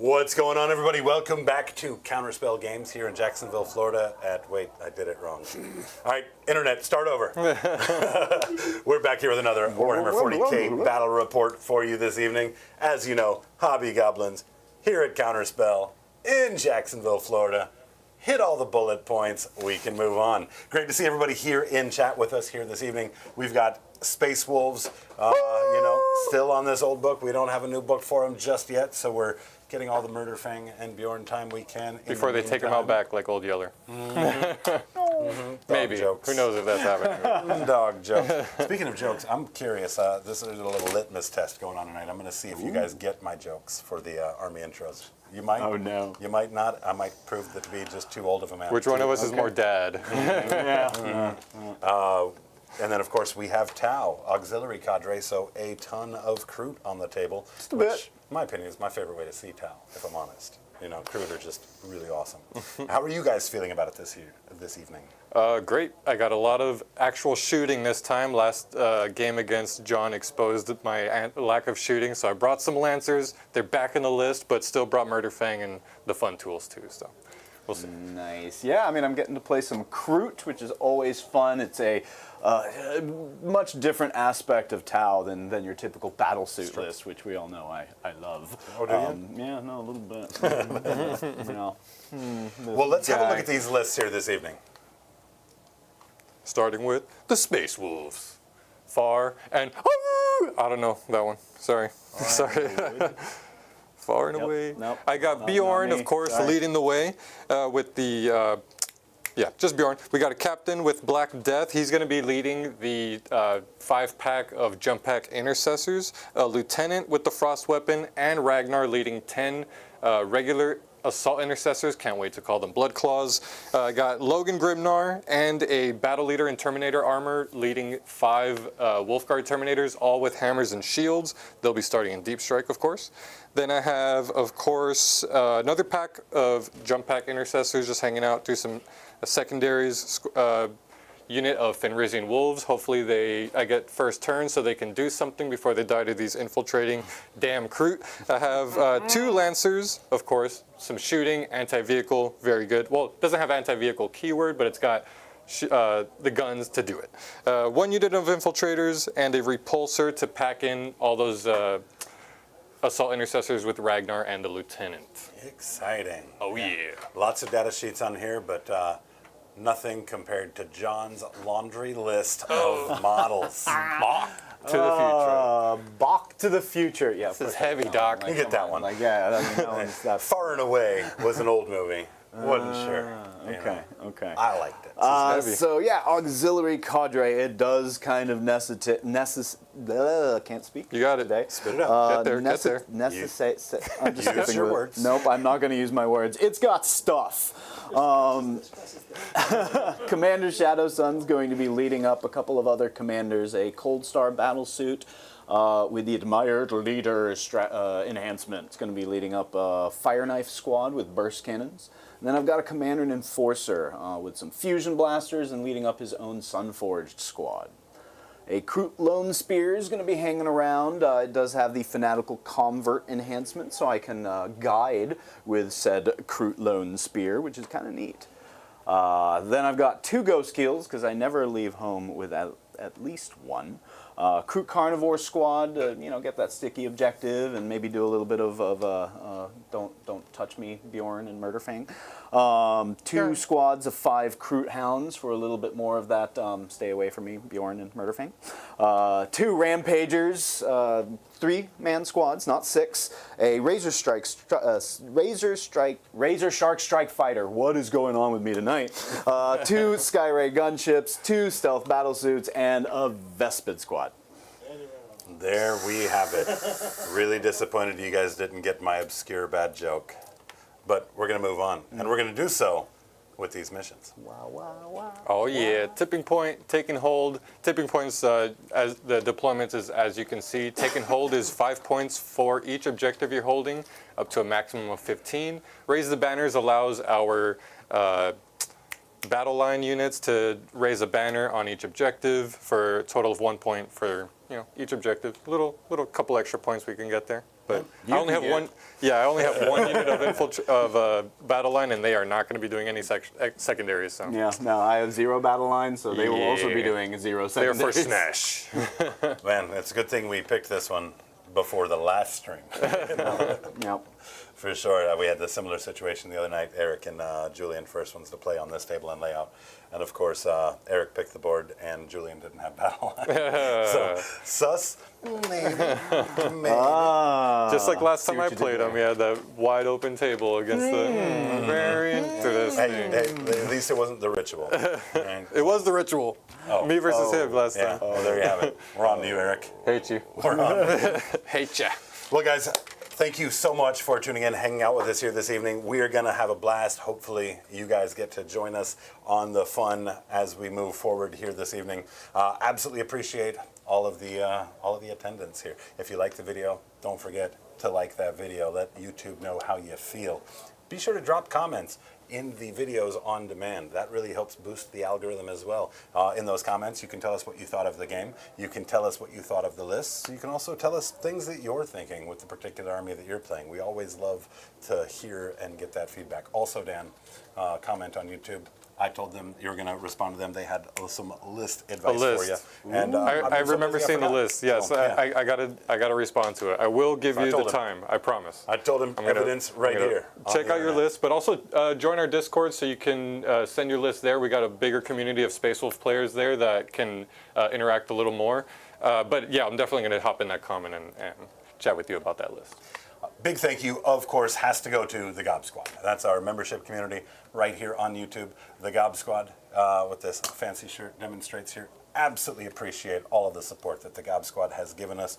What's going on, everybody? Welcome back to Counterspell Games here in Jacksonville, Florida wait, I did it wrong. All right, Internet, start over. We're back here with another Warhammer 40k battle report for you this evening. As you know, Hobby Goblins here at Counterspell in Jacksonville, Florida. Hit all the bullet points, we can move on. Great to see everybody here in chat with us here this evening. We've got Space Wolves, still on this old book. We don't have a new book for them just yet, so we're getting all the Murder Fang and Bjorn time we can. Before they take them out back like Old Yeller. Maybe. Jokes. Who knows if that's happening. Dog jokes. Speaking of jokes, I'm curious. This is a little litmus test going on tonight. I'm going to see if you guys get my jokes for the Army intros. You might. Oh, no. You might not. I might prove that to be just too old of a man. Which one of us is more dad? And then, of course, we have Tau, auxiliary cadre, so a ton of Kroot on the table. Just a bit. In my opinion, is my favorite way to see Tau, if I'm honest. You know, Kroot are just really awesome. How are you guys feeling about it this evening? Great. I got a lot of actual shooting this time. Last game against John exposed my lack of shooting, so I brought some Lancers. They're back in the list, but still brought Murder Fang and the fun tools too, so we'll see. Nice. Yeah, I mean, I'm getting to play some Kroot, which is always fun. It's a much different aspect of Tau than your typical battlesuit list, which we all know I love. Oh, do you? Yeah, no, a little bit. Well, let's have a look at these lists here this evening. Starting with the Space Wolves. Far and... I don't know that one. Sorry. Sorry. Far and away. Nope. I got Bjorn, of course, leading the way with the... just Bjorn. We got a captain with Black Death. He's going to be leading the 5-pack of Jump Pack Intercessors. A lieutenant with the Frost Weapon, and Ragnar leading 10 regular Assault Intercessors. Can't wait to call them Blood Claws. Got Logan Grimnar and a Battle Leader in Terminator armor leading 5 Wolfguard Terminators, all with hammers and shields. They'll be starting in Deep Strike, of course. Then I have, of course, another pack of Jump Pack Intercessors just hanging out, do some secondaries, unit of Fenrisian Wolves. Hopefully I get first turn so they can do something before they die to these infiltrating damn Kroot. I have 2 Lancers, of course, some shooting, anti-vehicle, very good. Well, it doesn't have anti-vehicle keyword, but it's got the guns to do it. 1 unit of Infiltrators and a Repulsor to pack in all those Assault Intercessors with Ragnar and the Lieutenant. Exciting. Oh, yeah. Lots of data sheets on here, but nothing compared to John's laundry list of models. Bach to the future. Bach to the future. Yeah, this is heavy, Doc. You get that one. Like, yeah, that one's that. Far and Away was an old movie. Wasn't sure. Okay. I liked it. So yeah, auxiliary cadre. It does kind of can't speak. You got it. Today. Spit it out. Get there. I'm just Use your words. Nope, I'm not going to use my words. It's got stuff. Commander Shadow Sun's going to be leading up a couple of other commanders. A Cold Star battlesuit with the Admired Leader enhancement. It's going to be leading up a Fire Knife squad with burst cannons. And then I've got a Commander and Enforcer with some fusion blasters and leading up his own Sunforged squad. A Kroot Lone Spear is going to be hanging around. It does have the Fanatical Convert enhancement, so I can guide with said Kroot Lone Spear, which is kind of neat. Then I've got 2 Ghost Kills, because I never leave home with at least 1. Kroot Carnivore squad, get that sticky objective and maybe do a little bit of don't touch me, Bjorn and Murder Fang. 2 squads of 5 Kroot Hounds for a little bit more of that stay away from me, Bjorn and Murder Fang. 2 Rampagers, 3-man squads, not 6. A Razor Shark Strike Fighter. What is going on with me tonight? 2 Skyray gunships, 2 stealth battlesuits, and a Vespid squad. There we have it. Really disappointed you guys didn't get my obscure bad joke. But we're going to move on. And we're going to do so with these missions. Wow. Oh, yeah. Tipping point, taking hold. Tipping points, as the deployment is, as you can see, taking hold is 5 points for each objective you're holding, up to a maximum of 15. Raise the banners allows our battle line units to raise a banner on each objective for a total of 1 point for each objective. Little couple extra points we can get there. But You I only can have one. Yeah, I only have one unit of battle line, and they are not going to be doing any secondaries. So Yeah, no, I have 0 battle lines, so they will also be Yeah. doing 0 they're for secondaries. smash. Man, it's a good thing we picked this one before the last stream. Yep. For sure. We had the similar situation the other night. Eric and Julian first ones to play on this table and layout. And of course, Eric picked the board and Julian didn't have battle line. So, sus? Maybe. Just like last time what I you did played there. them, we had that wide open table against the very interesting. Hey, at least it wasn't the ritual. Right? It was the ritual. Oh. Me versus him last Yeah. time. Oh, there you have it. We're on to you, Eric. Hate you. We're on. Hate ya. Well, guys, thank you so much for tuning in, hanging out with us here this evening. We are going to have a blast. Hopefully, you guys get to join us on the fun as we move forward here this evening. Absolutely appreciate all of the attendance here. If you like the video, don't forget to like that video. Let YouTube know how you feel. Be sure to drop comments in the videos on demand. That really helps boost the algorithm as well. In those comments, you can tell us what you thought of the game. You can tell us what you thought of the lists. You can also tell us things that you're thinking with the particular army that you're playing. We always love to hear and get that feedback. Also, Dan, comment on YouTube. I told them you were going to respond to them. They had some list advice for you. And I remember seeing the forgot. list. Yes, So, yeah. I gotta respond to it. I will give you the told him. time. I promise. I told him evidence right here. on Check the out your internet. list, but also join our Discord so you can send your list there. We got a bigger community of Space Wolf players there that can interact a little more. But yeah, I'm definitely going to hop in that comment and chat with you about that list. Big thank you, of course, has to go to the Gob Squad. That's our membership community right here on YouTube. The Gob Squad, with this fancy shirt, demonstrates here. Absolutely appreciate all of the support that the Gob Squad has given us.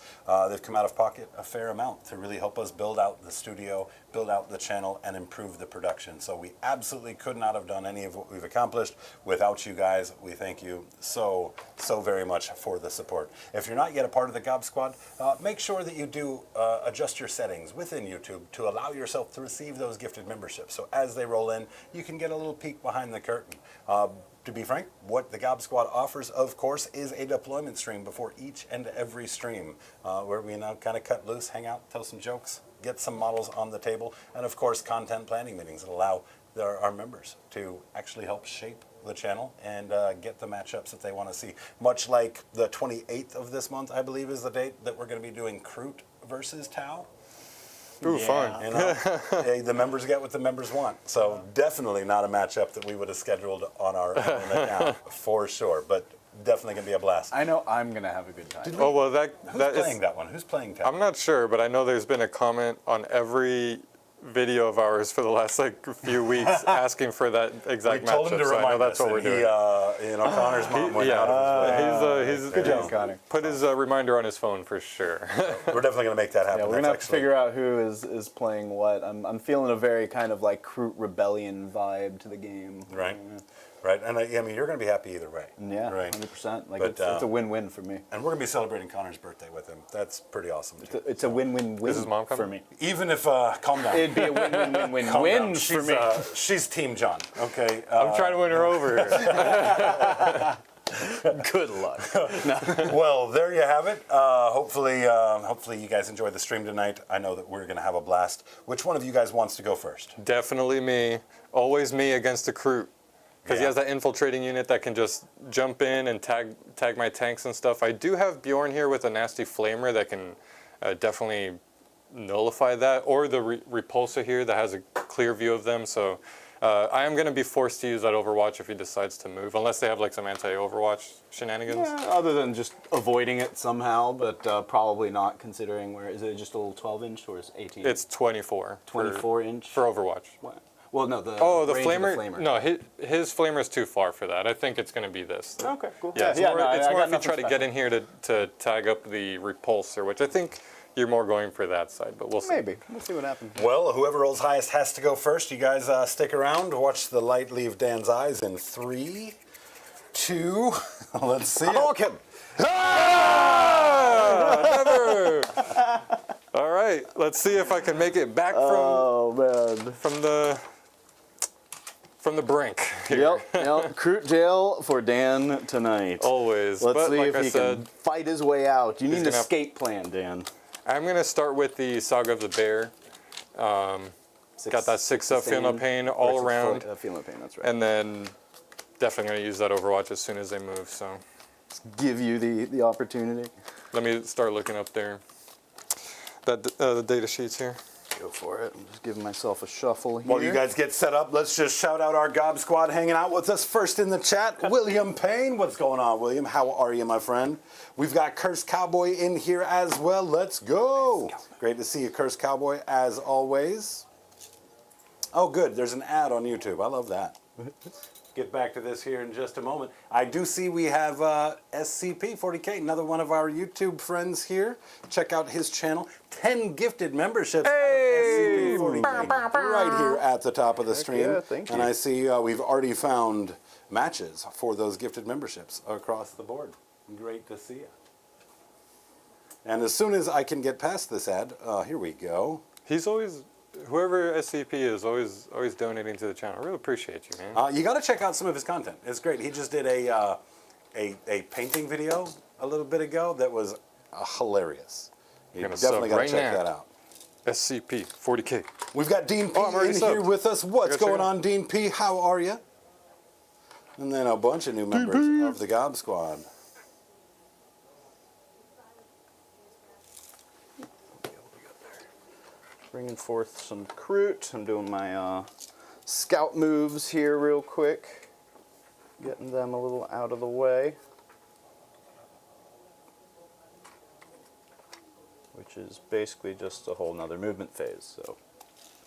They've come out of pocket a fair amount to really help us build out the studio, build out the channel, and improve the production. So we absolutely could not have done any of what we've accomplished without you guys. We thank you so very much for the support. If you're not yet a part of the Gob Squad, make sure that you do adjust your settings within YouTube to allow yourself to receive those gifted memberships. So as they roll in, you can get a little peek behind the curtain. To be frank, what the Gob Squad offers, of course, is a deployment stream before each and every stream, where we now kind of cut loose, hang out, tell some jokes, get some models on the table, and of course, content planning meetings that allow our members to actually help shape the channel and get the matchups that they want to see. Much like the 28th of this month, I believe, is the date that we're going to be doing Kroot versus Tau. Ooh, fun. You know, the members get what the members want. So definitely not a matchup that we would have scheduled on our own account for sure, but definitely going to be a blast. I know I'm going to have a good time. Oh well, Who's playing that one? Who's playing Tau? I'm not sure, but I know there's been a comment on every video of ours for the last few weeks asking for that exact We told matchup. him to So I know remind that's us, what we're and doing. Connor's mom went out of his way. He's Good job, Connor. put his reminder on his phone for sure. We're definitely going to make that happen. Yeah, we're gonna have to actually- figure out who is playing what. I'm feeling a very kind of like Kroot rebellion vibe to the game. Right, right. And I mean, you're going to be happy either way. Yeah, Right. 100%. Like But, it's a win-win for me. And we're going to be celebrating Connor's birthday with him. That's pretty awesome, too. It's a win-win-win Is his mom for coming? me. Even if, calm down. It'd be a win-win-win-win-win Calm down. for She's, me. she's Team John, okay? I'm trying to win her over. Good luck. Well, there you have it. Hopefully you guys enjoyed the stream tonight. I know that we're going to have a blast. Which one of you guys wants to go first? Definitely me. Always me against the Kroot. Because he Yeah. has that infiltrating unit that can just jump in and tag my tanks and stuff. I do have Bjorn here with a nasty flamer that can definitely nullify that. Or the repulsor here that has a clear view of them. So I am going to be forced to use that Overwatch if he decides to move. Unless they have like some anti-Overwatch shenanigans. Yeah, other than just avoiding it somehow, but probably not considering where is it just a little 12-inch or is it 18? It's 24. 24-inch? For Overwatch. What? Well, no, the Oh, the range of flamer? No, his flamer is too far for that. I think it's going to be this. Okay, cool. Yeah, it's yeah, more, no, it's I more got if you nothing try to get in here to tag up the repulsor, which I think you're more going for that side, but we'll see. Maybe. We'll see what happens. Well, whoever rolls highest has to go first. You guys stick around. Watch the light leave Dan's eyes in 3, 2, let's see it. him. Never! All right, let's see if I can make it back Oh, man. from the from the brink. Here. Yep. Kroot jail for Dan tonight. Always. Let's But see like if I he said, can fight his way out. You need an gonna have- escape plan, Dan. I'm going to start with the Saga of the Bear. Got that 6-up Feel No Pain all around. Feel No Pain, that's right. And then definitely going to use that Overwatch as soon as they move. So Give you the opportunity. let me start looking up there. The data sheets here. Go for it. I'm just giving myself a shuffle here. While you guys get set up, let's just shout out our Gob Squad hanging out with us first in the chat. William Payne, what's going on, William? How are you, my friend? We've got Cursed Cowboy in here as well. Let's go. Great to see you, Cursed Cowboy, as always. Oh, good. There's an ad on YouTube. I love that. Get back to this here in just a moment. I do see we have SCP 40k, another one of our YouTube friends here. Check out his channel. 10 gifted memberships. Hey! SCP 40k right here at the top of the stream. yeah, thank you. And I see we've already found matches for those gifted memberships across the board. Great to see you. And as soon as I can get past this ad, here we go. He's always, whoever SCP is, always donating to the channel. I really appreciate you, man. You got to check out some of his content. It's great. He just did a painting video a little bit ago that was hilarious. You gonna definitely sub got to right check now. that out. SCP 40k. We've got Dean P Oh, I'm already in here subbed. with us. What's I gotta check going it out. on, Dean P? How are you? And then a bunch of new members of the Gob Squad. Bringing forth some Kroot. I'm doing my scout moves here real quick. Getting them a little out of the way. Which is basically just a whole nother movement phase, so.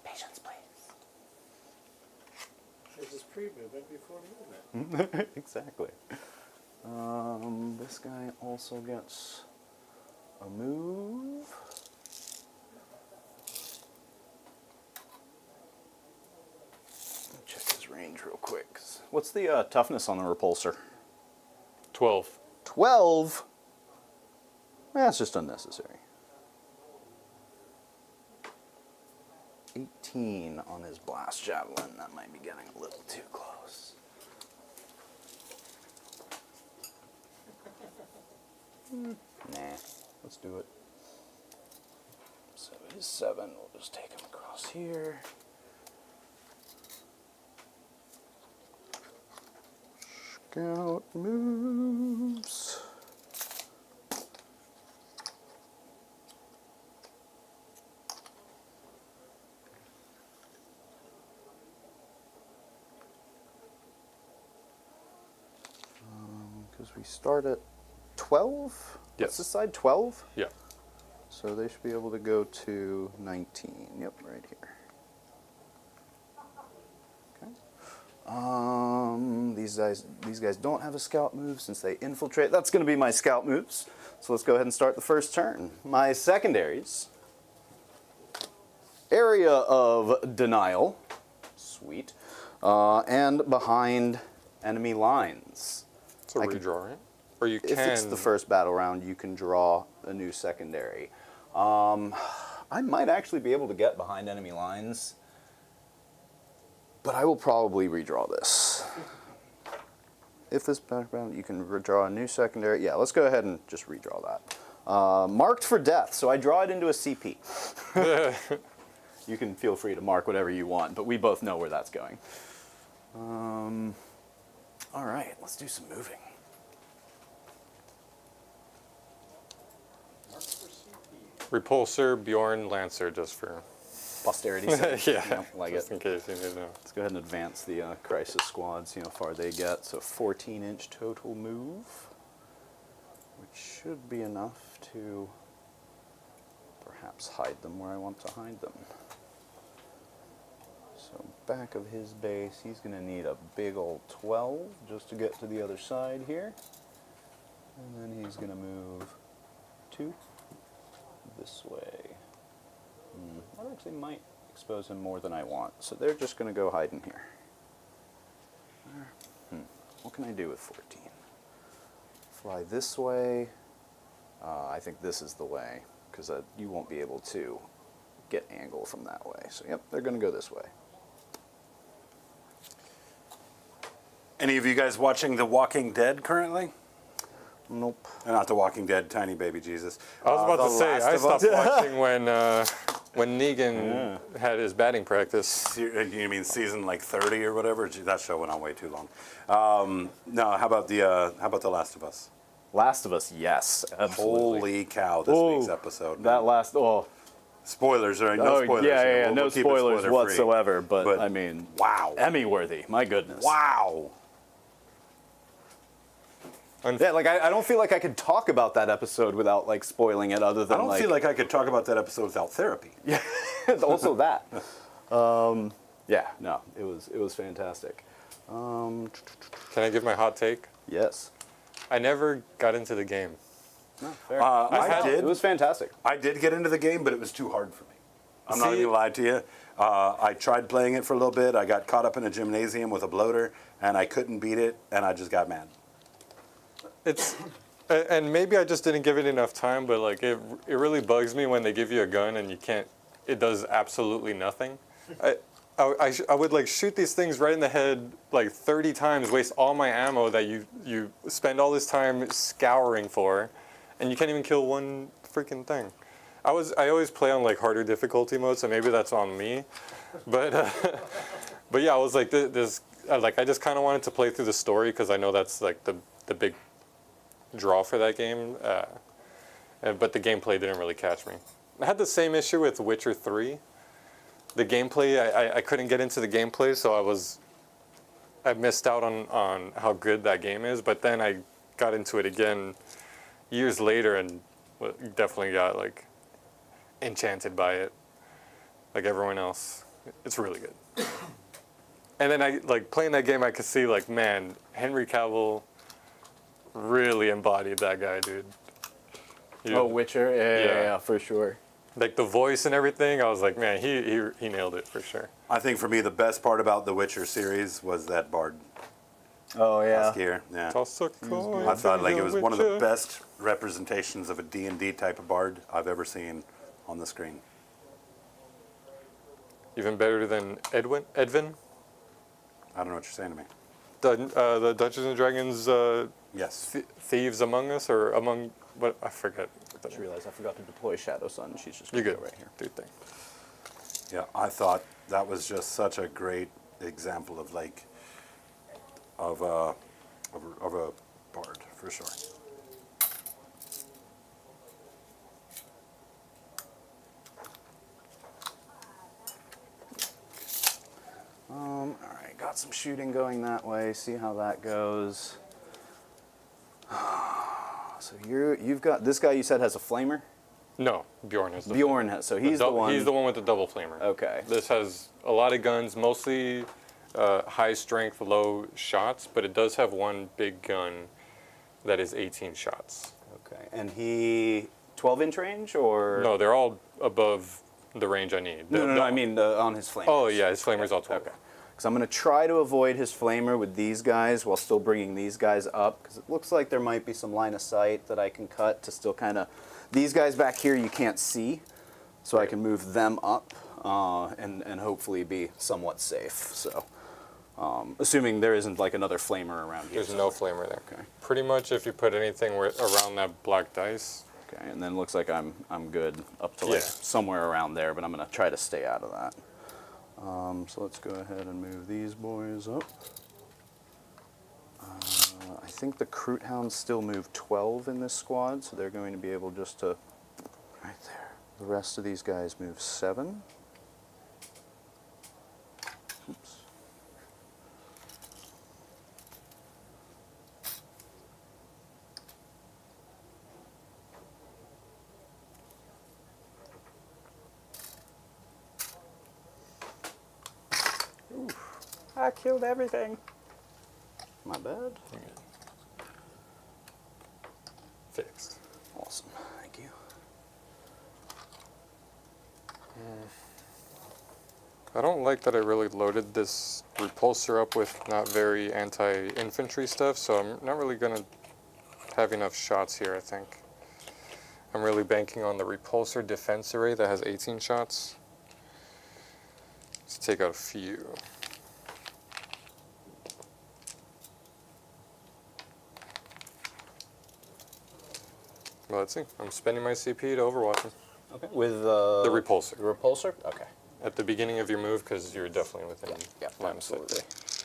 Patience, please. This is pre-movement before movement. Exactly. This guy also gets a move. Check his range real quick. What's the toughness on the repulsor? 12. 12? That's just unnecessary. 18 on his blast javelin. That might be getting a little too close. Nah, let's do it. So it is 7. We'll just take him across here. Scout moves. Because we start at 12? Yes. What's this side? 12? Yeah. So they should be able to go to 19. Yep, right here. Okay. These guys don't have a scout move since they infiltrate. That's going to be my scout moves. So let's go ahead and start the first turn. My secondaries. Area of Denial. Sweet. And behind enemy lines. It's a redraw, right? Or you can. If it's the first battle round, you can draw a new secondary. I might actually be able to get behind enemy lines, but I will probably redraw this. If this battle round, you can redraw a new secondary. Yeah, let's go ahead and just redraw that. Marked for death, so I draw it into a CP. You can feel free to mark whatever you want, but we both know where that's going. All right, let's do some moving. Repulsor, Bjorn, Lancer, just for. Posterity's sake. Yeah, Yep, like just it. in case you need to know. Let's go ahead and advance the crisis squad, see how far they get. So 14-inch total move, which should be enough to perhaps hide them where I want to hide them. So back of his base, he's going to need a big old 12 just to get to the other side here. And then he's going to move 2 this way. That actually might expose him more than I want. So they're just going to go hide in here. What can I do with 14? Fly this way. I think this is the way, because you won't be able to get angle from that way. So yep, they're going to go this way. Any of you guys watching The Walking Dead currently? Nope. Not The Walking Dead, Tiny Baby Jesus. I was about to The say, Last I of stopped Us. watching when Negan had his batting practice. You mean season like 30 or whatever? Gee, that show went on way too long. No, how about The Last of Us? Last of Us, yes, absolutely. Holy cow! This week's episode. That last, Spoilers, right? No spoilers. yeah, We'll no keep it spoilers spoiler-free. whatsoever. But I mean, wow, Emmy-worthy. My goodness. wow. Yeah, like I don't feel like I could talk about that episode without like spoiling it. Other than I don't feel like I could talk about that episode without therapy. yeah, also that. Yeah, no, it was fantastic. Can I give my hot take? Yes. I never got into the game. No, fair. I did. It was fantastic. I did get into the game, but it was too hard for me. I'm not See- going to lie to you. I tried playing it for a little bit. I got caught up in a gymnasium with a bloater, and I couldn't beat it, and I just got mad. And maybe I just didn't give it enough time, but like it really bugs me when they give you a gun and you can't. It does absolutely nothing. I would like shoot these things right in the head like 30 times, waste all my ammo that you spend all this time scouring for, and you can't even kill one freaking thing. I always play on like harder difficulty mode, so maybe that's on me, but but yeah, I was like this like I just kind of wanted to play through the story because I know that's like the big draw for that game, but the gameplay didn't really catch me. I had the same issue with Witcher 3. The gameplay, I couldn't get into the gameplay, so I missed out on how good that game is, but then I got into it again years later and definitely got like enchanted by it, like everyone else. It's really good. And then I like playing that game, I could see like, man, Henry Cavill really embodied that guy, dude. Witcher, yeah, for sure. Like the voice and everything, I was like, man, he nailed it for sure. I think for me, the best part about the Witcher series was that bard. Oh yeah. Last year, yeah. Toss a coin I thought like to it was the one of the Witcher. best representations of a D&D type of bard I've ever seen on the screen. Even better than Edwin? I don't know what you're saying to me. The Dungeons and Dragons Yes. Thieves Among Us, or Among, what, I forget. I just realized I forgot to deploy Shadow Sun. She's just You're gonna good. go right here. Do your thing. Yeah, I thought that was just such a great example of like of a bard for sure. All right, got some shooting going that way. See how that goes. So you've got this guy. You said has a flamer. No, Bjorn has the Bjorn has. So he's the one. He's the one with the double flamer. Okay. This has a lot of guns, mostly high strength, low shots, but it does have one big gun that is 18 shots. Okay. And he 12-inch range or No, they're all above the range I need. No, I mean on his flamer. Oh yeah, his flamer's all 12. Okay. Because I'm going to try to avoid his flamer with these guys while still bringing these guys up. Because it looks like there might be some line of sight that I can cut to still kind of... These guys back here you can't see. So I can move them up and hopefully be somewhat safe. So, assuming there isn't like another flamer around here. There's no flamer there. Okay. Pretty much if you put anything around that black dice, Okay, and then looks like I'm good up to like Yeah. somewhere around there, but I'm going to try to stay out of that. So let's go ahead and move these boys up. I think the Kroot Hounds still move 12 in this squad, so they're going to be able just to... Right there. The rest of these guys move 7. Oops. I killed everything. My bad. fixed. Awesome. Thank you. I don't like that I really loaded this repulsor up with not very anti-infantry stuff, so I'm not really going to have enough shots here, I think. I'm really banking on the repulsor defense array that has 18 shots. Let's take out a few. Well, let's see. I'm spending my CP to overwatch him. Okay. With The repulsor. the repulsor? Okay. At the beginning of your move, because you're definitely within line of sight. absolutely.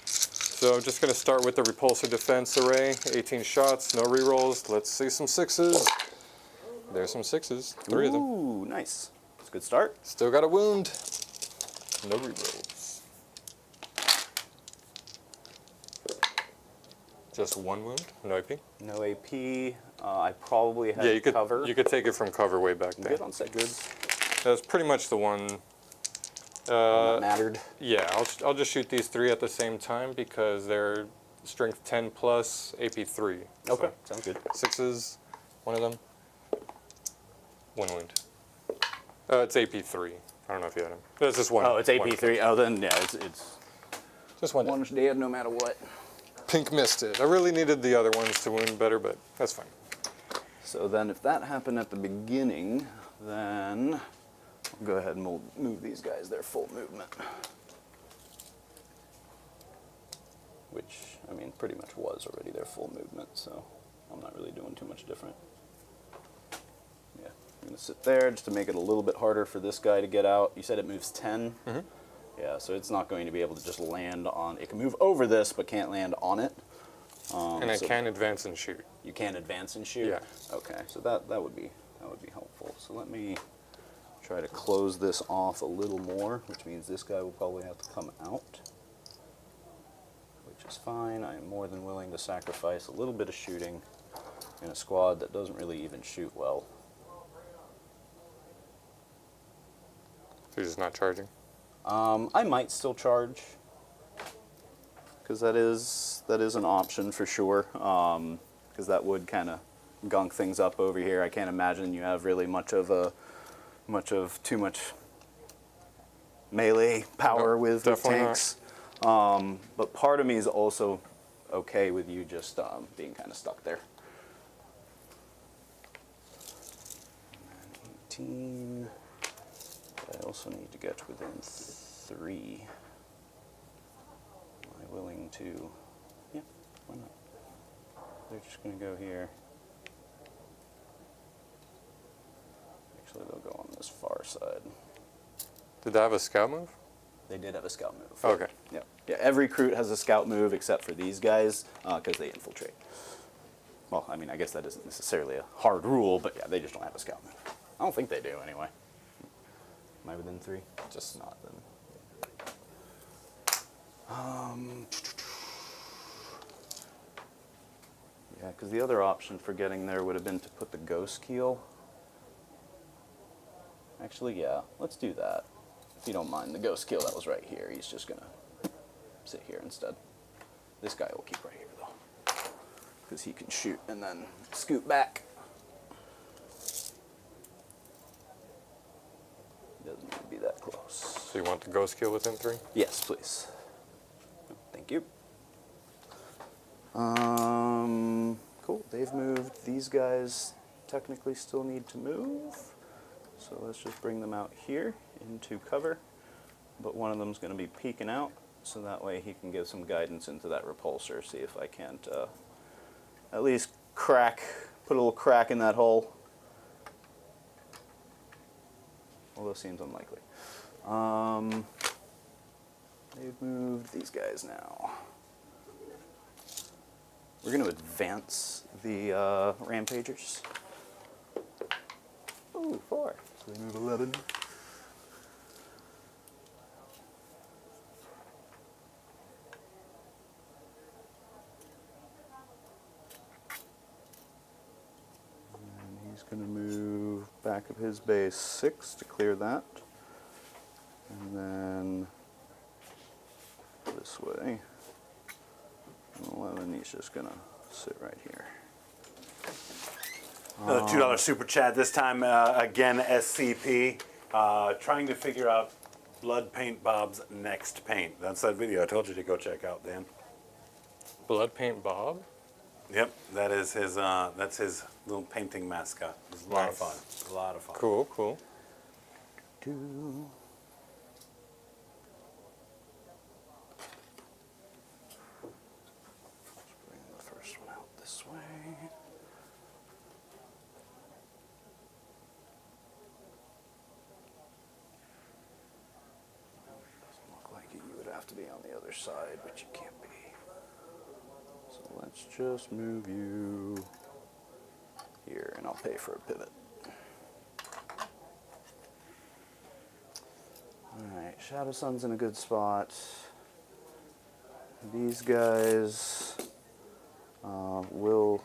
So I'm just going to start with the repulsor defense array. 18 shots, no rerolls. Let's see some 6s. There's some 6s. 3 of them. Ooh, nice. That's a good start. Still got a wound. No rerolls. Just 1 wound. No AP. No AP. I probably had Yeah, you could cover. You could take it from cover way back there. Good on 6. That's pretty much the one. That mattered. Yeah, I'll just shoot these 3 at the same time because they're strength 10 plus AP 3. Okay, So sounds good. 6s, 1 of them. 1 wound. It's AP 3. I don't know if you had him. That's just 1. Oh, it's AP 3. Oh, then yeah, it's Just 1. one's dead no matter what. Pink missed it. I really needed the other ones to wound better, but that's fine. So then, if that happened at the beginning, then I'll go ahead and move these guys their full movement. Which, I mean, pretty much was already their full movement, so I'm not really doing too much different. Yeah, I'm going to sit there just to make it a little bit harder for this guy to get out. You said it moves 10? Mm-hmm. Yeah, so it's not going to be able to just land on... It can move over this, but can't land on it. And I so can advance and shoot. You can advance and shoot? Yeah. Okay, so that would be helpful. So let me try to close this off a little more, which means this guy will probably have to come out, which is fine. I am more than willing to sacrifice a little bit of shooting in a squad that doesn't really even shoot well. So you're just not charging? I might still charge, because that is an option for sure, because that would kind of gunk things up over here. I can't imagine you have really too much melee power with tanks. But part of me is also okay with you just being kind of stuck there. 18. I also need to get within 3. Am I willing to? Yeah, why not? They're just going to go here. Actually, they'll go on this far side. Did they have a scout move? They did have a scout move. Okay. Yeah. Yeah. Every Kroot has a scout move except for these guys because they infiltrate. Well, I mean, I guess that isn't necessarily a hard rule, but yeah, they just don't have a scout move. I don't think they do anyway. Am I within 3? Just not then. Yeah, because the other option for getting there would have been to put the ghost keel. Actually, yeah, let's do that. If you don't mind, the ghost keel that was right here, he's just gonna sit here instead. This guy will keep right here though, because he can shoot and then scoot back. Doesn't need to be that close. So you want the ghost kill within 3? Yes, please. Thank you. Cool. They've moved. These guys technically still need to move. So let's just bring them out here into cover. But one of them's going to be peeking out, so that way he can give some guidance into that repulsor. See if I can't at least put a little crack in that hole. Although seems unlikely. They've moved these guys now. We're going to advance the rampagers. Ooh, 4. So they move 11. And he's going to move back of his base 6 to clear that. And then this way. 11, he's just going to sit right here. Another $2 super chat, this time again SCP, trying to figure out Blood Paint Bob's next paint. That's that video I told you to go check out, Dan. Blood Paint Bob? Yep, that's his little painting mascot. It was a lot of fun. A lot of fun. Cool, cool. Let's bring the first one out this way. have to be on the other side, but you can't be. So let's just move you here, and I'll pay for a pivot. Alright, Shadow Sun's in a good spot. These guys will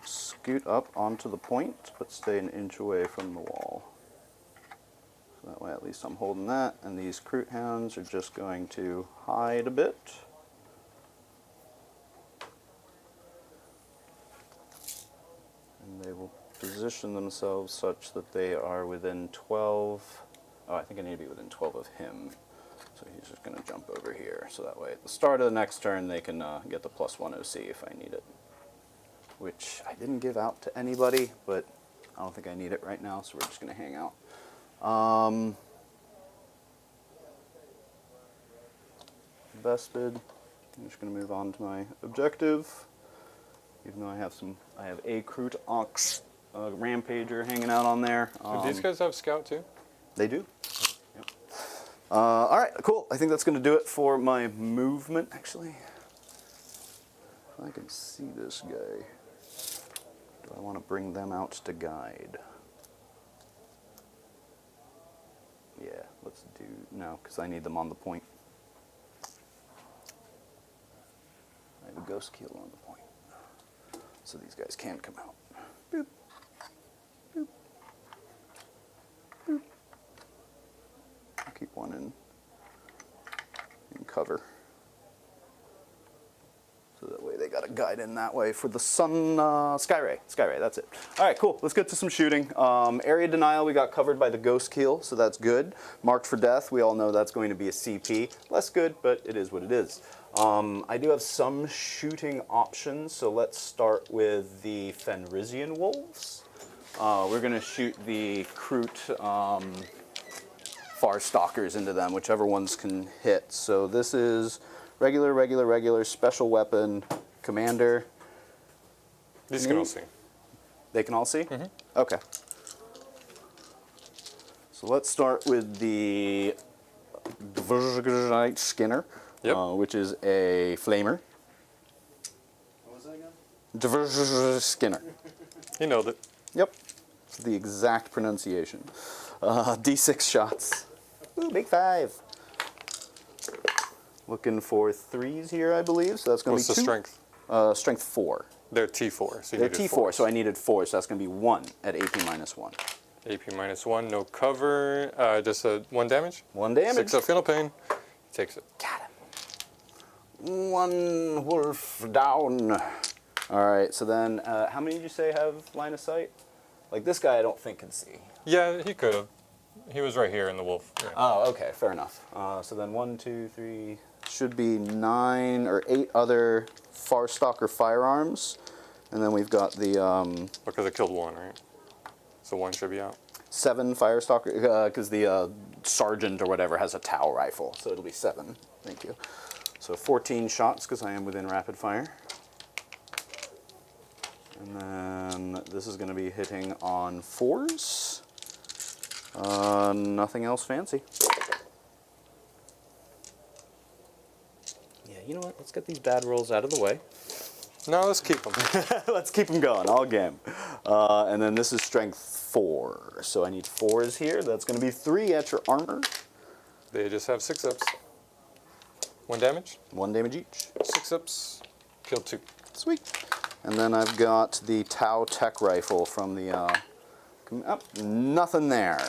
scoot up onto the point, but stay an inch away from the wall. So that way at least I'm holding that, and these Kroot hounds are just going to hide a bit. And they will position themselves such that they are within 12. Oh, I think I need to be within 12 of him. So he's just going to jump over here. So that way at the start of the next turn they can get the +1 OC if I need it. Which I didn't give out to anybody, but I don't think I need it right now, so we're just going to hang out. Vested. I'm just going to move on to my objective. Even though I have a Kroot Ox Rampager hanging out on there. Do these guys have Scout too? They do. Yep. All right, cool. I think that's going to do it for my movement, actually. If I can see this guy. Do I want to bring them out to guide? Yeah, let's do... No, because I need them on the point. I have a Ghost Keel on the point. So these guys can come out. Boop. Boop. Boop. I'll keep one in cover. So that way they got a guide in that way for the sun, Skyray, that's it. All right, cool, let's get to some shooting. Area denial, we got covered by the Ghost Keel, so that's good. Marked for death, we all know that's going to be a CP. Less good, but it is what it is. I do have some shooting options, so let's start with the Fenrisian Wolves. We're gonna shoot the Kroot Far Stalkers into them, whichever ones can hit. So this is regular, special weapon, commander. These can all see. They can all see? Mm-hmm. Okay. So let's start with the Dvrzgite Skinner, Yep. which is a flamer. What was that again? Dvrzg Skinner. He nailed it. Yep. It's the exact pronunciation. D6 shots. Ooh, big 5. Looking for 3s here, I believe. So that's going to be What's the 2. strength? Strength 4. They're T4. So you They're needed T4, 4. so I needed 4, so that's going to be 1 at AP -1. AP -1, no cover. Just 1 damage. 1 damage. 6 up final pain. He takes it. Got him. 1 wolf down. All right, so then how many did you say have line of sight? Like this guy I don't think can see. Yeah, he could have. He was right here in the wolf. Yeah. Oh, okay, fair enough. So then 1, 2, 3, should be 9 or 8 other Farstalker firearms. And then we've got the... Because I killed 1, right? So 1 should be out. 7 Firestalker, because the sergeant or whatever has a Tau rifle, so it'll be 7. Thank you. So 14 shots, because I am within rapid fire. And then this is going to be hitting on 4s. Nothing else fancy. Yeah, you know what? Let's get these bad rolls out of the way. No, let's keep them. Let's keep them going all game. And then this is strength 4. So I need 4s here. That's going to be 3 at your armor. They just have 6 ups. 1 damage. 1 damage each. 6 ups. Killed 2. Sweet. And then I've got the Tau Tech Rifle from the... nothing there.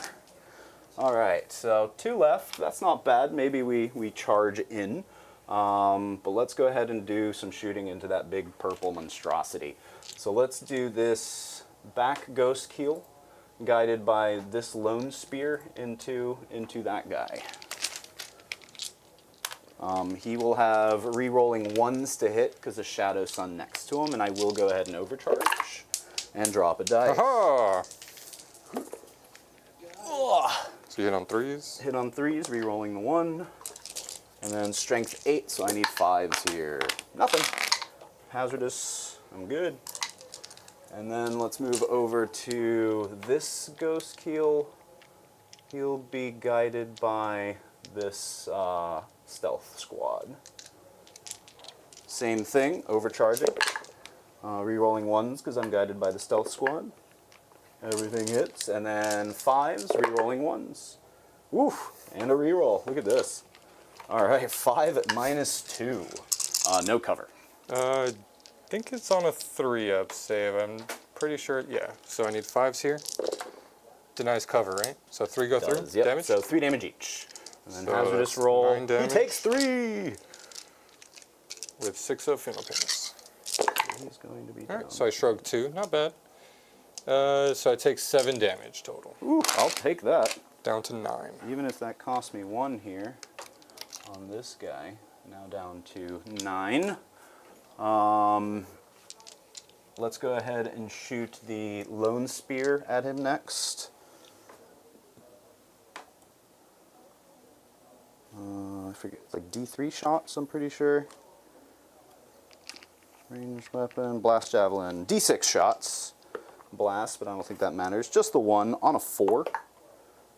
All right, so 2 left. That's not bad. Maybe we charge in. But let's go ahead and do some shooting into that big purple monstrosity. So let's do this back Ghost Keel, guided by this Lone Spear into that guy. He will have re-rolling 1s to hit because of Shadow Sun next to him, and I will go ahead and overcharge and drop a dice. Aha! Ugh. So you hit on 3s. Hit on 3s, re-rolling the 1. And then strength 8, so I need 5s here. Nothing. Hazardous. I'm good. And then let's move over to this Ghost Keel. He'll be guided by this stealth squad. Same thing, overcharging. Rerolling 1s because I'm guided by the stealth squad. Everything hits, and then 5s, rerolling 1s. Woof, and a reroll. Look at this. All right, 5 at -2. No cover. I think it's on a 3-up save. I'm pretty sure. Yeah. So I need 5s here. Denies cover, right? So 3 go through. Yep. Damage. So 3 damage each. And then So hazardous that's roll. 9 He damage. takes 3. With 6 of final payments. He's going to be All down. right. So I shrug 2. Not bad. So I take 7 damage total. Ooh, I'll take that. Down to 9. Even if that cost me 1 here on this guy. Now down to 9. Let's go ahead and shoot the Lone Spear at him next. I forget, it's like D3 shots, I'm pretty sure. Ranged weapon, blast javelin, D6 shots. Blast, but I don't think that matters. Just the 1 on a 4.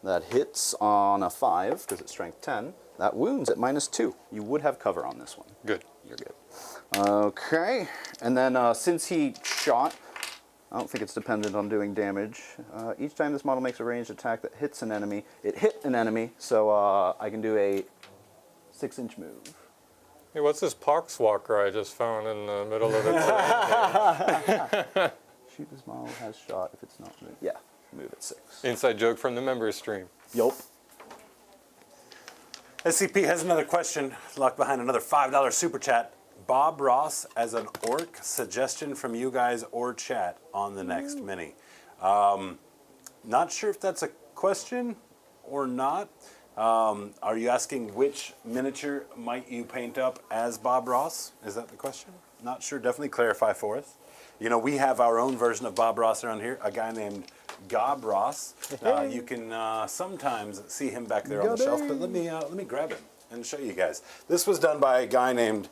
That hits on a 5, because it's strength 10. That wounds at -2. You would have cover on this one. Good. You're good. Okay, and then since he shot, I don't think it's dependent on doing damage. Each time this model makes a ranged attack that hits an enemy, it hit an enemy, so I can do a 6-inch move. Hey, what's this poxwalker I just found in the middle of the terrain? Shoot this model has shot if it's not moved. Yeah, move at 6. Inside joke from the members stream. Yup. SCP has another question locked behind another $5 super chat. Bob Ross as an orc, suggestion from you guys or chat on the next mini. Not sure if that's a question or not. Are you asking which miniature might you paint up as Bob Ross? Is that the question? Not sure. Definitely clarify for us. You know, we have our own version of Bob Ross around here, a guy named Gob Ross. You can sometimes see him back there on the shelf, but let me grab him and show you guys. This was done by a guy named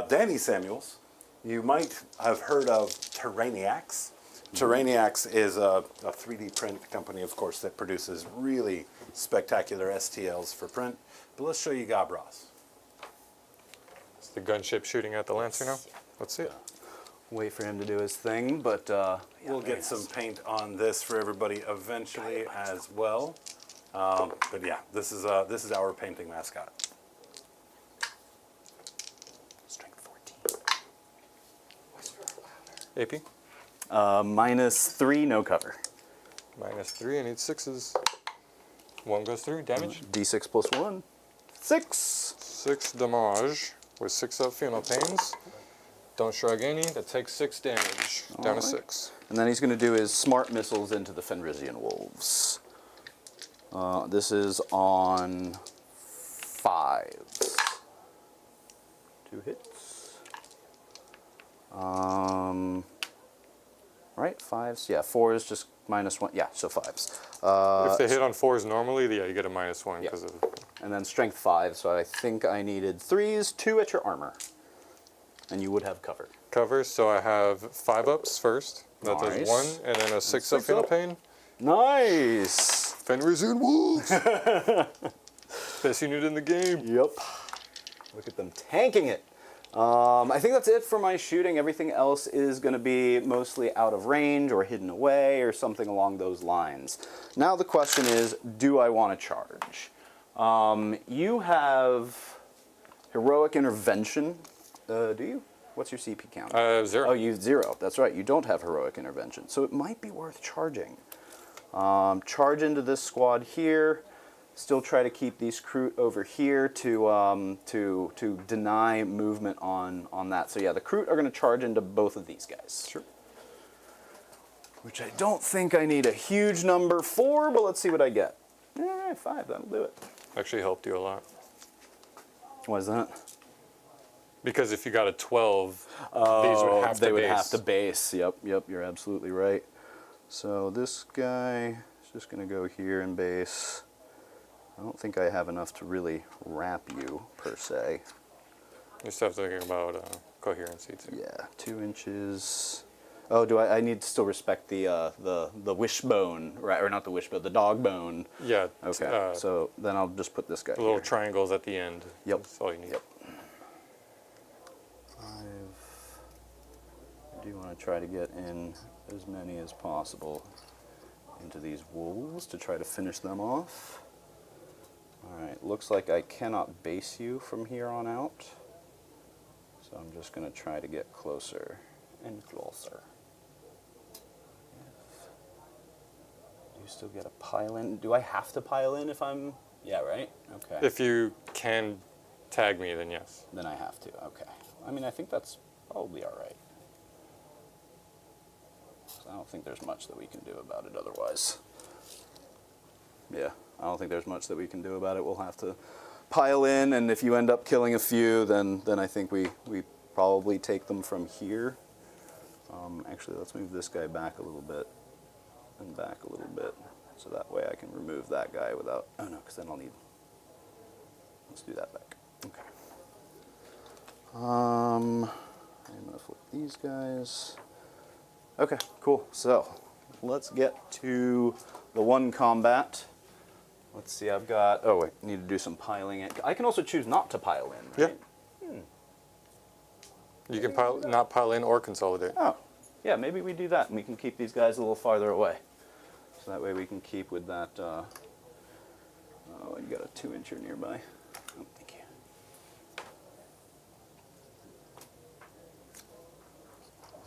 Danny Samuels. You might have heard of Terraniacs. Terraniacs is a 3D print company, of course, that produces really spectacular STLs for print. But let's show you Gob Ross. Is the gunship shooting at the Lancer now? Let's see it. Wait for him to do his thing, but yeah, We'll very get some nice. paint on this for everybody eventually as well. But yeah, this is our painting mascot. Strength 14. AP? -3, no cover. -3. I need 6s. 1 goes through. Damage. D6 plus 1. 6. 6 damage with 6 up final pains. Don't shrug any. That takes 6 damage. Down to 6. And then he's going to do his smart missiles into the Fenrisian wolves. This is on 5s. 2 hits. Right, 5s. Yeah, 4s just -1. Yeah, so 5s. If they hit on 4s normally, yeah, you get a -1 Yeah. because of. And then strength 5, so I think I needed 3s, 2 at your armor. And you would have cover. Cover, so I have 5 ups first. That Nice. does 1, and then a 6 up 6 final up. pain. Nice! Fenrisian Wolves! Best unit in the game. Yep. Look at them tanking it. I think that's it for my shooting. Everything else is going to be mostly out of range or hidden away or something along those lines. Now the question is, do I want to charge? You have heroic intervention. Do you? What's your CP count? 0. Oh, you 0. That's right. You don't have heroic intervention. So it might be worth charging. Charge into this squad here. Still try to keep these Kroot over here to deny movement on that. So yeah, the Kroot are going to charge into both of these guys. Sure. Which I don't think I need a huge number for, but let's see what I get. All right, 5. That'll do it. Actually helped you a lot. Why is that? Because if you got a 12, these would have to they would base. have to base. Yep, you're absolutely right. So this guy is just going to go here and base. I don't think I have enough to really wrap you, per se. You still have to think about coherency, too. Yeah, 2 inches. Oh, do I need to still respect the wishbone, right? Or not the wishbone, the dog bone. Yeah. Okay. So then I'll just put this guy The little here. triangles at the end. Yep. That's all you need. Yep. I do want to try to get in as many as possible into these wolves to try to finish them off. Alright, looks like I cannot base you from here on out. So I'm just going to try to get closer and closer. Do you still get a pile in? Do I have to pile in if I'm... Yeah, right? Okay. If you can tag me, then yes. Then I have to, okay. I mean, I think that's probably alright. I don't think there's much that we can do about it otherwise. Yeah, I don't think there's much that we can do about it. We'll have to pile in, and if you end up killing a few, then I think we probably take them from here. Actually, let's move this guy back a little bit, and back a little bit, so that way I can remove that guy without... Oh no, because then I'll need... Let's do that back. Okay. I'm going to flip these guys. Okay, cool. So let's get to the one combat. Let's see, I've got... Oh, wait, need to do some piling in. I can also choose not to pile in, right? Yeah. You can not pile in or consolidate. Oh, yeah, maybe we do that, and we can keep these guys a little farther away. So that way we can keep with that... Oh, you got a 2-incher nearby. Oh, thank you.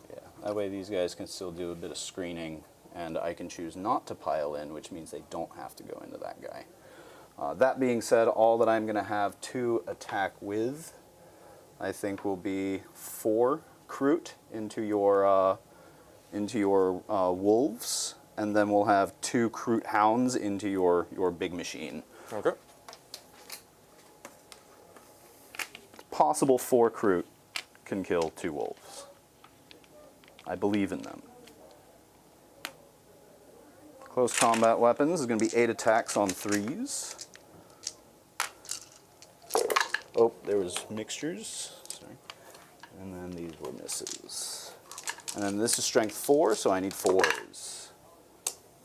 Yeah, that way these guys can still do a bit of screening, and I can choose not to pile in, which means they don't have to go into that guy. That being said, all that I'm going to have to attack with, I think, will be 4 Kroot into your wolves, and then we'll have 2 Kroot hounds into your big machine. Okay. It's possible 4 Kroot can kill 2 wolves. I believe in them. Close combat weapons is going to be 8 attacks on 3s. Oh, there was mixtures. Sorry. And then these were misses. And then this is strength 4, so I need 4s.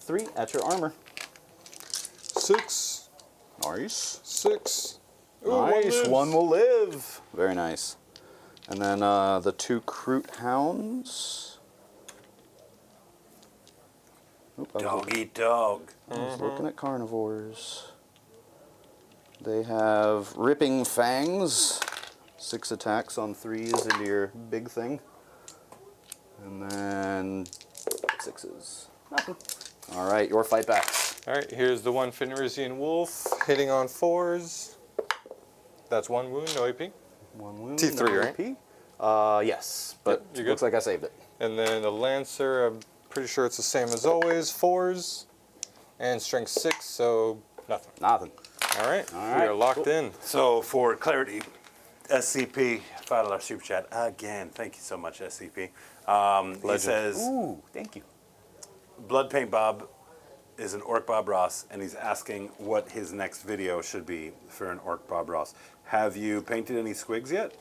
3 at your armor. 6. Nice. 6. Ooh, Nice. One will live. Very nice. And then the 2 Kroot hounds. Oop, Dog eat dog. I was looking at carnivores. They have ripping fangs. 6 attacks on 3s into your big thing. And then 6s. Nothing. All right, your fight back. All right, here's the one Fenrisian wolf hitting on 4s. That's 1 wound, no AP. 1 wound. T3, no right? AP. Yes, but Yep, you're good. looks like I saved it. And then the Lancer, I'm pretty sure it's the same as always, 4s. And strength 6, so nothing. Nothing. All right, All we right, are locked in. So for clarity, SCP, $5 super chat again. Thank you so much, SCP. He says, Ooh, thank you. Blood Paint Bob is an Orc Bob Ross, and he's asking what his next video should be for an Orc Bob Ross. Have you painted any squigs yet?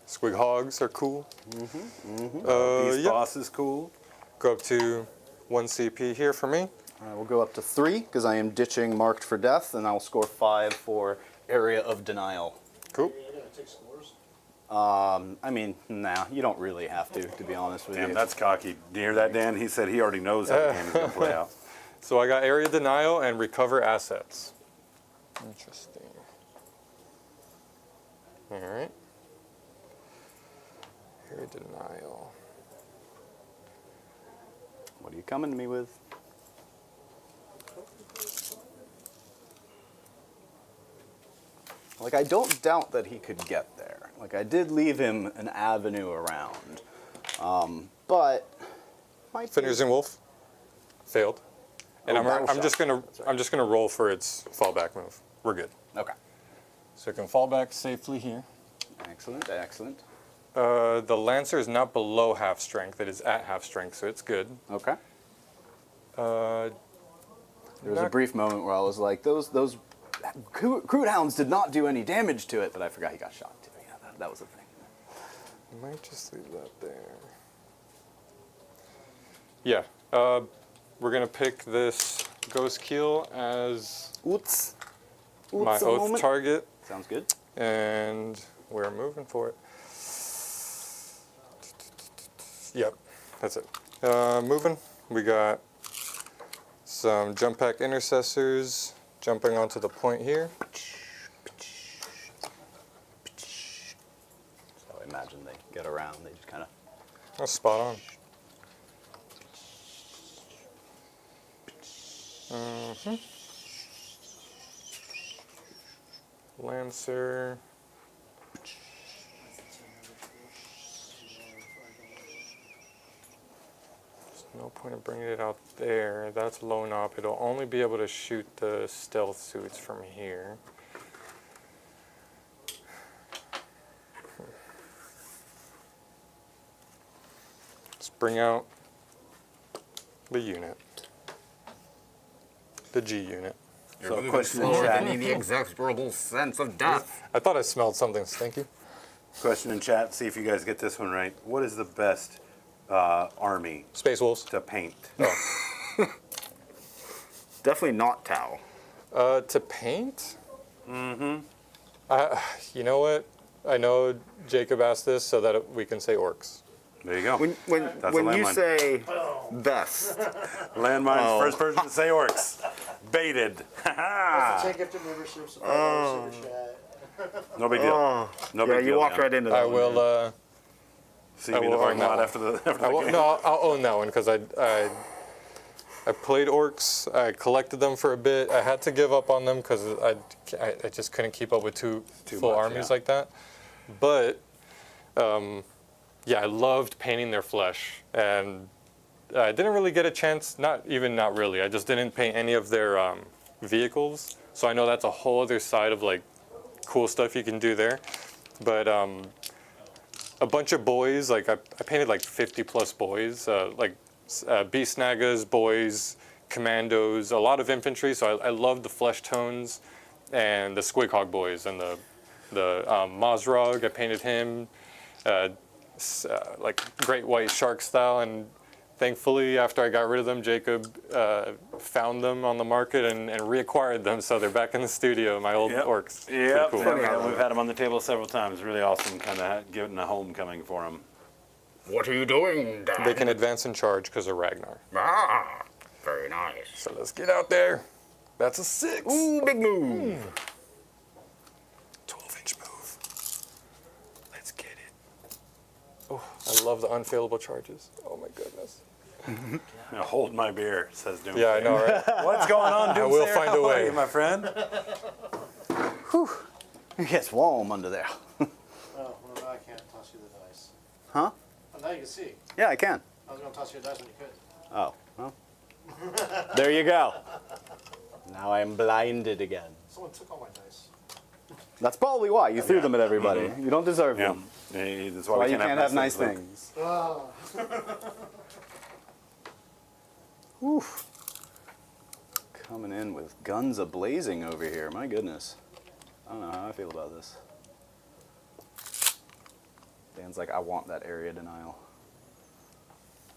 Squig hogs are cool. Beast Yep. Boss is cool. Go up to 1 CP here for me. We'll go up to 3 because I am ditching Marked for Death, and I'll score 5 for Area of Denial. Cool. You're gonna take scores? I mean, nah, you don't really have to be honest with Damn, you. that's cocky. Do you hear that, Dan? He said he already knows how the game is going to play out. So I got area denial and recover assets. Interesting. All right. Area denial. What are you coming to me with? Like, I don't doubt that he could get there. Like, I did leave him an avenue around. But might be- Fenrisian wolf failed. And Oh, I'm battle just shock. gonna That's right. I'm just gonna roll for its fallback move. We're good. Okay. So it can fall back safely here. Excellent, excellent. The Lancer is not below half strength. It is at half strength, so it's good. Okay. Uh, There was a brief moment where I was like, those Kroot hounds did not do any damage to it, but I forgot he got shot too. Yeah, that was the thing. Might just leave that there. Yeah, we're gonna pick this Ghost Keel as Oots. my Oots a oath moment. target, Sounds good. and we're moving for it. Yep, that's it. Moving, we got some jump pack intercessors jumping onto the point here. So I imagine they get around. They just kind of. That's spot on. Lancer. There's no point in bringing it out there. That's low op. It'll only be able to shoot the stealth suits from here. Let's bring out the unit. The G unit. So a question in chat. the execrable sense of death. I thought I smelled something stinky. Question in chat. See if you guys get this one right. What is the best army Space Wolves. to paint? Definitely not Tau. To paint? Mm-hmm. You know what? I know Jacob asked this so that we can say orcs. There you go. When That's when a you landmine. say best, Landmines, first person to say orcs. Baited. Take after membership, support super chat. No big deal. No yeah, big deal. you walked man. right into that. I one. will. See me in I the will parking own lot that after the I will game. no, I'll own that one because I played orcs. I collected them for a bit. I had to give up on them because I just couldn't keep up with two full much, armies yeah. like that. But yeah, I loved painting their flesh, and I didn't really get a chance. Not really. I just didn't paint any of their vehicles. So I know that's a whole other side of like cool stuff you can do there. But a bunch of boys, like I painted like 50 plus boys, like beast nagas, boys, commandos, a lot of infantry. So I love the flesh tones and the squighog boys and the Mazrog. I painted him like great white shark style, and thankfully after I got rid of them, Jacob found them on the market and reacquired them. So they're back in the studio, my old orcs. Pretty Yeah, cool. we've had them on the table several times. Really awesome, kind of getting a homecoming for them. What are you doing, Dad? They can advance and charge because of Ragnar. Ah, very nice. So let's get out there. That's a 6. Ooh, big move. 12-inch move. Let's get it. Oh, I love the unfailable charges. Oh my goodness. Now, hold my beer, says Doomsday. Yeah, I know, right? What's going on, Doomsday? I will find a How are way. you, my friend? It gets warm under there. Oh, well, now I can't toss you the dice. Huh? Oh, now you can see. Yeah, I can. I was going to toss you a dice when you could. Oh, well. There you go. Now I am blinded again. Someone took all my dice. That's probably why you threw them at everybody. You don't deserve Yeah. them. That's Why why we you can't have nice Luke. things. Oh. Oof. Coming in with guns a-blazing over here. My goodness. I don't know how I feel about this. Dan's like, I want that area denial.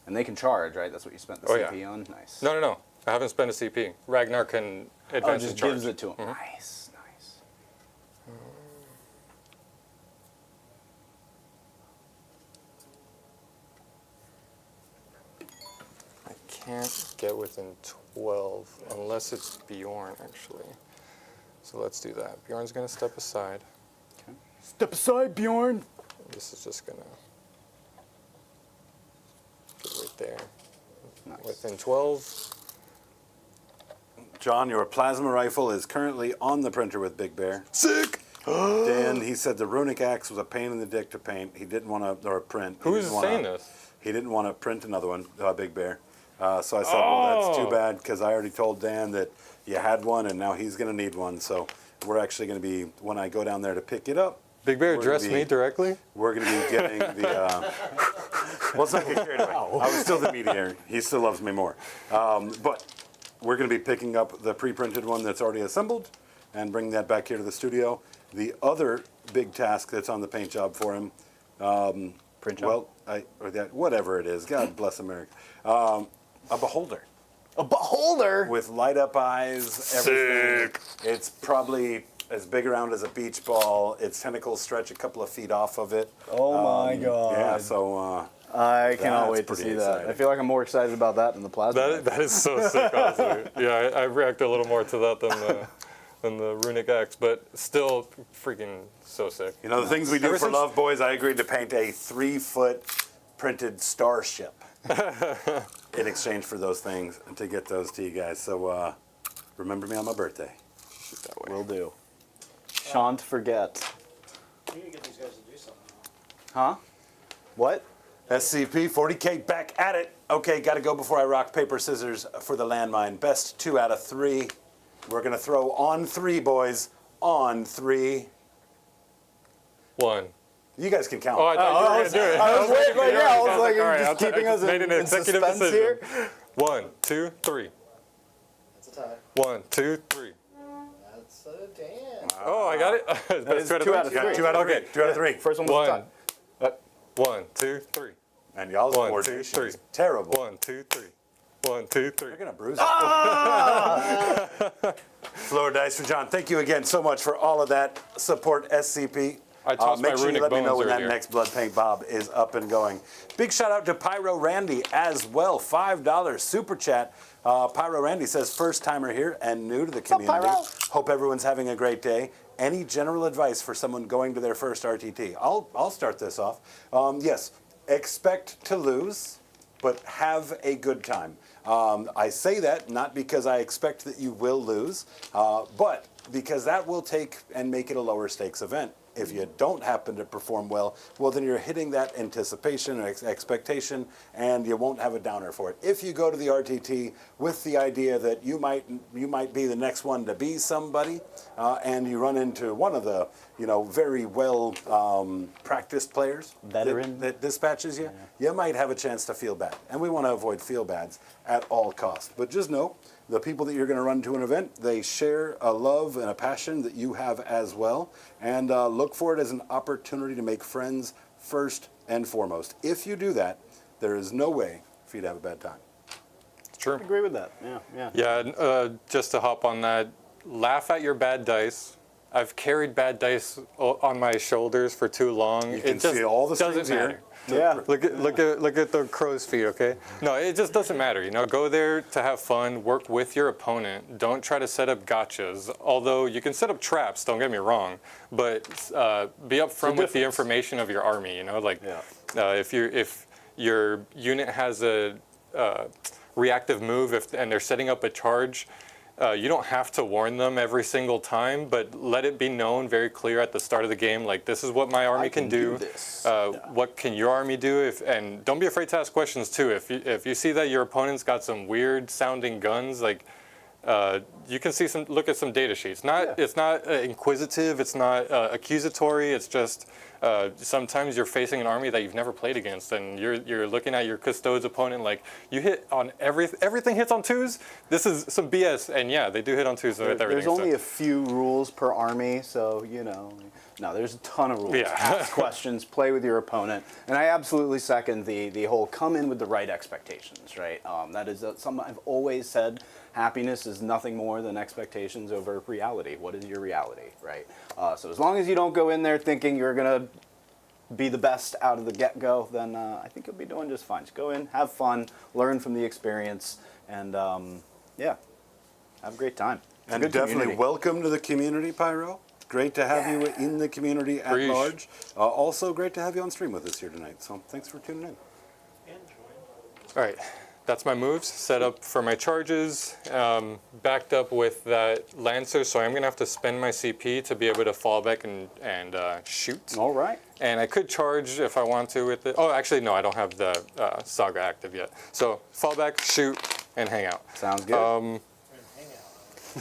And they can charge, right? That's what you spent the Oh, CP yeah. on? Nice. No. I haven't spent a CP. Ragnar can Oh, advance just and charge. gives it to him. Nice, nice. I can't get within 12 unless it's Bjorn, actually. So let's do that. Bjorn's going to step aside. Okay. Step aside, Bjorn. This is just going to get right there. Nice. Within 12. John, your plasma rifle is currently on the printer with Big Bear. Sick! Dan, he said the runic axe was a pain in the dick to paint. He didn't want to, or print. He Who's didn't wanna- saying this? He didn't want to print another one, Big Bear. So I said, well, that's too Oh. bad, because I already told Dan that you had one, and now he's going to need one. So we're actually going to be, when I go down there to pick it up, Big Bear We're addressed gonna me be- directly? we're going to be getting the. Well, let's not get carried away. I was still the mediator. He still loves me more. But we're going to be picking up the pre-printed one that's already assembled and bringing that back here to the studio. The other big task that's on the paint job for him, Print shop? Well, whatever it is. God bless America. A beholder A beholder. with light up eyes. Everything. It's probably as big around as a beach ball. Its tentacles stretch a couple of feet off of it. Oh my god. Yeah, so I cannot That's wait to pretty see that. exciting. I feel like I'm more excited about that than the plasma. That is so sick, honestly. Yeah, I react a little more to that than the Runic X, but still freaking so sick. you know the things we do Ever for since- Love Boys. I agreed to paint a 3-foot printed starship in exchange for those things and to get those to you guys. So remember me on my birthday. Will do. Shan't forget. We need to get these guys to do something. Huh? What? SCP 40k back at it. Okay, got to go before I rock, paper, scissors for the landmine. Best 2 out of 3. We're going to throw on 3, boys. On 3. 1. You guys can count. Oh, I thought you were going to do it. I was waiting, for you. I was like, all you're right, just keeping us made an in executive suspense decision. here. 1, 2, 3. That's a tie. 1, 2, 3. That's a damn. Oh, I got it. That is 2 out of You got 3. 2 out of 3. 2 out of 3. First one was a 1. tie. 1, 2, 3. And y'all's 1, 2, coordination 3. is terrible. 1, 2, 3. 1, 2, 3. You're going to bruise it. Floor dice for John. Thank you again so much for all of that support, SCP. I tossed Make my sure you runic let me know bones when that earlier. next Blood Paint Bob is up and going. Big shout out to Pyro Randy as well. $5 super chat. Pyro Randy says, first timer here and new to the community. Pyro? Hope everyone's having a great day. Any general advice for someone going to their first RTT? I'll start this off. Yes, expect to lose, but have a good time. I say that not because I expect that you will lose, but because that will take and make it a lower stakes event. If you don't happen to perform well, then you're hitting that anticipation or expectation, and you won't have a downer for it. If you go to the RTT with the idea that you might be the next one to be somebody, and you run into one of the very well practiced players Veteran. that dispatches you, you might have a chance to feel bad, and we want to avoid feel bads at all costs. But just know, the people that you're going to run to an event, they share a love and a passion that you have as well, and look for it as an opportunity to make friends first and foremost. If you do that, there is no way for you to have a bad time. True. I agree with that. Yeah. Yeah, just to hop on that, laugh at your bad dice. I've carried bad dice on my shoulders for too long. You can it just see all the doesn't strings here. matter. Yeah. Look at the crow's feet, okay? No, it just doesn't matter. Go there to have fun, work with your opponent. Don't try to set up gotchas. Although you can set up traps, don't get me wrong, but be upfront with the information of your army. If your unit has a reactive move and they're setting up a charge, you don't have to warn them every single time, but let it be known very clear at the start of the game, like, this is what my army can do. this. What can your army do? And don't be afraid to ask questions too. If you see that your opponent's got some weird sounding guns, like, you can look at some data sheets. It's not inquisitive, it's not accusatory. It's just sometimes you're facing an army that you've never played against, and you're looking at your custodes opponent like, you hit on everything hits on 2s. This is some BS, and yeah, they do hit on 2s with everything. There's only a few rules per army, so no, there's a ton of rules. Yeah. Ask questions, play with your opponent, and I absolutely second the whole come in with the right expectations. Right, that is something I've always said. Happiness is nothing more than expectations over reality. What is your reality, right? So as long as you don't go in there thinking you're gonna be the best out of the get-go, then I think you'll be doing just fine. Just go in, have fun, learn from the experience, and have a great time. It's a And good definitely community. welcome to the community, Pyro. Great to have you in the community at Preach. large. Also great to have you on stream with us here tonight. So thanks for tuning in. All right, that's my moves, set up for my charges, backed up with that Lancer, so I'm going to have to spend my CP to be able to fall back and shoot. All right. And I could charge if I want to with it. Oh, actually, no, I don't have the Saga active yet. So fall back, shoot, and hang out. Sounds good.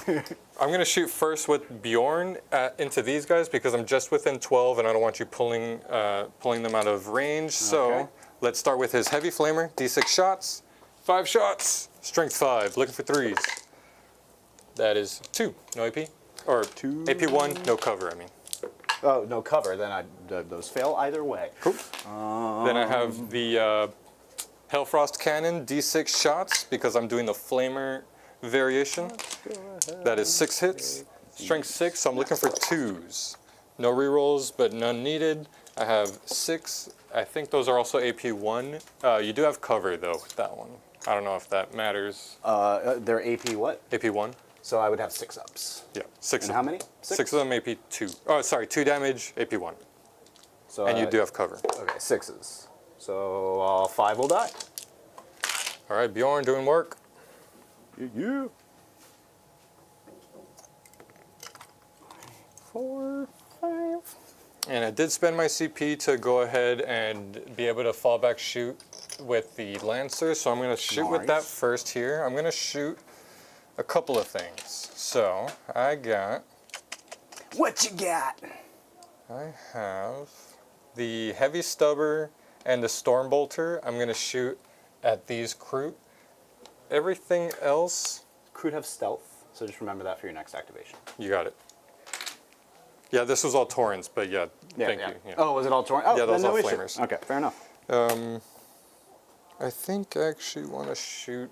I'm going to shoot first with Bjorn into these guys because I'm just within 12 and I don't want you pulling them out of range. So Okay. let's start with his Heavy Flamer, D6 shots, 5 shots, Strength 5, looking for 3s. That is 2, no AP. Or 2. AP 1, no cover, I mean. Oh, no cover. Then those fail either way. Cool. Then I have the Hellfrost Cannon, D6 shots, because I'm doing the Flamer variation. That is 6 hits, strength 6, so I'm looking for 2s. No rerolls, but none needed. I have 6. I think those are also AP 1. You do have cover, though, with that one. I don't know if that matters. They're AP what? AP 1? So I would have 6 ups. Yeah, 6 And of how them. many? 6 of them AP 2. Oh, sorry, 2 damage, AP 1. So And you do have cover. Okay, 6s. So 5 will die. All right, Bjorn doing work. Yeah. 4, 5. And I did spend my CP to go ahead and be able to fall back shoot with the Lancer, so I'm going to shoot with that Nice. first here. I'm going to shoot a couple of things. So I got, What you got? I have the Heavy Stubber and the Stormbolter. I'm going to shoot at these Kroot. Everything else, Kroot have stealth, so just remember that for your next activation. you got it. Yeah, this was all Torrents, but yeah, thank you. Yeah. Oh, was it all torn? Oh, Yeah, those then no all issue. flamers. Okay, fair enough. I think I actually want to shoot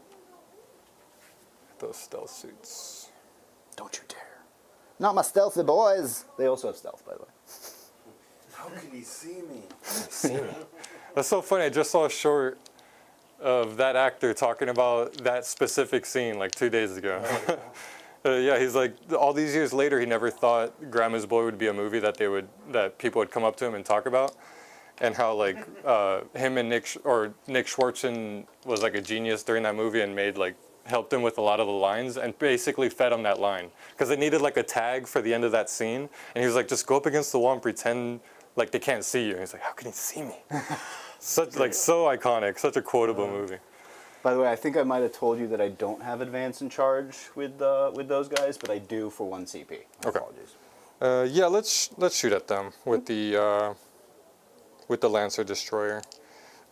those stealth suits. Don't you dare. Not my stealthy boys. They also have stealth, by the way. How can he see me? That's so funny. I just saw a short of that actor talking about that specific scene like 2 days ago. Yeah, he's like, all these years later, he never thought Grandma's Boy would be a movie that people would come up to him and talk about, and how like him and Nick Schwartzen was like a genius during that movie and helped him with a lot of the lines and basically fed him that line because they needed like a tag for the end of that scene, and he was like, just go up against the wall and pretend like they can't see you. And he's like, how can he see me? Such like so iconic, such a quotable movie. By the way, I think I might have told you that I don't have advance and charge with those guys, but I do for 1 CP. My Okay. Apologies. Yeah, let's shoot at them with the Lancer Destroyer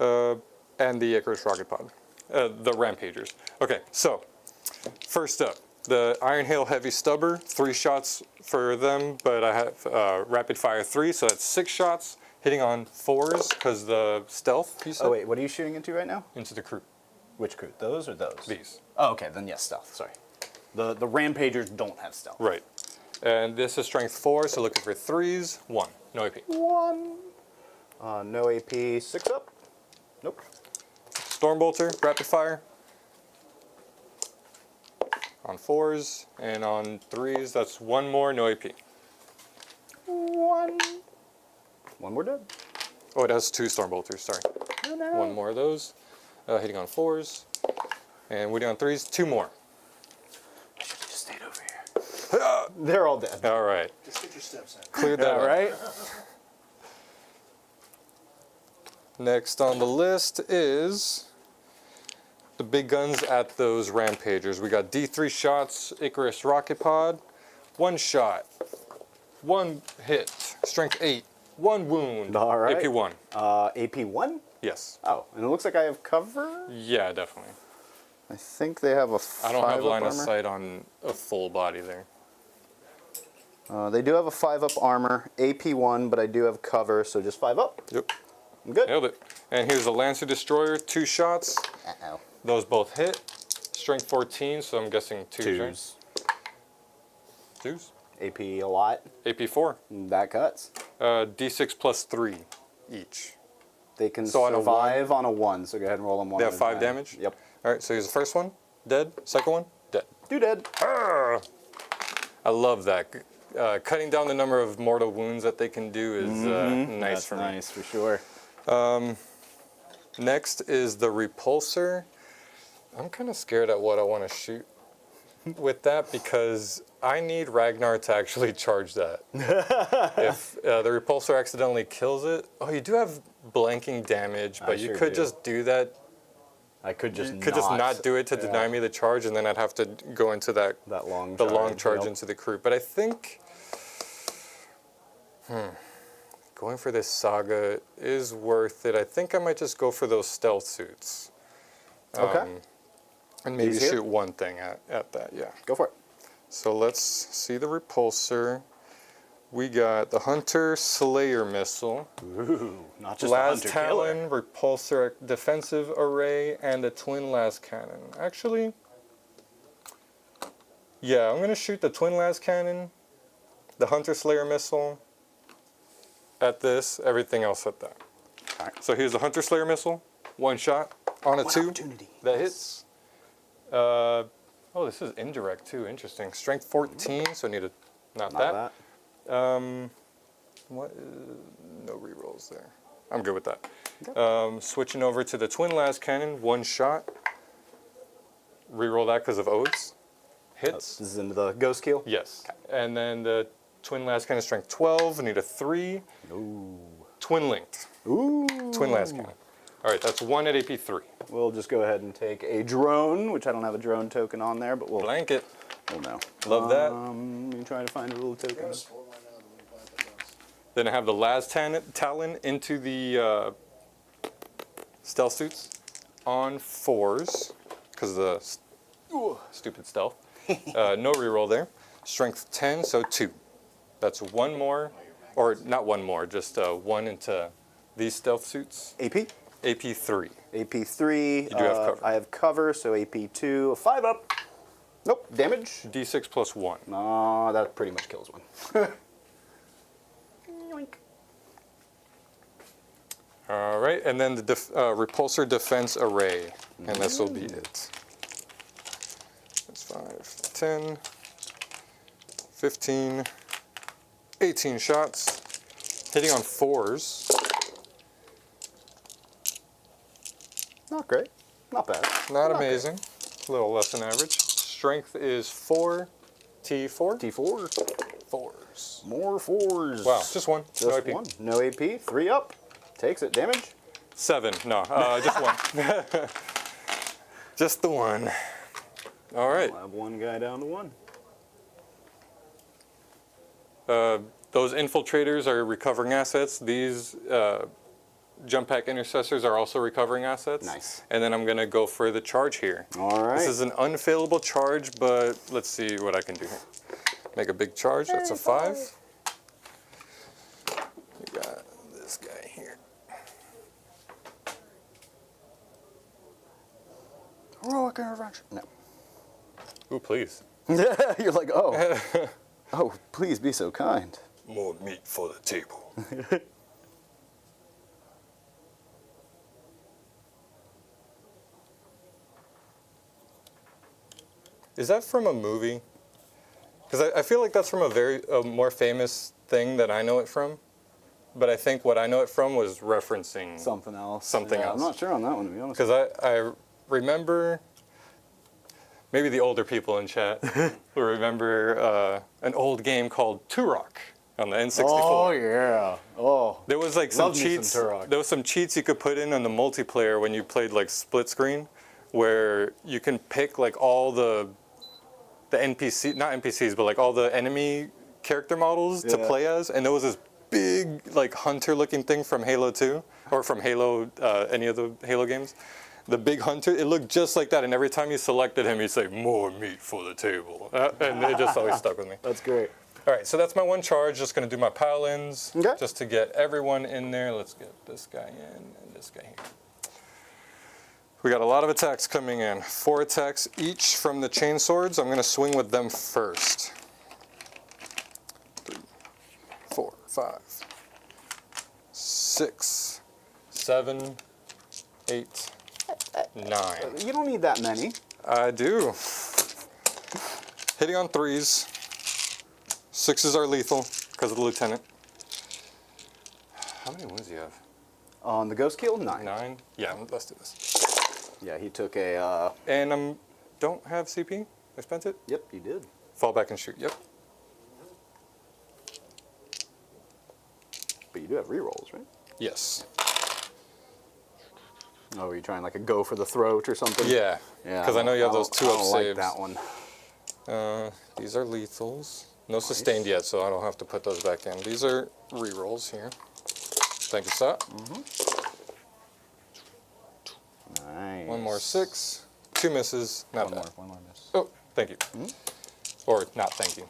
and the Icarus Rocket Pod, the Rampagers. Okay, so first up, the Iron Hail Heavy Stubber, 3 shots for them, but I have Rapid Fire 3, so that's 6 shots, hitting on 4s because the stealth. You said? Oh wait, what are you shooting into right now? Into the Kroot. Which Kroot? Those or those? These. Oh, okay, then yes, stealth. Sorry. The Rampagers don't have stealth. Right. And this is strength 4, so looking for 3s. 1. No AP. 1. No AP. 6 up. Nope. Stormbolter, rapid fire. On 4s and on 3s, that's 1 more, no AP. 1. 1 more dead. Oh, it has 2 Stormbolters, sorry. 1 more of those. Hitting on 4s. And waiting on 3s, 2 more. I should have just stayed over here. They're all dead. All right. Just get your steps in. Cleared that All up. right. Next on the list is the big guns at those Rampagers. We got D3 shots, Icarus Rocket Pod. 1 shot. 1 hit. Strength 8. 1 wound. All right. AP 1. AP 1? Yes. Oh, and it looks like I have cover? Yeah, definitely. I think they have a I don't have 5-up line of armor. sight on a full body there. They do have a 5-up armor, AP 1, but I do have cover, so just 5 up. Yep. I'm good. Nailed it. And here's the Lancer Destroyer, 2 shots. Uh-oh. Those both hit. Strength 14, so I'm guessing 2 Twos. 2s. AP a lot. AP 4. That cuts. D6 plus 3 each. They can So on a survive on a 1, so go ahead and roll them 1. They at have a 5 time. damage? Yep. All right, so here's the first one. Dead. Second one. Dead. 2 dead. I love that. Cutting down the number of mortal wounds that they can do is nice That's for me. nice, for sure. Next is the Repulsor. I'm kind of scared at what I want to shoot with that because I need Ragnar to actually charge that. If the Repulsor accidentally kills it, oh, you do have blanking damage, but you sure could do. just do that. I could just You could just not do it to deny me the charge, and then I'd have to go into that long long charge yep. into the Kroot. But I think going for this Saga is worth it. I think I might just go for those stealth suits. Okay. And maybe These here? shoot one thing at that, yeah. Go for it. So let's see the Repulsor. We got the Hunter Slayer missile, Ooh, not just Las the hunter killer. Talon repulsor defensive array, and the twin las cannon. Actually, yeah, I'm gonna shoot the twin las cannon, the Hunter Slayer missile at this, everything else at that. Alright. So here's the Hunter Slayer missile, one shot on a One 2 opportunity. that hits. Oh, this is indirect too. Interesting. Strength 14, so I need to not that. What? No rerolls there. I'm good with that. Switching over to the twin las cannon, one shot. Reroll that because of oaths. Hits. This is into the ghost kill? Yes. And then the twin las cannon, strength 12. I need a 3. Ooh. Twin linked. Ooh. Twin las cannon. All right, that's 1 at AP 3. We'll just go ahead and take a drone, which I don't have a drone token on there, but we'll Blanket. know. Love that. Let me try to find a little token. Then I have the Las Talon into the stealth suits on 4s because of the stupid stealth. No reroll there. Strength 10, so 2. That's one more, or not one more, just 1 into these stealth suits. AP? AP 3. AP 3. You do have cover. I have cover, so AP 2. A 5 up. Nope. Damage? D6 plus 1. No, that pretty much kills one. Yoink. All right, and then the repulsor defense array, and this will be it. That's 5, 10, 15, 18 shots, hitting on 4s. Not great. Not bad. Not Not amazing, a little less than average. Strength is 4, T4. T4. 4s. More 4s. Wow, just one. Just no AP. one. No AP. 3 up. Takes it. Damage? 7, no, just one. Just the one. All right. I'll have one guy down to 1. Those infiltrators are recovering assets. These jump pack intercessors are also recovering assets. Nice. And then I'm going to go for the charge here. All right. This is an unfailable charge, but let's see what I can do here. Make a big charge. That's a 5. We got this guy here. Heroic intervention. No. Ooh, please. You're like, oh. Oh, please be so kind. More meat for the table. Is that from a movie? Because I feel like that's from a more famous thing that I know it from. But I think what I know it from was referencing Something else. Something else. I'm not sure on that one, to be honest. Because I remember, maybe the older people in chat will remember an old game called Turok on the N64. Oh, yeah. Oh. There was like some Love me some cheats. Turok. There was some cheats you could put in on the multiplayer when you played like split screen, where you can pick like all the NPC, not NPCs, but like all the enemy character models to Yeah. play as, and there was this big like hunter-looking thing from Halo 2 or from Halo, any of the Halo games. The big hunter, it looked just like that, and every time you selected him, you'd say "more meat for the table," and it just always stuck with me. That's great. All right, so that's my one charge. Just gonna do my pile-ins, Okay. just to get everyone in there. Let's get this guy in and this guy here. We got a lot of attacks coming in. 4 attacks each from the chain swords. I'm gonna swing with them first. 3, 4, 5, 6, 7, 8, 9. You don't need that many. I do. Hitting on 3s. 6s are lethal because of the lieutenant. How many wounds do you have? On the ghost kill, 9. 9? Yeah, let's do this. Yeah, he took a, And don't have CP? I spent it? Yep, you did. Fall back and shoot, yep. But you do have rerolls, right? Yes. Oh, are you trying like a go for the throat or something? Yeah, Yeah. because I know you have those 2 I up don't like saves. that one. These are lethals. No sustained yet, so I don't have to put those back in. These are rerolls here. Thank you, sir. Nice. One more 6. 2 misses. Not bad. One more miss. Oh, thank you. Or not thank you.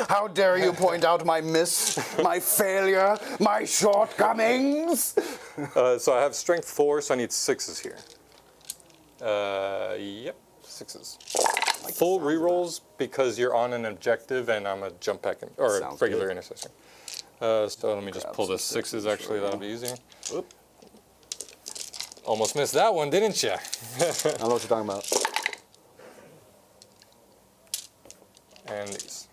How dare you point out my my failure, my shortcomings? So I have strength 4, so I need 6s here. Yep, 6s. Full rerolls because you're on an objective and I'm a jump pack or a Sounds regular good. intercessor. So let me just pull the 6s. Actually, that'll be easier. Oop. Almost missed that one, didn't you? I don't know what you're talking about. And these.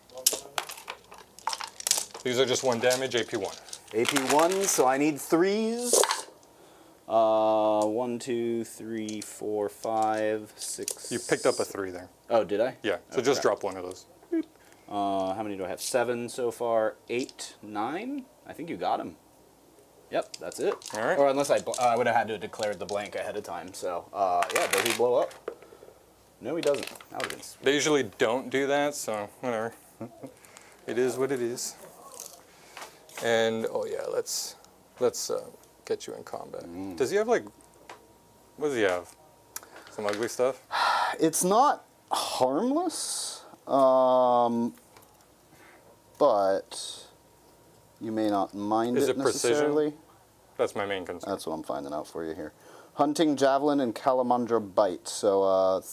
These are just 1 damage, AP 1. AP 1, so I need 3s. 1, 2, 3, 4, 5, 6. You picked up a 3 there. Oh, did I? Yeah, so just drop one of those. How many do I have? 7 so far. 8, 9. I think you got him. Yep, that's it. All right. Or unless I would have had to declare the blank ahead of time. So, yeah, does he blow up? No, he doesn't. That would have been. They usually don't do that, so whatever. It is what it is. And oh yeah, let's get you in combat. Does he have like? What does he have? Some ugly stuff. It's not harmless, but you may not mind Is it it precision? necessarily. That's my main concern. That's what I'm finding out for you here. Hunting Javelin and Calamandra Bite. So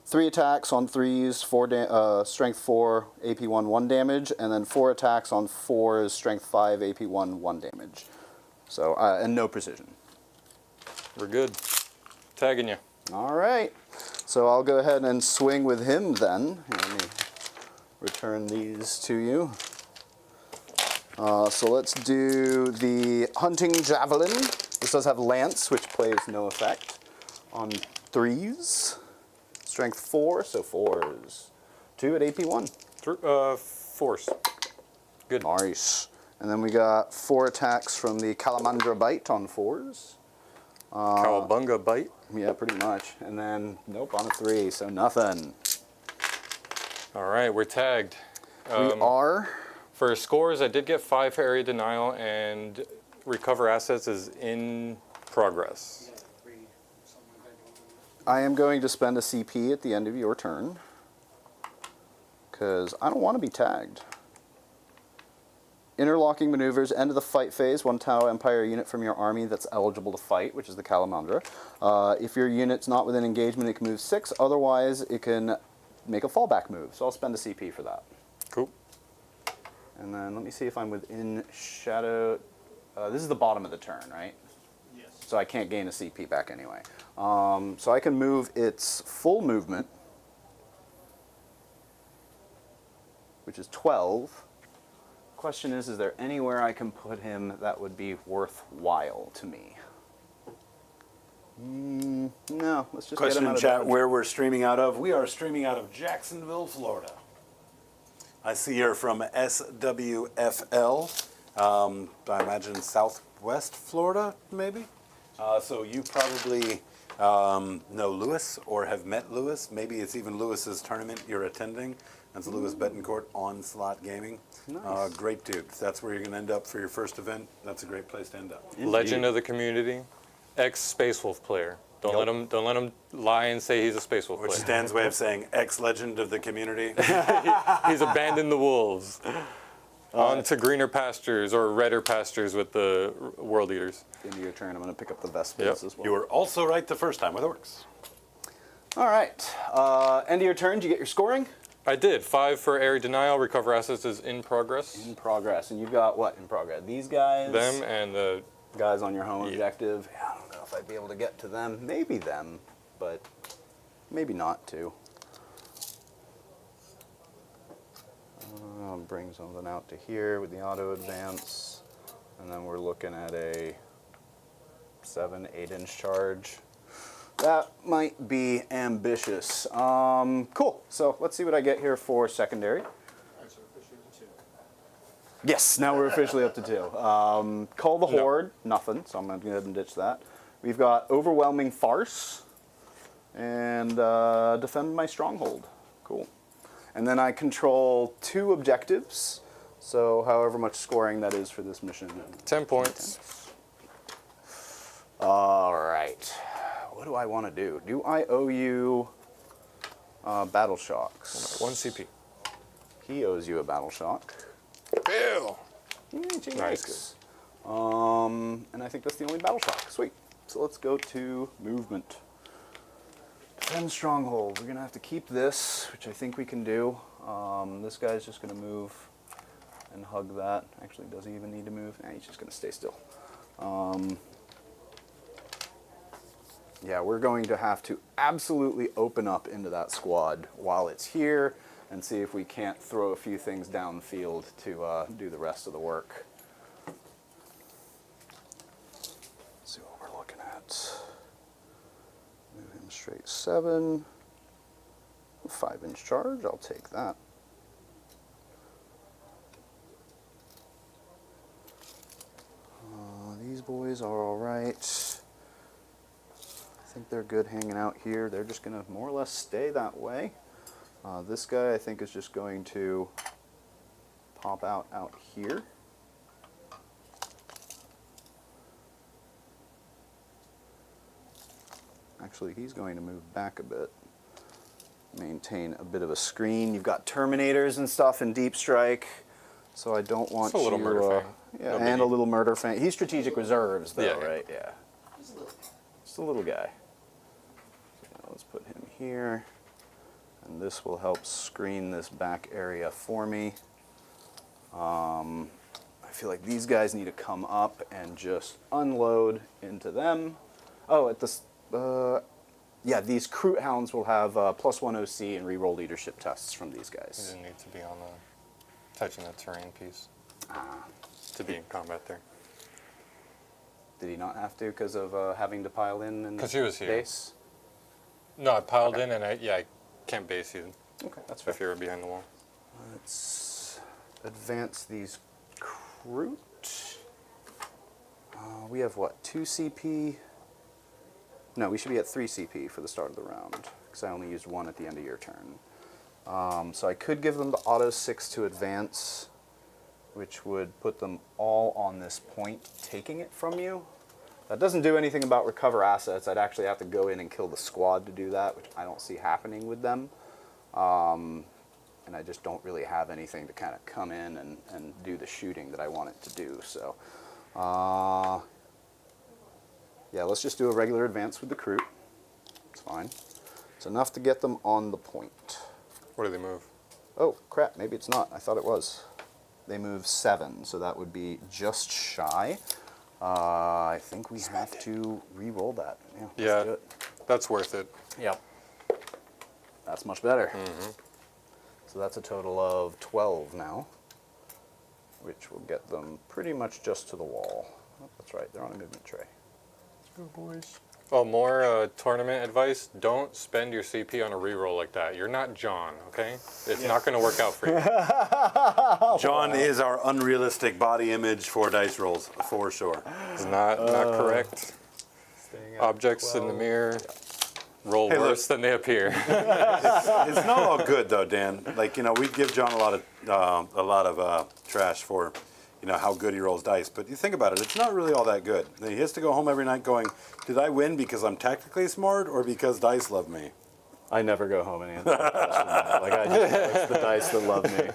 3 attacks on 3s, strength 4, AP 1, 1 damage, and then 4 attacks on 4s, strength 5, AP 1, 1 damage. So, and no precision. We're good. Tagging you. All right. So I'll go ahead and swing with him then. Here, let me return these to you. So let's do the Hunting Javelin. This does have Lance, which plays no effect on 3s. Strength 4, so 4s. 2 at AP 1. Force. Good. Nice. And then we got 4 attacks from the Calamandra Bite on 4s. Cowabunga bite. Yeah, pretty much. And then, nope, on a 3, so nothing. All right, we're tagged. We are. For scores, I did get 5 for area denial, and recover assets is in progress. I am going to spend a CP at the end of your turn, because I don't want to be tagged. Interlocking maneuvers, end of the fight phase, 1 Tau Empire unit from your army that's eligible to fight, which is the Calamandra. If your unit's not within engagement, it can move 6. Otherwise, it can make a fallback move. So I'll spend a CP for that. Cool. And then let me see if I'm within shadow. This is the bottom of the turn, right? Yes. So I can't gain a CP back anyway. So I can move its full movement, which is 12. Question is there anywhere I can put him that would be worthwhile to me? No, let's just Question get him in out of chat dodge. where we're streaming out of. We are streaming out of Jacksonville, Florida. I see you're from SWFL. I imagine Southwest Florida, maybe? So you probably know Lewis or have met Lewis. Maybe it's even Lewis's tournament you're attending. That's Lewis Betancourt on Slot Gaming. Nice. Great dude. If that's where you're going to end up for your first event, that's a great place to end up. Legend of the community, ex-Space Wolf player. Don't let him lie and say he's a Space Wolf Which player. Stan's way of saying ex-legend of the community. He's abandoned the wolves. On to greener pastures or redder pastures with the world eaters. Into your turn, I'm going to pick up the Vespers Yep. as well. You were also right the first time with orcs. All right. End of your turn, did you get your scoring? I did. 5 for area denial. Recover assets is in progress. In progress. And you've got what in progress? These guys? Them and the Guys on your home objective. Yeah, I don't know if I'd be able to get to them. Maybe them, but maybe not too. I'll bring something out to here with the auto advance. And then we're looking at a 7-8 inch charge. That might be ambitious. Cool. So let's see what I get here for secondary. Yes, now we're officially up to 2. Call the Horde, nothing, so I'm going to go ahead and ditch that. We've got Overwhelming Farce and Defend My Stronghold. Cool. And then I control 2 objectives, so however much scoring that is for this mission. 10 points. All right. What do I want to do? Do I owe you Battle Shocks? 1 CP. He owes you a battle shock. Bill. Nice. And I think that's the only battle shock. Sweet. So let's go to movement. Defend stronghold. We're gonna have to keep this, which I think we can do. This guy's just gonna move and hug that. Actually, does he even need to move? Nah, he's just gonna stay still. Yeah, we're going to have to absolutely open up into that squad while it's here and see if we can't throw a few things downfield to do the rest of the work. Let's see what we're looking at. Move him straight 7. 5-inch charge, I'll take that. These boys are all right. I think they're good hanging out here. They're just going to more or less stay that way. This guy I think is just going to pop out here. Actually, he's going to move back a bit. Maintain a bit of a screen. You've got Terminators and stuff in Deep Strike, so I don't want Just a little murder fang. Yeah, No and a biggie. little murder fang. He's strategic reserves, though, Yeah. right? Yeah. He's a little. Just a little guy. So now let's put him here, and this will help screen this back area for me. I feel like these guys need to come up and just unload into them. Oh, at this, yeah, these Kroot hounds will have +1 OC and reroll leadership tests from these He guys. didn't need to be on the touching the terrain piece to be in combat there. Did he not have to because of having to pile in? 'Cause he was here. Base? No, I piled Okay. in and I can't base you Okay, that's fair. if you're behind the wall. Let's advance these Kroot. We have what, 2 CP? No, we should be at 3 CP for the start of the round because I only used 1 at the end of your turn. So I could give them the auto 6 to advance, which would put them all on this point, taking it from you. That doesn't do anything about recover assets. I'd actually have to go in and kill the squad to do that, which I don't see happening with them. And I just don't really have anything to kind of come in and do the shooting that I want it to do. So, yeah, let's just do a regular advance with the Kroot. It's fine. It's enough to get them on the point. Where do they move? Oh, crap, maybe it's not. I thought it was. They move 7, so that would be just shy. I think we have to re-roll that. Yeah, let's Yeah, do it. that's worth it. Yep. That's much better. So that's a total of 12 now, which will get them pretty much just to the wall. Oh, that's right, they're on a movement tray. Oh, more tournament advice. Don't spend your CP on a reroll like that. You're not John, okay? It's not going to work out for you. John is our unrealistic body image for dice rolls, for sure. It's not correct. Objects in the mirror roll Hey, look. worse than they appear. It's not all good though, Dan. Like, you know, we give John a lot of trash for, you know, how good he rolls dice. But you think about it, it's not really all that good. He has to go home every night going, did I win because I'm tactically smart or because dice love me? I never go home and answer that question. Like, I just know it's the dice that love me.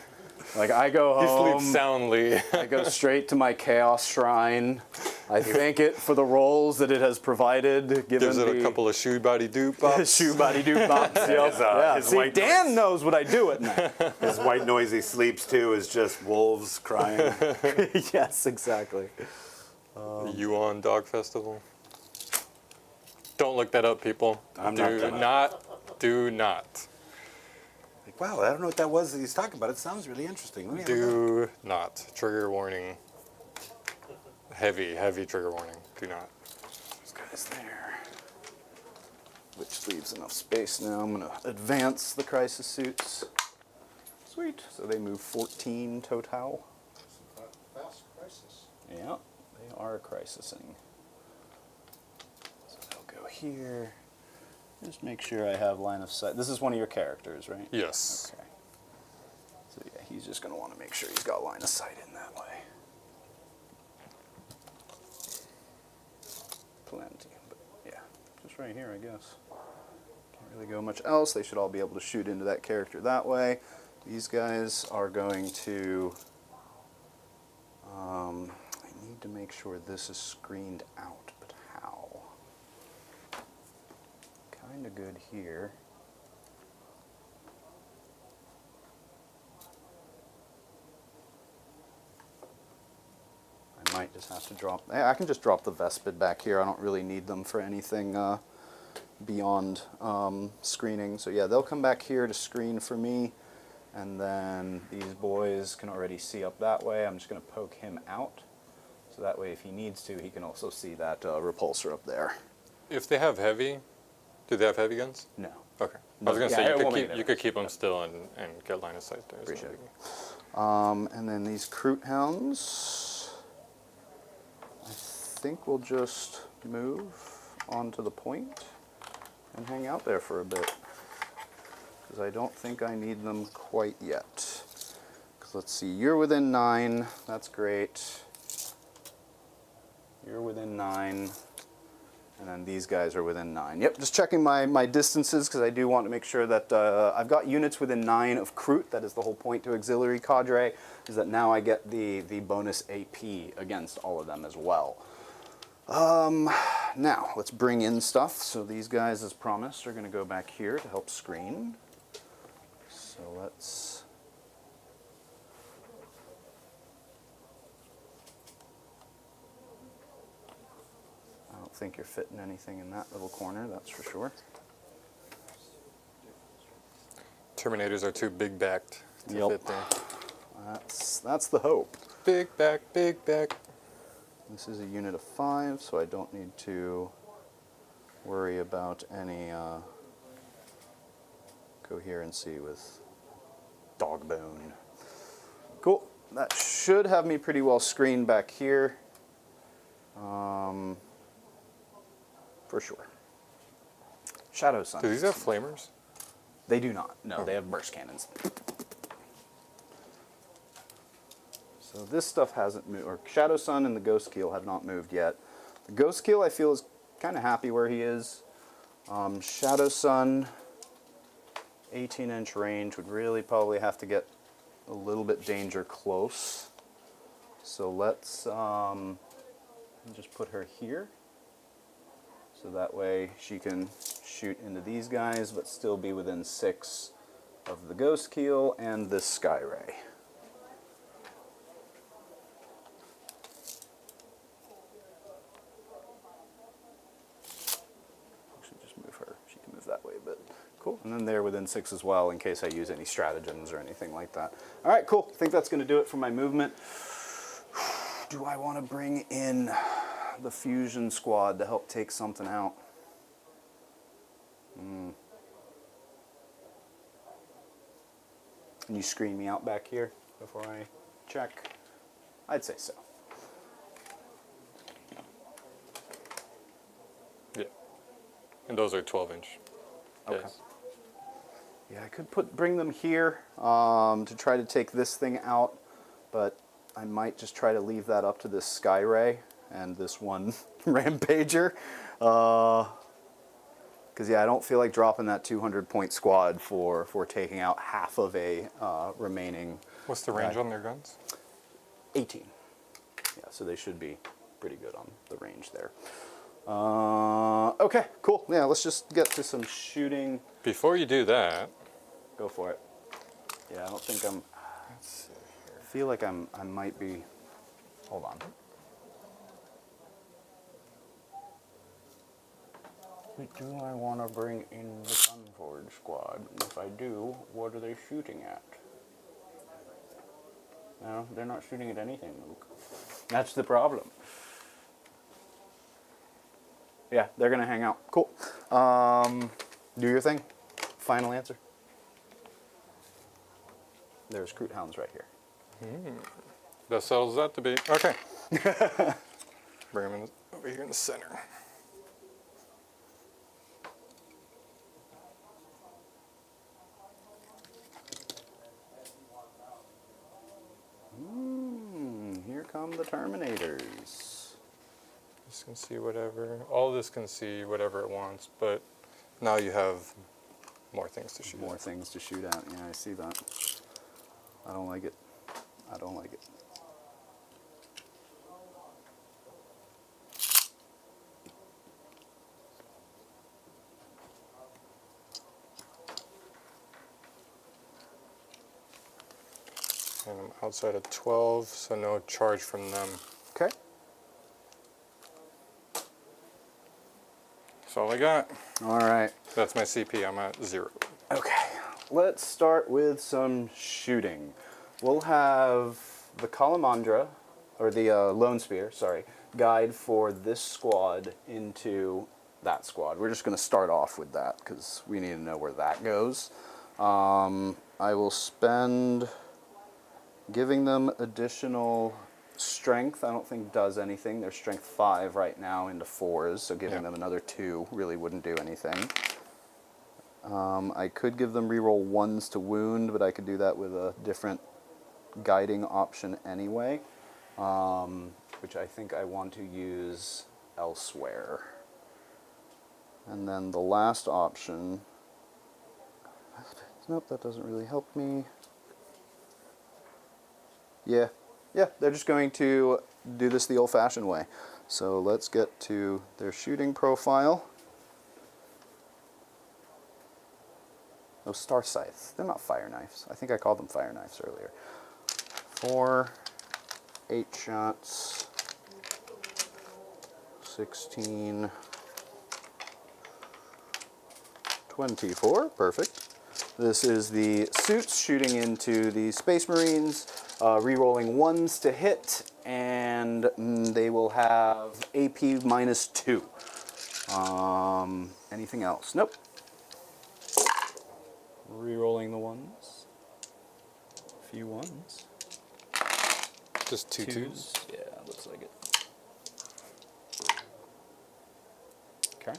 Like, I go He home, sleeps soundly. I go straight to my Chaos Shrine. I thank it for the rolls that it has provided, given Gives it the a couple of shoe body dupe bops. shoe body doop bops. Yep. Yeah. his See, white Dan noise. knows what I do at night. His white noise he sleeps to is just wolves crying. Yes, exactly. Yuan Dog Festival. Don't look that up, people. I'm not gonna. Do not. Like, wow, I don't know what that was that he's talking about. It sounds really interesting. Let me have a look. Do not. Trigger warning. Heavy trigger warning. Do not. This guy's there. Which leaves enough space now. I'm going to advance the crisis suits. Sweet. So they move 14 total. Fast crisis. Yeah, they are crisising. So they'll go here. Just make sure I have line of sight. This is one of your characters, right? Yes. Okay. So yeah, he's just going to want to make sure he's got line of sight in that way. Plenty, but yeah, just right here, I guess. Can't really go much else. They should all be able to shoot into that character that way. These guys are going to, I need to make sure this is screened out, but how? Kind of good here. I might just have to drop, I can just drop the Vespid back here. I don't really need them for anything beyond screening. So yeah, they'll come back here to screen for me. And then these boys can already see up that way. I'm just going to poke him out. So that way if he needs to, he can also see that repulsor up there. If they have heavy, do they have heavy guns? No. Okay. No, I was going to yeah, it say, won't you make a could difference. keep them still and get line of sight there. Appreciate it. And then these Kroot hounds, I think we'll just move onto the point and hang out there for a bit. Because I don't think I need them quite yet. Because let's see, you're within 9. That's great. You're within 9. And then these guys are within 9. Yep, just checking my distances because I do want to make sure that I've got units within 9 of Kroot. That is the whole point to auxiliary cadre, is that now I get the bonus AP against all of them as well. Now, let's bring in stuff. So these guys, as promised, are going to go back here to help screen. So let's... I don't think you're fitting anything in that little corner, that's for sure. Terminators are too big backed to Yep. fit there. That's the hope. Big back, big back. This is a unit of 5, so I don't need to worry about any coherency with Dogbone. Cool. That should have me pretty well screened back here. For sure. Shadow Sun. Do these have flamers? They do not. No, they have burst cannons. So this stuff hasn't moved, or Shadow Sun and the Ghost Keel have not moved yet. The Ghost Keel I feel is kind of happy where he is. Shadow Sun, 18-inch range, would really probably have to get a little bit danger close. So let's just put her here. So that way she can shoot into these guys, but still be within 6 of the Ghost Keel and this Sky Ray. Actually, just move her. She can move that way a bit. Cool. And then they're within 6 as well in case I use any stratagems or anything like that. All right, cool. I think that's going to do it for my movement. Do I want to bring in the fusion squad to help take something out? Can you screen me out back here before I check? I'd say so. Yeah. And those are 12-inch. Okay. Yes. Yeah, I could bring them here to try to take this thing out, but I might just try to leave that up to this Sky Ray and this one Rampager. Because yeah, I don't feel like dropping that 200-point squad for taking out half of a remaining What's the range on their guns? 18. Yeah, so they should be pretty good on the range there. Okay, cool. Yeah, let's just get to some shooting. Before you do that, Go for it. Yeah, I don't think I'm... let's see here. I feel like I might be... Hold on. Do I want to bring in the Sunforge squad? And if I do, what are they shooting at? No, they're not shooting at anything, Luke. That's the problem. Yeah, they're going to hang out. Cool. Do your thing. Final answer. There's Kroot hounds right here. That settles that debate. Okay. Bring them over here in the center. Here come the Terminators. This can see whatever. All this can see whatever it wants, but now you have more things to shoot More at. things to shoot at. Yeah, I see that. I don't like it. I don't like it. And I'm outside of 12, so no charge from them. Okay. That's all I got. All right. That's my CP. I'm at 0. Okay. Let's start with some shooting. We'll have the Calamandra, or the Lone Spear, sorry, guide for this squad into that squad. We're just going to start off with that because we need to know where that goes. I will spend giving them additional strength. I don't think does anything. They're strength 5 right now into 4s, so giving them another 2 really wouldn't do anything. I could give them reroll 1s to wound, but I could do that with a different guiding option anyway, which I think I want to use elsewhere. And then the last option, nope, that doesn't really help me. Yeah, they're just going to do this the old-fashioned way. So let's get to their shooting profile. Those star scythes, they're not fire knives. I think I called them fire knives earlier. 4, 8 shots, 16, 24, perfect. This is the suits shooting into the Space Marines, re-rolling 1s to hit, and they will have AP -2. Anything else? Nope. Re-rolling the 1s. A few 1s. Just 2 2s. Yeah, looks like it. Okay.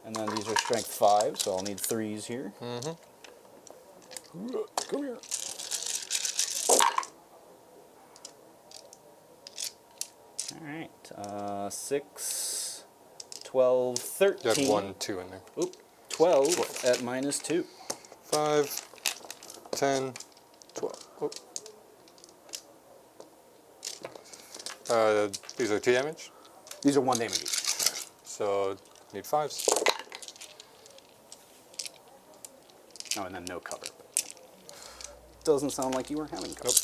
And then these are strength 5, so I'll need 3s here. Come here. Alright. 6, 12, 13. You had 1 2 in there. Oop. 12 at -2. 5, 10, 12. Oh. These are 2 damage, These are 1 damage each. so need 5s. Oh, and then no cover. Doesn't sound like you were having cover.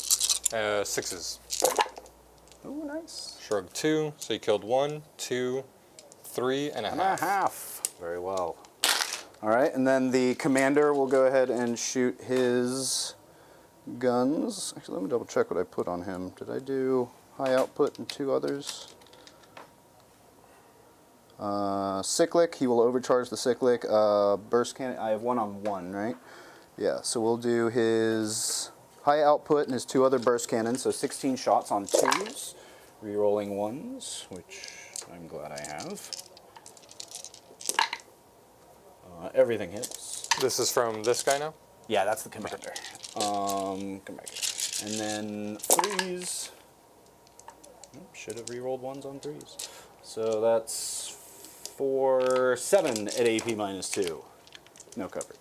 6s. Oh, nice. Shrug 2, so you killed 1, 2, 3 and a half. half. Very well. All right, and then the commander will go ahead and shoot his guns. Actually, let me double check what I put on him. Did I do high output and 2 others? Cyclic, he will overcharge the cyclic. Burst cannon, I have 1 on 1, right? Yeah, so we'll do his high output and his 2 other burst cannons, so 16 shots on 2s, re-rolling 1s, which I'm glad I have. Everything hits. This is from this guy now? Yeah, that's the commander. Come back here. And then 3s. Should have re-rolled 1s on 3s. So that's 4, 7 at AP -2. No cover.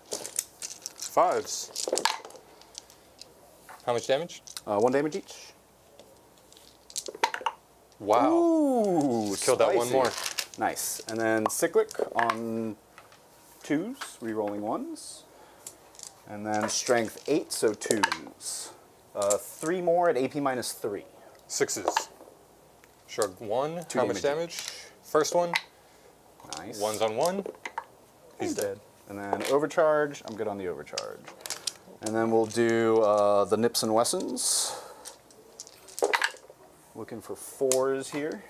5s. How much damage? 1 damage each. Wow. Ooh, Killed that 1 spicy. more. Nice. And then cyclic on 2s, re-rolling 1s. And then strength 8, so 2s. 3 more at AP -3. 6s. Shrug 1. 2 How much damage? First one. Nice. 1's on 1. He's dead. And then overcharge. I'm good on the overcharge. And then we'll do the Nips and Wessons. Looking for 4s here.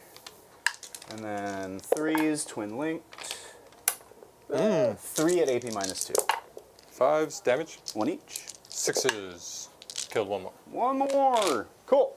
And then 3s, twin linked. 3 at AP -2. 5s. Damage. 1 each. 6s. Killed 1 more. 1 more. Cool.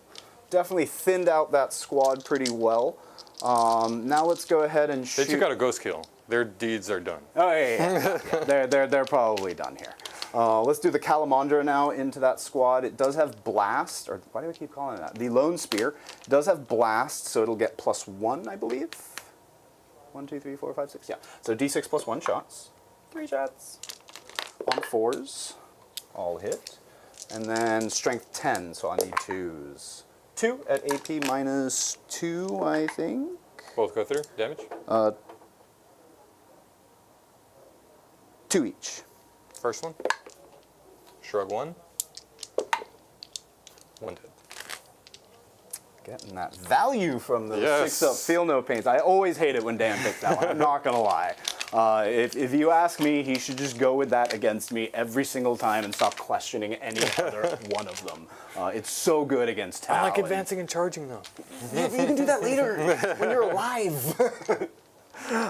Definitely thinned out that squad pretty well. Now let's go ahead and shoot. They took out a ghost kill. Their deeds are done. Oh yeah. They're probably done here. Let's do the Calamandra now into that squad. It does have blast, or why do I keep calling it that? The Lone Spear does have blast, so it'll get +1, I believe. 1, 2, 3, 4, 5, 6. Yeah. So D6 +1 shots. 3 shots on 4s. All hit. And then strength 10, so I need 2s. 2 at AP minus 2, I think. Both go through. Damage. 2 each. First one. Shrug 1. 1 dead. Getting that value from the Yes. 6-up feel no pains. I always hate it when Dan picks that one. I'm not going to lie. If you ask me, he should just go with that against me every single time and stop questioning any other one of them. It's so good against Tau. I like advancing and charging though. You can do that later when you're alive.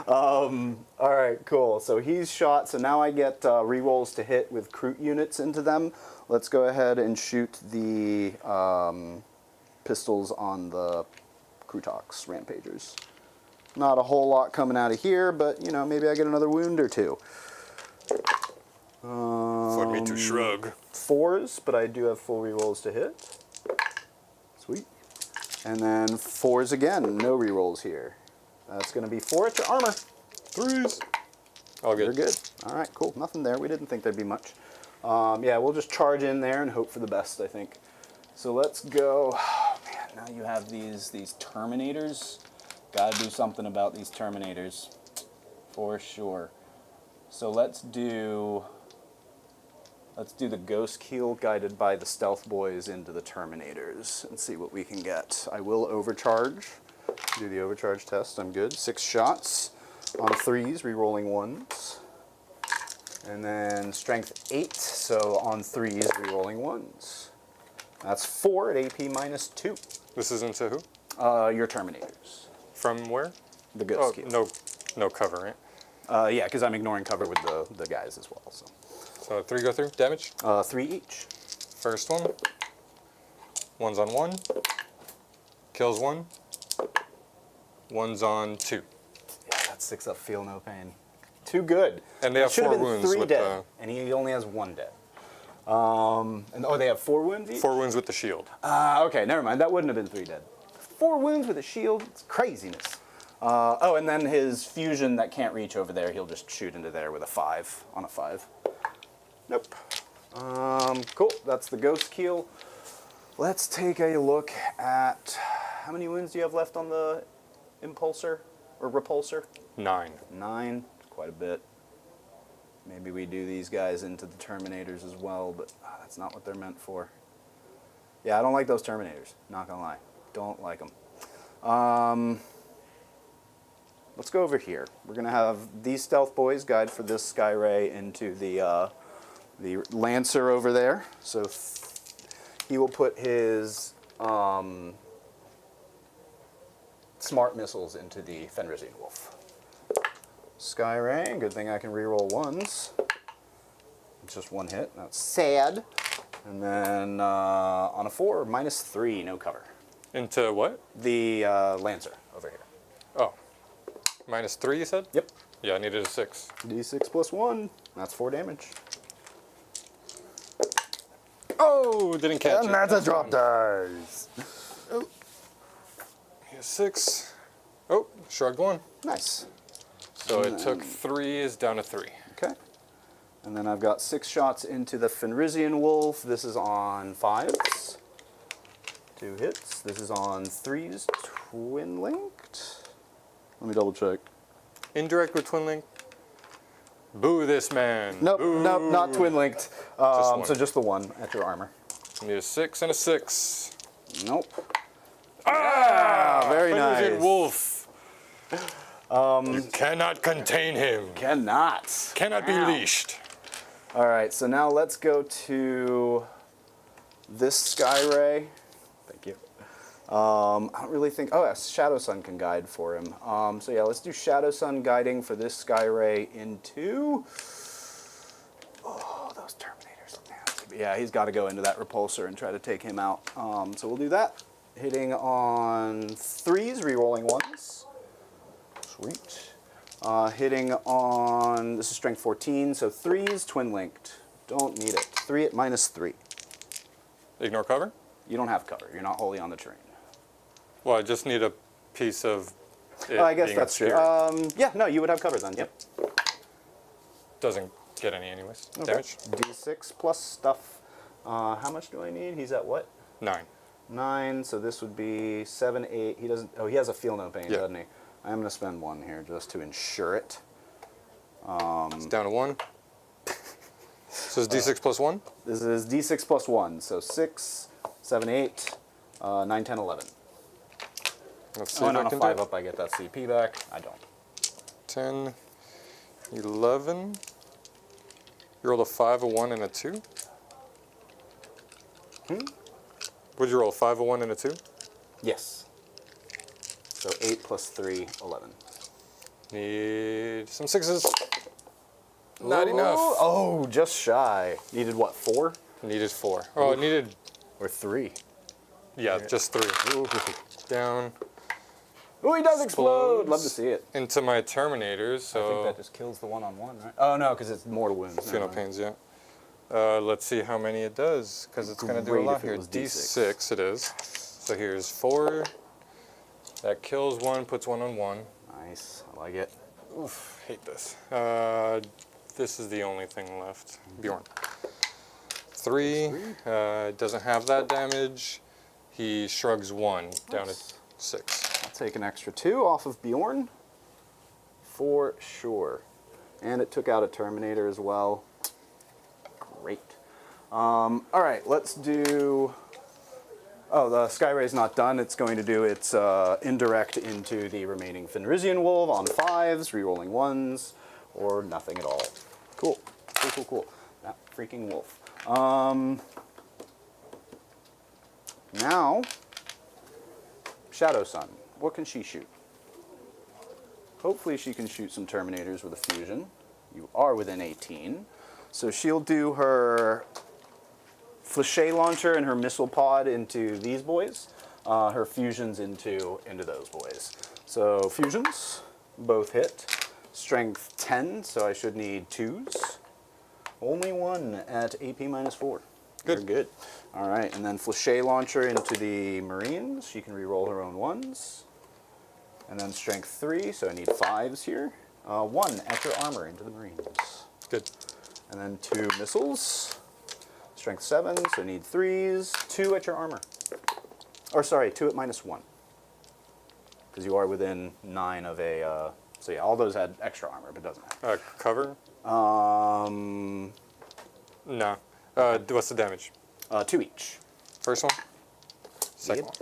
All right, cool. So he's shot. So now I get rerolls to hit with Kroot units into them. Let's go ahead and shoot the pistols on the Krootox Rampagers. Not a whole lot coming out of here, but you know, maybe I get another wound or 2. For me to shrug. 4s, but I do have full rerolls to hit. Sweet. And then 4s again, no rerolls here. That's going to be 4 to armor. 3s. All good. They're good. All right, cool. Nothing there. We didn't think there'd be much. Yeah, we'll just charge in there and hope for the best, I think. So let's go. Oh, man, now you have these Terminators. Got to do something about these Terminators, for sure. So let's do the Ghost Keel guided by the Stealth Boys into the Terminators and see what we can get. I will overcharge. Do the overcharge test. I'm good. 6 shots on 3s, re-rolling 1s. And then strength 8, so on 3s, re-rolling 1s. That's 4 at AP minus 2. This is into who? Your Terminators. From where? The Ghost Keel. No cover, right? Yeah, because I'm ignoring cover with the guys as well. So 3 go through. Damage. 3 each. First one. 1's on 1. Kills 1. 1's on 2. Yeah, that's 6-up feel no pain. Too good. And they have Should've 4 been wounds 3 with dead, and he only has 1 dead. And they have 4 wounds each? 4 wounds with the shield. Okay, never mind. That wouldn't have been 3 dead. 4 wounds with a shield. It's craziness. Oh, and then his fusion that can't reach over there, he'll just shoot into there with a 5 on a 5. Nope. Cool. That's the Ghost Keel. Let's take a look at how many wounds do you have left on the Impulsor or Repulsor? 9. 9. Quite a bit. Maybe we do these guys into the Terminators as well, but that's not what they're meant for. Yeah, I don't like those Terminators. Not gonna lie. Don't like them. Let's go over here. We're gonna have these Stealth Boys guide for this Skyray into the Lancer over there. So he will put his smart missiles into the Fenrisian Wolf. Skyray, good thing I can reroll 1s. It's just 1 hit, that's sad. And then on a 4, minus 3, no cover. Into what? The Lancer over here. Oh. Minus 3, you said? Yep. Yeah, I needed a 6. D6 plus 1, that's 4 damage. Oh, didn't catch it. And that's a drop dice. Oh. 6. Oh, shrugged 1. Nice. So it took 3 is down to 3. Okay. And then I've got 6 shots into the Fenrisian Wolf. This is on 5s. 2 hits. This is on 3s, twin linked. Let me double check. Indirect with twin link. Boo this man. Nope, Boo. nope, not twin linked. one. So just the 1 at your armor. I need a 6 and a 6. Nope. Ah, very Fenrisian nice. Wolf. You cannot contain him. Cannot. Cannot be leashed. All right, so now let's go to this Skyray. Thank you. I don't really think, oh, yes, Shadow Sun can guide for him. So yeah, let's do Shadow Sun guiding for this Skyray into, oh, those Terminators look nasty. Yeah, he's got to go into that Repulsor and try to take him out. So we'll do that. Hitting on 3s, re-rolling 1s. Sweet. Hitting on, this is strength 14, so 3s, twin linked. Don't need it. 3 at minus 3. Ignore cover? You don't have cover. You're not wholly on the terrain. Well, I just need a piece of it I guess being that's true. obscured. Yeah, no, you would have cover then. Yep. Doesn't get any anyways. Okay. Damage. D6 plus stuff. How much do I need? He's at what? 9. 9, so this would be 7, 8. He doesn't. Oh, he has a feel no pain, Yeah. doesn't he? I'm going to spend 1 here just to ensure it. It's down to 1. So it's D6 plus 1? This is D6 plus 1, so 6, 7, 8, 9, 10, 11. Let's see Oh, if and I on a can 5 do it. up, I get that CP back. I don't. 10, 11. You rolled a 5, a 1, and a 2? Would you roll a 5, a 1, and a 2? Yes. So 8 plus 3, 11. Need some 6s. Not enough. Oh, just shy. Needed what, 4? Needed 4. Oh, it needed, Or 3? yeah, just 3. Ooh. Down Oh, he does explode! Love to see it. into my Terminators, I think so that just kills the one-on-one, right? Oh, no, because it's mortal wounds. feel no Never mind. pains yet. Let's see how many it does, because it's going to do a Great lot if it here. was D6 it is. So here's 4. That kills 1, puts 1 on 1. Nice. I like it. Oof, hate this. This is the only thing left. Bjorn. 3. Doesn't have that damage. He shrugs 1 down to 6. I'll take an extra 2 off of Bjorn. For sure. And it took out a Terminator as well. Great. All right, let's do... Oh, the Skyray's not done. It's going to do its indirect into the remaining Fenrisian Wolf on 5s, rerolling 1s, or nothing at all. Cool. Cool, cool, cool. That freaking wolf. Now, Shadow Sun. What can she shoot? Hopefully she can shoot some Terminators with a fusion. You are within 18. So she'll do her Flechet launcher and her missile pod into these boys. Her fusions into those boys. So fusions, both hit. Strength 10, so I should need 2s. Only 1 at AP minus 4. Good. You're good. All right, and then Flechet launcher into the Marines. She can re-roll her own 1s. And then strength 3, so I need 5s here. 1 at your armor into the Marines. Good. And then 2 missiles. Strength 7, so I need 3s. 2 at your armor. Or sorry, 2 at minus 1. Because you are within 9 of a... so yeah, all those had extra armor, but it doesn't matter. Cover? No. What's the damage? 2 each. First one? Second one.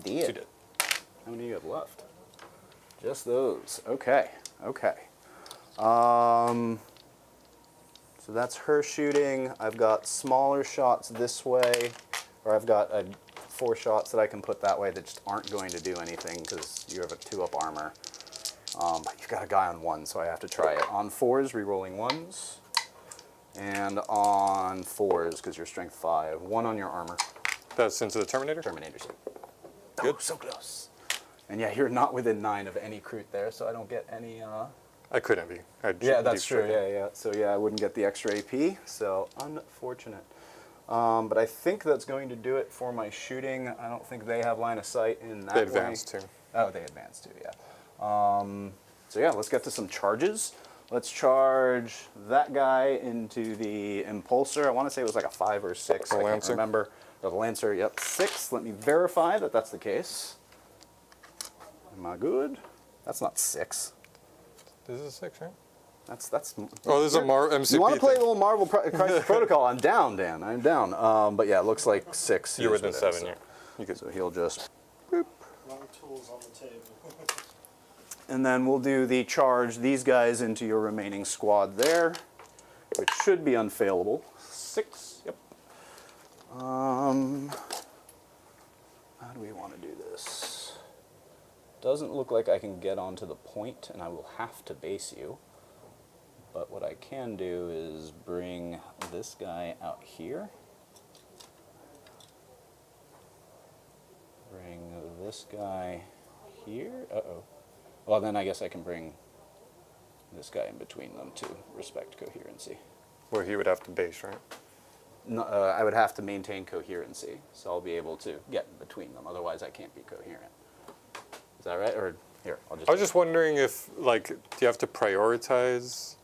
Did. 2 did. How many do you have left? Just those. Okay. Okay. So that's her shooting. I've got smaller shots this way, or I've got 4 shots that I can put that way that just aren't going to do anything because you have a 2-up armor. But you've got a guy on 1, so I have to try it. On 4s, re-rolling 1s. And on 4s, because you're strength 5. 1 on your armor. That's into the Terminator? Terminators. Good. Oh, so close. And yeah, you're not within 9 of any Kroot there, so I don't get any... I couldn't be. Yeah, that's true. Yeah, yeah. So yeah, I wouldn't get the extra AP. So unfortunate. But I think that's going to do it for my shooting. I don't think they have line of sight in that They way. advanced too. Oh, they advanced too. Yeah. So yeah, let's get to some charges. Let's charge that guy into the Impulsor. I want to say it was like a 5 or 6. The I can't Lancer? remember. Oh, the Lancer. Yep, 6. Let me verify that that's the case. Am I good? That's not 6. This is 6, right? That's. Oh, this is a MCP You want to play a thing. little Marvel Crisis Protocol? I'm down, Dan. I'm down. But yeah, it looks like 6. You're is within what it is, 7, yeah. You could. So he'll just. Wrong tools on the table. And then we'll do the charge these guys into your remaining squad there, which should be unfailable. 6. Yep. How do we want to do this? Doesn't look like I can get onto the point, and I will have to base you. But what I can do is bring this guy out here. Bring this guy here. Uh-oh. Well, then I guess I can bring this guy in between them to respect coherency. Where he would have to base, right? No, I would have to maintain coherency, so I'll be able to get in between them. Otherwise, I can't be coherent. Is that right? Or here, I'll just... I was just wondering if, like, do you have to prioritize?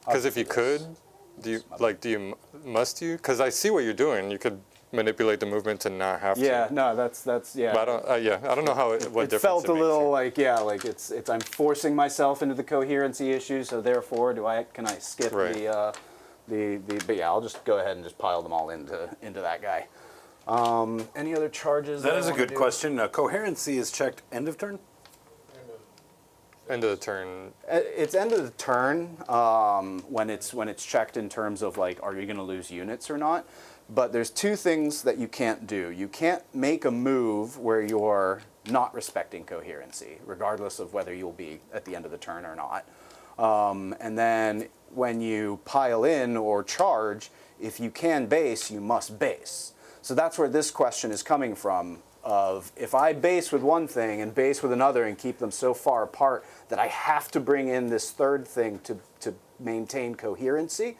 Because if you could, Must you? Because I see what you're doing. You could manipulate the movement to not have Yeah, to. no, that's yeah. But I don't know what It difference felt it a makes little here. like it's I'm forcing myself into the coherency issue, so therefore can I skip Right. but yeah, I'll just go ahead and just pile them all into that guy. Any other charges? That I is a wanna good do? question. Coherency is checked end of turn? End of the turn. It's end of the turn when it's checked in terms of like, are you going to lose units or not? But there's two things that you can't do. You can't make a move where you're not respecting coherency, regardless of whether you'll be at the end of the turn or not. And then when you pile in or charge, if you can base, you must base. So that's where this question is coming from. Of if I base with one thing and base with another and keep them so far apart that I have to bring in this third thing to maintain coherency,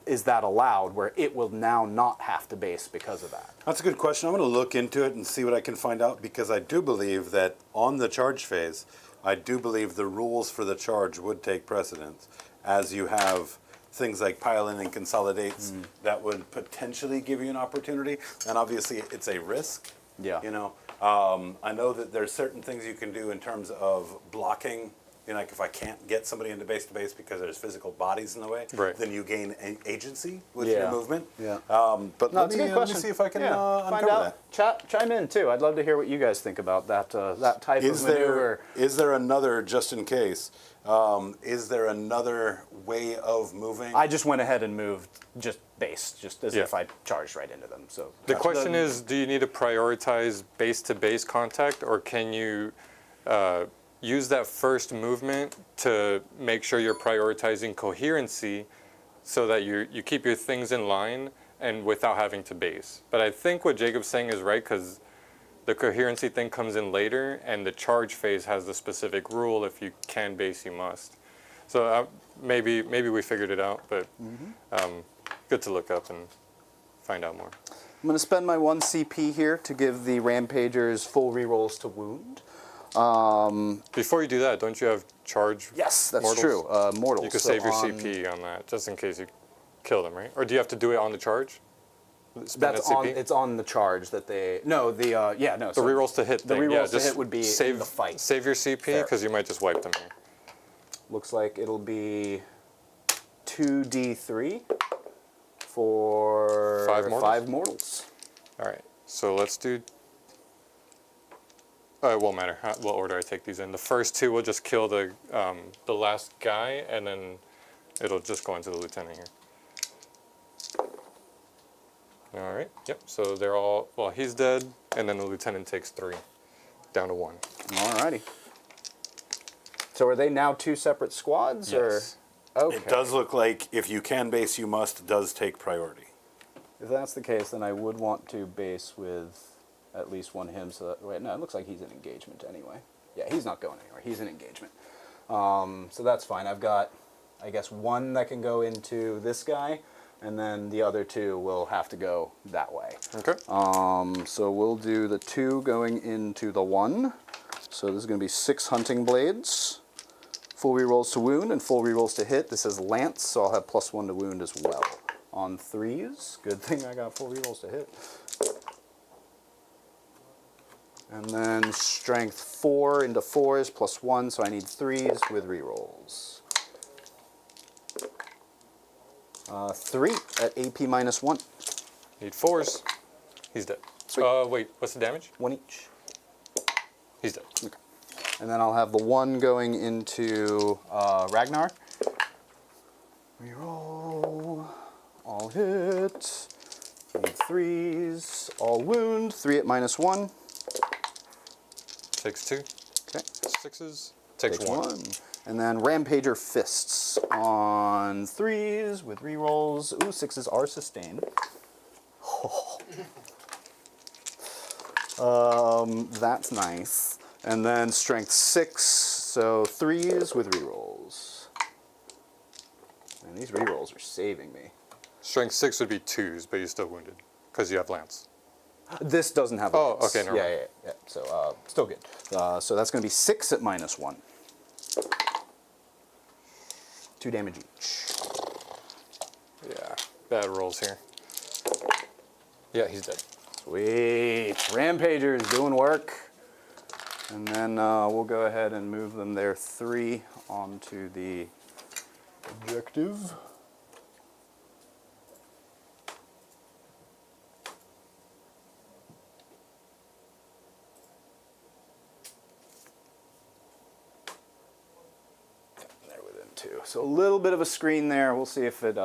is that allowed where it will now not have to base because of that? That's a good question. I'm going to look into it and see what I can find out, because I do believe that on the charge phase, I do believe the rules for the charge would take precedence, as you have things like pile in and consolidates that would potentially give you an opportunity. And obviously it's a risk. Yeah. You know, I know that there's certain things you can do in terms of blocking. You know, like if I can't get somebody into base to base because there's physical bodies in the way, Right. then you gain agency with Yeah. your movement. Yeah. But No, let it's a me, good let me question. see if I can Yeah, find uncover out. that. Chime in too. I'd love to hear what you guys think about that that type Is of maneuver. there another, just in case, is there another way of moving? I just went ahead and moved just base, just as Yeah. if I charged right into them. So The question is, do you need to prioritize base-to-base contact, or can you use that first movement to make sure you're prioritizing coherency so that you keep your things in line and without having to base? But I think what Jacob's saying is right, because the coherency thing comes in later, and the charge phase has the specific rule: if you can base, you must. So maybe we figured it out, but good to look up and find out more. I'm going to spend my 1 CP here to give the Rampagers full rerolls to wound. Before you do that, don't you have charge? Yes, that's mortals? true. Mortals. You could So save your on- CP on that, just in case you kill them, right? Or do you have to do it on the charge? Spend That's that on. CP? It's on the charge that they. No, the no. The rerolls to hit The thing. rerolls Yeah, to just hit would be save in the fight. Save your CP, Fair. because you might just wipe them here. Looks like it'll be 2d3 for 5 mortals? mortals. All right, so let's do. It won't matter what order I take these in. The first two will just kill the last guy, and then it'll just go into the lieutenant here. All right. Yep. So they're all. Well, he's dead, and then the lieutenant takes 3, down to 1. Alrighty. So are they now 2 separate squads, Yes. or? Okay. It does look like if you can base, you must does take priority. If that's the case, then I would want to base with at least one him. So that, wait, no, it looks like he's in engagement anyway. Yeah, he's not going anywhere. He's in engagement. So that's fine. I've got, I guess, 1 that can go into this guy, and then the other 2 will have to go that way. Okay. So we'll do the 2 going into the 1. So this is going to be 6 hunting blades. Full rerolls to wound and full rerolls to hit. This is lance, so I'll have +1 to wound as well. On 3s, good thing I got full rerolls to hit. And then strength 4 into 4s +1, so I need 3s with rerolls. 3 at AP -1. Need 4s. He's dead. Sweet. Wait, what's the damage? 1 each. He's dead. Okay. And then I'll have the 1 going into Ragnar. Reroll. All hit. Need 3s. All wound. 3 at -1. Takes 2. Okay. 6s. Takes 1. And then Rampager Fists on 3s with rerolls. Ooh, 6s are sustained. That's nice. And then Strength 6, so 3s with rerolls. And these rerolls are saving me. Strength 6 would be 2s, but you're still wounded because you have lance. This doesn't have. Oh, lance. okay, never mind. Yeah. So still good. So that's going to be 6 at -1. 2 damage each. Yeah, bad rolls here. Yeah, he's dead. Sweet. Rampager is doing work. And then we'll go ahead and move them there 3 onto the objective. They're within 2. So a little bit of a screen there. We'll see if it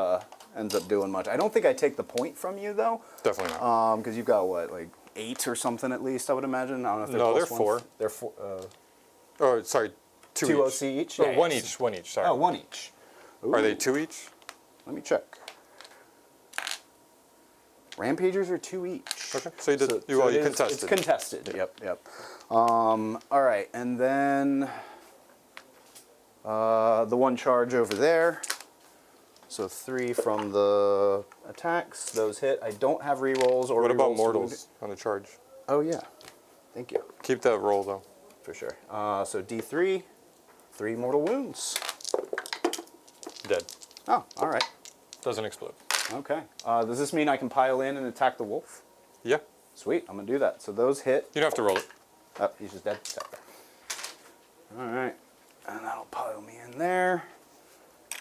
ends up doing much. I don't think I take the point from you, though. Definitely not. Because you've got, what, like 8 or something at least, I would imagine? I don't know if they're No, plus they're ones. 4. They're 4. Oh, sorry, 2 2 each. OC each? Oh, Yeah, one yeah. each, one each, sorry. Oh, 1 each. Are they Ooh. 2 each? Let me check. Rampagers are 2 each. Okay, so you did. So you it is- contested. It's contested. Yep. All right, and then the 1 charge over there. So 3 from the attacks. Those hit. I don't have rerolls or What about rerolls mortals on the charge? Oh yeah. Thank you. Keep that roll though. For sure. So D3, 3 mortal wounds. Dead. Oh, all right. Doesn't explode. Okay. Does this mean I can pile in and attack the wolf? Yeah. Sweet. I'm gonna do that. So those hit. You don't have to roll it. Oh, he's just dead. All right. And that'll pile me in there.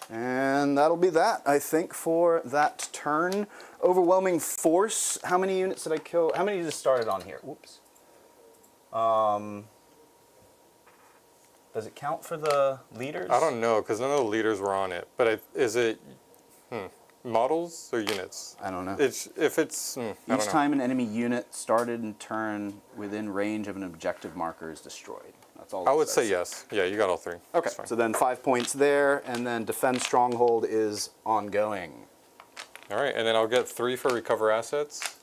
And that'll be that, I think, for that turn. Overwhelming force. How many units did I kill? How many just started on here? Whoops. Does it count for the leaders? I don't know because none of the leaders were on it. But is it models or units? I don't know. If it's I don't Each know. time an enemy unit started in turn within range of an objective marker is destroyed. That's all. I it would say says. yes. Yeah, you got all 3. Okay, That's fine. so then 5 points there, and then defend stronghold is ongoing. All right, and then I'll get 3 for recover assets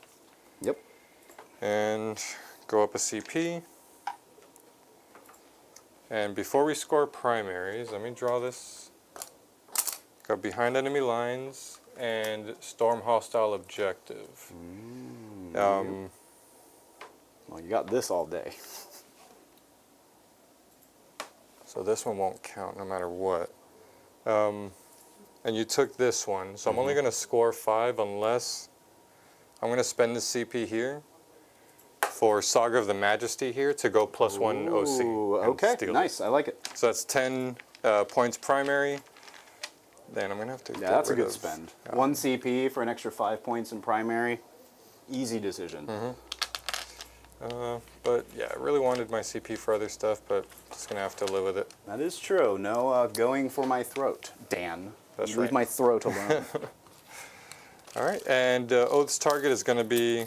Yep. and go up a CP. And before we score primaries, let me draw this. Go behind enemy lines and storm hostile objective. Well, you got this all day. So this one won't count no matter what. And you took this one, so I'm only going to score 5 unless I'm going to spend the CP here for Saga of the Majesty here to go +1 OC. Ooh, and okay, steal nice. it. I like it. So that's 10 points primary. Then I'm going to have to Yeah, get that's a rid good of- spend. 1 CP for an extra 5 points in primary. Easy decision. But yeah, I really wanted my CP for other stuff, but just going to have to live with it. That is true. No going for my throat, Dan. That's Leave right. my throat alone. All right, and Oath's target is going to be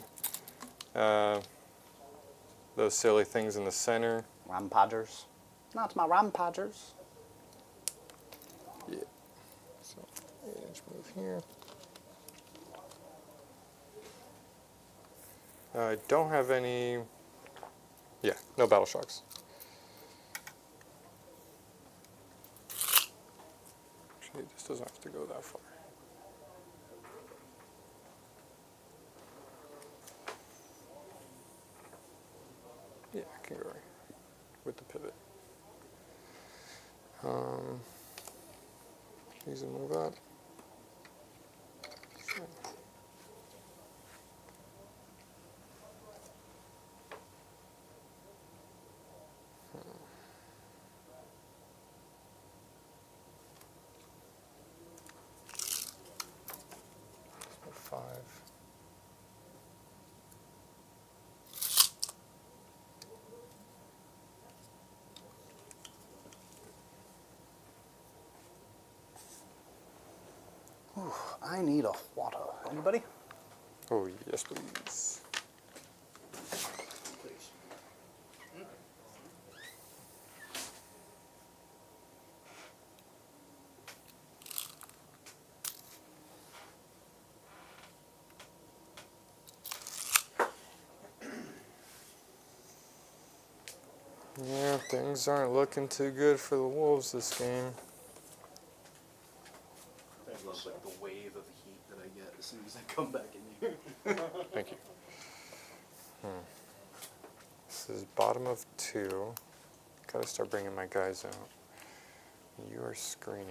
those silly things in the center. Rampagers. Not my rampagers. Yeah. So 8-inch move here. I don't have any. Yeah, no battle shocks. Actually, this doesn't have to go that far. Yeah, I can go right with the pivot. Easy move up. Five. I need a water. Anybody? Oh, yes, please. Yeah, things aren't looking too good for the Wolves this game. I love like the wave of heat that I get as soon as I come back in here. Thank you. This is bottom of 2. Gotta start bringing my guys out. You are screening.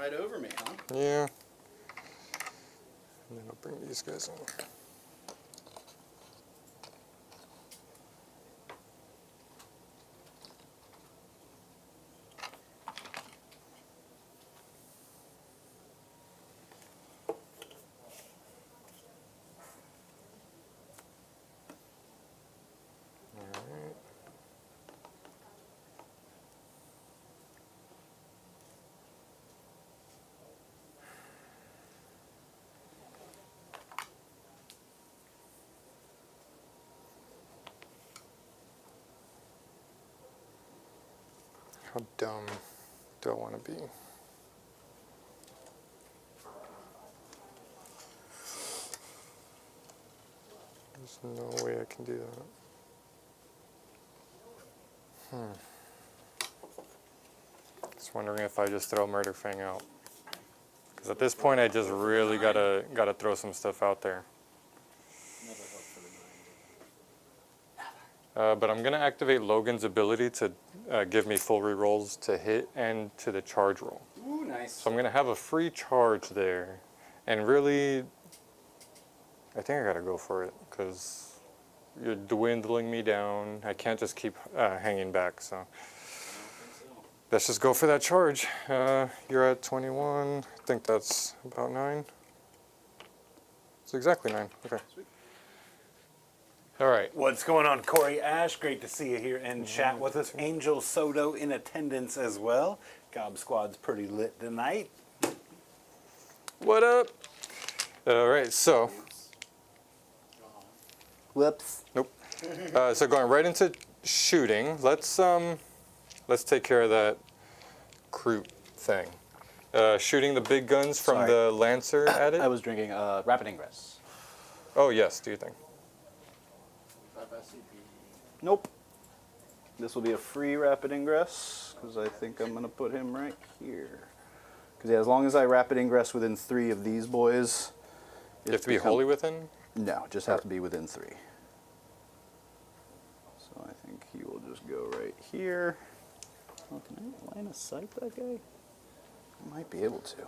right over me, huh? Yeah. And then I'll bring these guys in. How dumb do I want to be? There's no way I can do that. Just wondering if I just throw Murder Fang out. Because at this point, I just really gotta throw some stuff out there. But I'm gonna activate Logan's ability to give me full rerolls to hit and to the charge roll. Ooh, nice. So I'm gonna have a free charge there, and really, I think I gotta go for it because you're dwindling me down. I can't just keep hanging back. So let's just go for that charge. You're at 21. I think that's about 9. It's exactly 9. Okay. Sweet. All right. What's going on, Corey Ash? Great to see you here in chat with us. Angel Soto in attendance as well. Gob Squad's pretty lit tonight. What up? All right. So. Whoops. Nope. So going right into shooting. Let's take care of that Kroot thing. Shooting the big guns from Sorry. the Lancer at it. I was drinking Rapid Ingress. Oh yes, do you think? Nope. This will be a free Rapid Ingress, because I think I'm going to put him right here. Because yeah, as long as I Rapid Ingress within 3 of these boys... You have to be wholly within? No, just have to be within 3. So I think he will just go right here. Oh, can I line of sight that guy? I might be able to.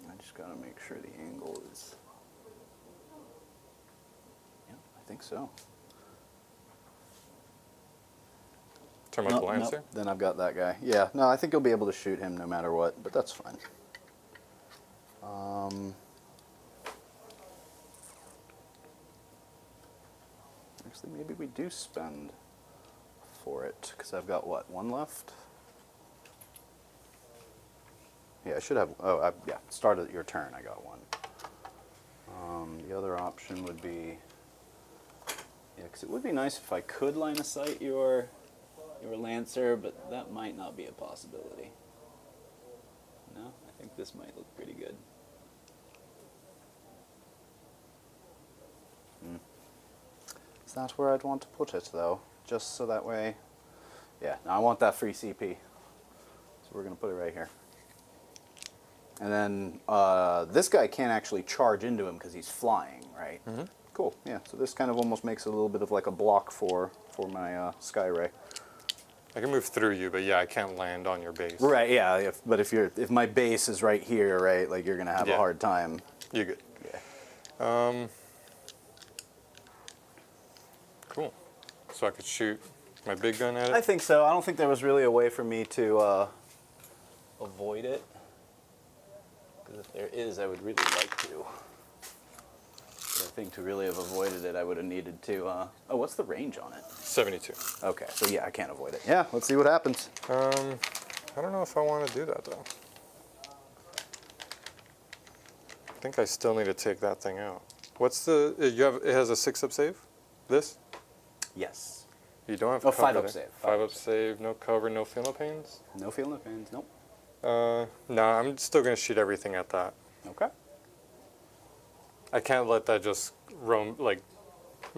I just got to make sure the angle is... I think so. Talking about the Nope, Lancer? nope. Then I've got that guy. Yeah, no, I think you'll be able to shoot him no matter what, but that's fine. Actually, maybe we do spend for it, because I've got, what, 1 left? Yeah, I should have, yeah, start at your turn, I got 1. The other option would be, yeah, because it would be nice if I could line of sight your Lancer, but that might not be a possibility. No, I think this might look pretty good. Is that where I'd want to put it, though? Just so that way... Yeah, no, I want that free CP. So we're going to put it right here. And then this guy can't actually charge into him because he's flying, right? Mm-hmm. Cool, yeah. So this kind of almost makes it a little bit of like a block for my Sky Ray. I can move through you, but yeah, I can't land on your base. Right, yeah. But if my base is right here, right, like you're going to have a hard time. You're good. Yeah. Cool. So I could shoot my big gun at it? I think so. I don't think there was really a way for me to avoid it. Because if there is, I would really like to. But I think to really have avoided it, I would have needed to... oh, what's the range on it? 72. Okay, so yeah, I can't avoid it. Yeah, let's see what happens. I don't know if I want to do that, though. I think I still need to take that thing out. What's the... It has a 6-up save? This? Yes. You don't have Oh, cover 5-up there. save. 5-up save, no cover, no feel no pains? No feel, no pains, nope. No, I'm still going to shoot everything at that. Okay. I can't let that just roam, like,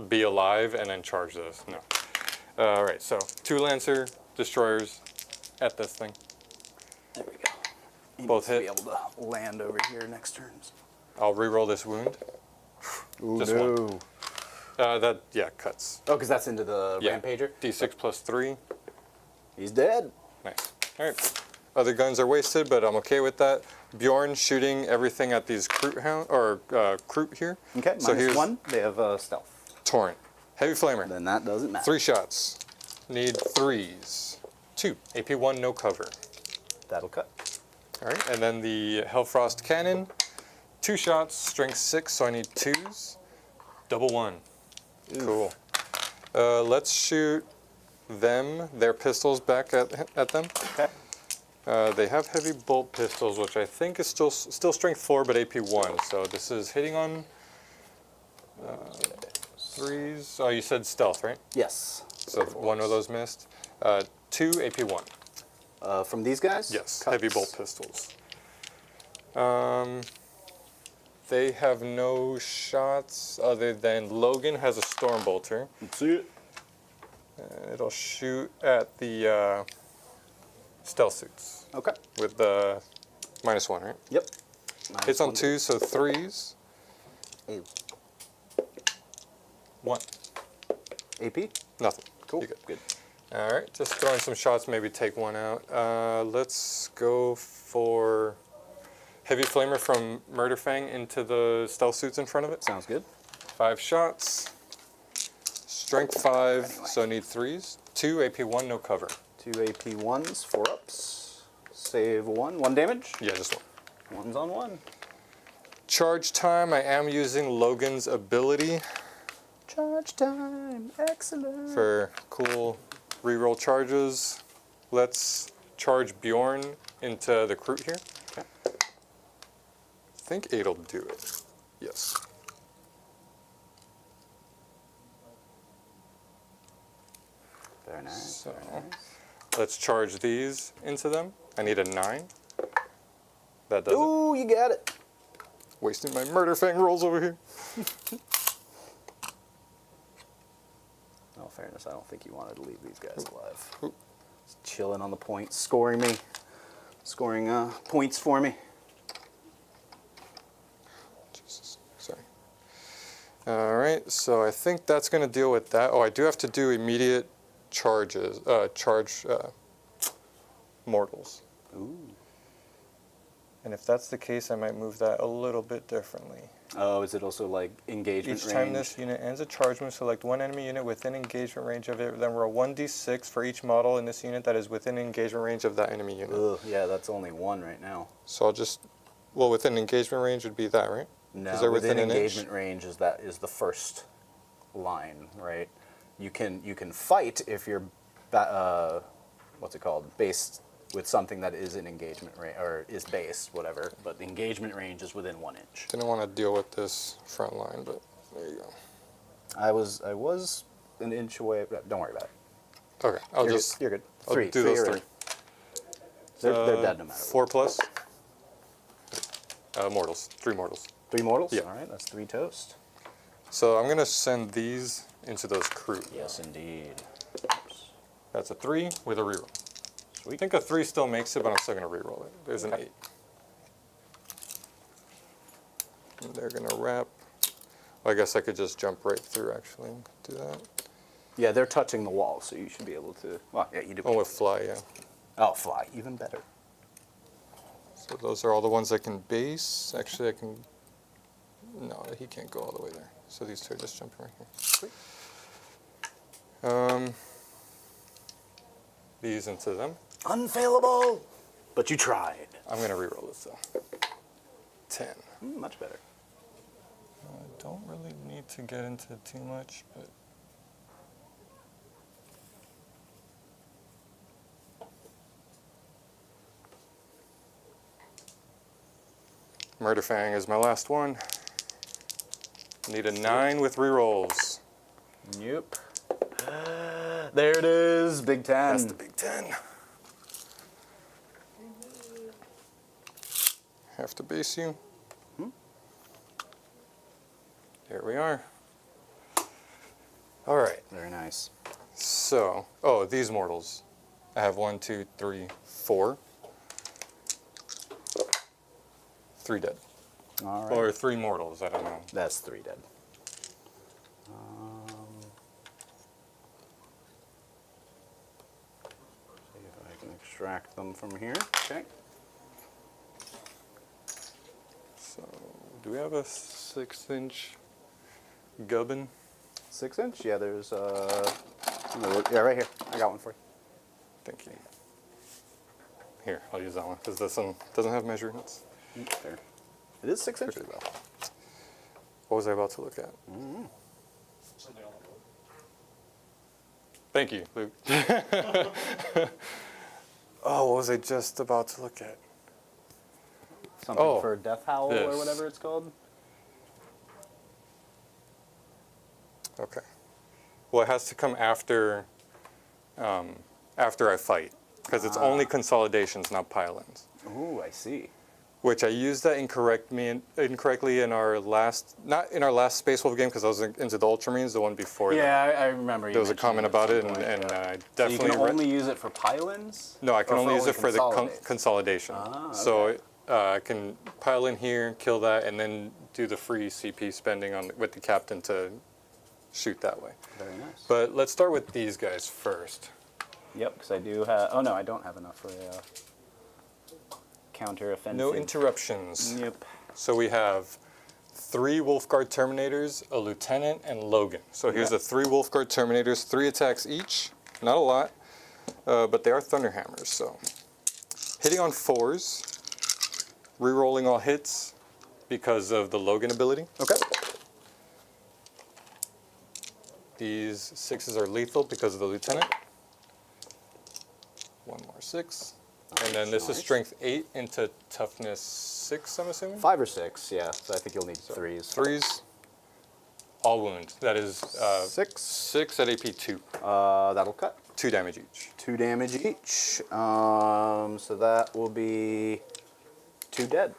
be alive and then charge this. No. All right, so 2 Lancer Destroyers at this thing. There we go. He Both needs hit. to be able to land over here next turns. I'll re-roll this wound. Ooh, Just one. That, yeah, cuts. Oh, because that's into the Yeah. Rampager? D6 plus 3. He's dead. Nice. All right. Other guns are wasted, but I'm okay with that. Bjorn shooting everything at these Kroot here. Okay, So minus here's 1. They have stealth. Torrent. Heavy flamer. Then that doesn't matter. 3 shots. Need 3s. 2. AP 1, no cover. That'll cut. All right, and then the Hellfrost cannon. 2 shots, strength 6, so I need 2s. Double 1. Cool. Let's shoot their pistols back at them. Okay. They have heavy bolt pistols, which I think is still strength 4, but AP 1. So this is hitting on 3s. Oh, you said stealth, right? Yes. So one of those missed. 2 AP 1. From these guys? Yes, Cuts. heavy bolt pistols. They have no shots other than Logan has a storm bolter. Let's see it. It'll shoot at the stealth suits Okay. with the -1, right? Yep. Hits on 2, so 3s. Ew. 1. AP? Nothing. Cool. You good. Good. All right, just throwing some shots, maybe take one out. Let's go for heavy flamer from Murderfang into the stealth suits in front of it. Sounds good. 5 shots. Strength 5, so need 3s. 2 AP 1, no cover. 2 AP 1s, 4 ups. Save 1. 1 damage. Yeah, just 1. 1's on 1. Charge time, I am using Logan's ability Charge time. Excellent. for cool reroll charges. Let's charge Bjorn into the Kroot here. Okay. I think 8'll do it. Yes. Very nice. So Very nice. let's charge these into them. I need a 9. That does it. Ooh, you got it. Wasting my Murderfang rolls over here. In all fairness, I don't think you wanted to leave these guys alive. Ooh. Just chilling on the point, scoring points for me. Jesus, sorry. All right, so I think that's going to deal with that. Oh, I do have to do immediate charges, mortals. Ooh. And if that's the case, I might move that a little bit differently. Oh, is it also like engagement Each range? time this unit ends a charge move, select one enemy unit within engagement range of it, then roll 1d6 for each model in this unit that is within engagement range of that enemy unit. Ugh, yeah, that's only 1 right now. So I'll just, well, within engagement range would be that, right? No, 'Cause they're within within an inch? engagement range is the first line, right? You can fight if you're what's it called, based with something that is in engagement range or is based, whatever. But the engagement range is within 1 inch. Didn't want to deal with this front line, but there you go. I was an inch away. But don't worry about it. Okay, You're good. I'll 3. do those you're 3. in. They're dead no matter 4 plus. Mortals. 3 mortals. what. 3 mortals. Yeah. All right, that's 3 toast. So I'm gonna send these into those Kroot. Yes, indeed. That's a 3 with a reroll. I Sweet. think a 3 still makes it, but I'm still gonna reroll it. There's an 8. And they're gonna wrap. Well, I guess I could just jump right through actually. Do that. Yeah, they're touching the wall, so you should be able to. Well, yeah, you do. Oh, with fly, yeah. Oh, fly, even better. So those are all the ones I can base. Actually, I can. No, he can't go all the way there. So these 2 are just jumping right here. Sweet. These into them. Unfailable, but you tried. I'm gonna reroll this though. 10. Much better. I don't really need to get into too much, but Murderfang is my last one. Need a 9 with rerolls. Nope. There it is, Big 10. That's the Big 10. Have to base you. There we are. All right. Very nice. So, oh, these mortals. I have 1, 2, 3, 4. 3 dead. All right. Or 3 mortals, I don't know. That's 3 dead. extract them from here. Okay. So, do we have a 6-inch gubbin? 6-inch? Yeah, there's yeah, right here. I got one for you. Thank you. Here, I'll use that one because this one doesn't have measurements. There. It is 6 inches Pretty though. What was I about to look at? Thank you, Luke. Oh, what was I just about to look at? Something for Death Howl this. or whatever it's called. Okay. Well, it has to come after after I fight because it's only consolidations, not pile-ins. Ooh, I see. Which I used that incorrectly in our last, not in our last Space Wolf game because I was into the Ultramarines, the one before that. Yeah, I remember. There was a comment about it, and I definitely. So you can only use it for pile-ins? No, I can Or only use it for the consolidates? consolidation. Ah, So I can pile in here, kill that, and then do the free CP spending on with the captain to shoot that way. Very nice. But let's start with these guys first. Yep, because I do have. Oh no, I don't have enough for a counter offensive. No interruptions. Yep. So we have 3 Wolfguard Terminators, a Lieutenant, and Logan. So here's the 3 Wolfguard Terminators, 3 attacks each. Not a lot, but they are Thunderhammers. So hitting on 4s, re-rolling all hits because of the Logan ability. Okay. These 6s are lethal because of the Lieutenant. 1 more 6. And then this is Nice. strength 8 into toughness 6, I'm assuming? 5 or 6, yeah. So I think you'll need 3s. 3s, all wound. That is 6. 6 at AP 2. That'll cut. 2 damage each. 2 damage each. So that will be 2 dead.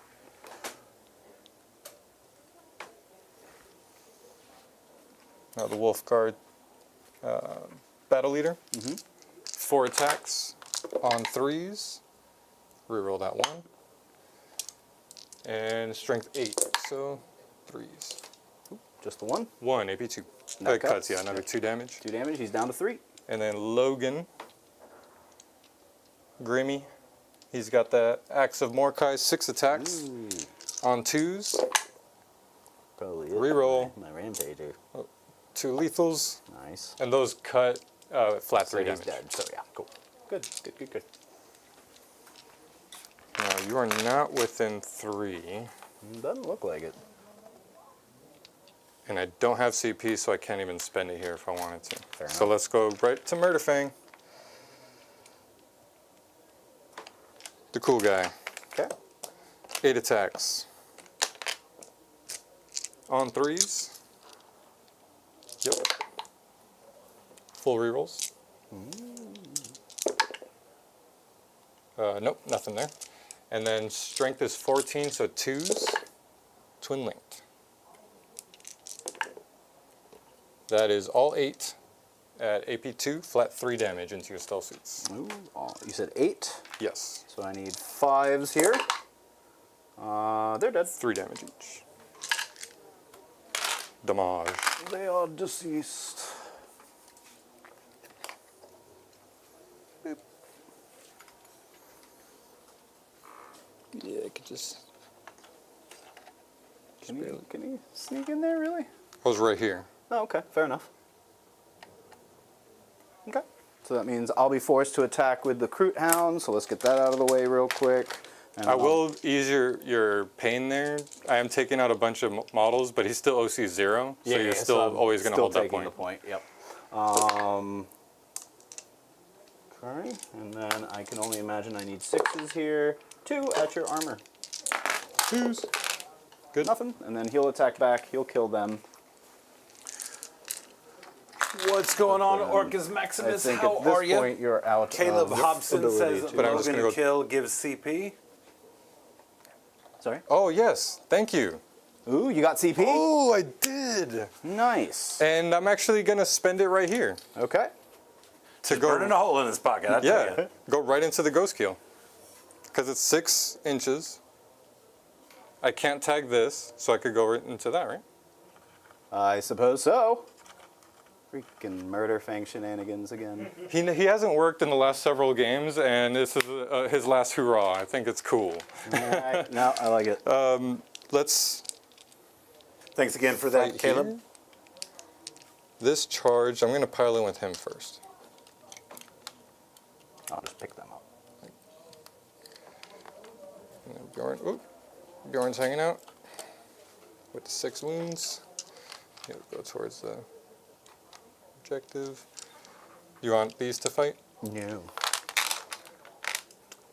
Now the Wolfguard Battle Leader. 4 attacks on 3s. Reroll that 1. And strength 8, so 3s. Just the 1. 1 AP 2. That That cuts, cuts. yeah, another 2 damage. 2 damage. He's down to 3. And then Logan, Grimmy. He's got the Axe of Mordecai, 6 attacks on 2s. Probably Reroll. My rampager. 2 lethals, Nice. and those cut flat 3 So he's damage. dead. So yeah, cool. Good. Good. Good. Good. Now you are not within 3, Doesn't look like it. and I don't have CP, so I can't even spend it here if I wanted to. Fair So enough. let's go right to Murderfang. The cool guy. Okay. 8 attacks. On 3s. Yep. Full rerolls. Nope, nothing there. And then strength is 14, so 2s. Twin linked. That is all 8 at AP2, flat 3 damage into your stealth suits. Ooh, you said 8. Yes, So I need 5s here. They're dead. 3 damage each. Damage. They are deceased. Boop. Yeah, I could just. Can he sneak in there, really? I was right here. Oh, okay. Fair enough. Okay. So that means I'll be forced to attack with the Kroot Hound, so let's get that out of the way real quick. And I will ease your pain there. I am taking out a bunch of models, but he's still OC 0, so you're still I'm always going to hold that taking point. the point. Yep. Okay, and then I can only imagine I need 6s here. 2 at your armor. 2s. Good. Nothing. And then he'll attack back. He'll kill them. What's going on, Orcus I Maximus? think How at this are you? point you're out. Caleb of Hobson ability says to- But I'm just Logan gonna go- kill gives CP. Sorry. Oh, yes. Thank you. Ooh, you got CP. Oh, I did. Nice. And I'm actually going to spend it right here Okay. to go. Burning a hole in his pocket. I tell Yeah, ya. go right into the ghost kill. Because it's 6 inches. I can't tag this, so I could go right into that, right? I suppose so. Freaking murder fang shenanigans again. He hasn't worked in the last several games, and this is his last hurrah. I think it's cool. Alright, no, I like it. Let's Thanks again for that, fight Caleb. here. This charge, I'm going to pile in with him first. I'll just pick them up. And then Bjorn, oop, Bjorn's hanging out with the 6 wounds. He'll go towards the objective. You want these to fight? No.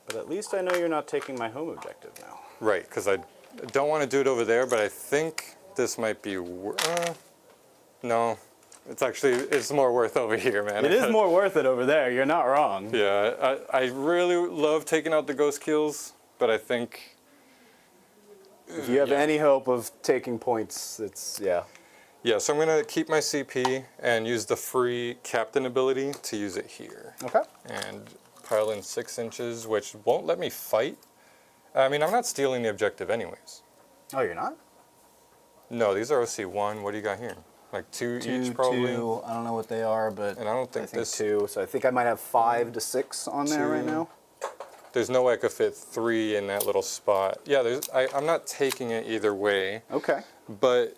But at least I know you're not taking my home objective now. Right, because I don't want to do it over there, but I think this might be. No, it's more worth over here, man. It is more worth it over there. You're not wrong. Yeah, I really love taking out the ghost kills, but I think If you have any hope of taking points, it's yeah. yeah. So I'm gonna keep my CP and use the free captain ability to use it here, Okay. and pile in 6 inches, which won't let me fight. I mean, I'm not stealing the objective anyways. Oh, you're not? No, these are OC1. What do you got here? Like 2 each, probably. 2. I don't know what they are, but And I don't think this. 2. So I think I might have 5 to 6 on there right 2. now. There's no way I could fit 3 in that little spot. Yeah, I'm not taking it either way, Okay. but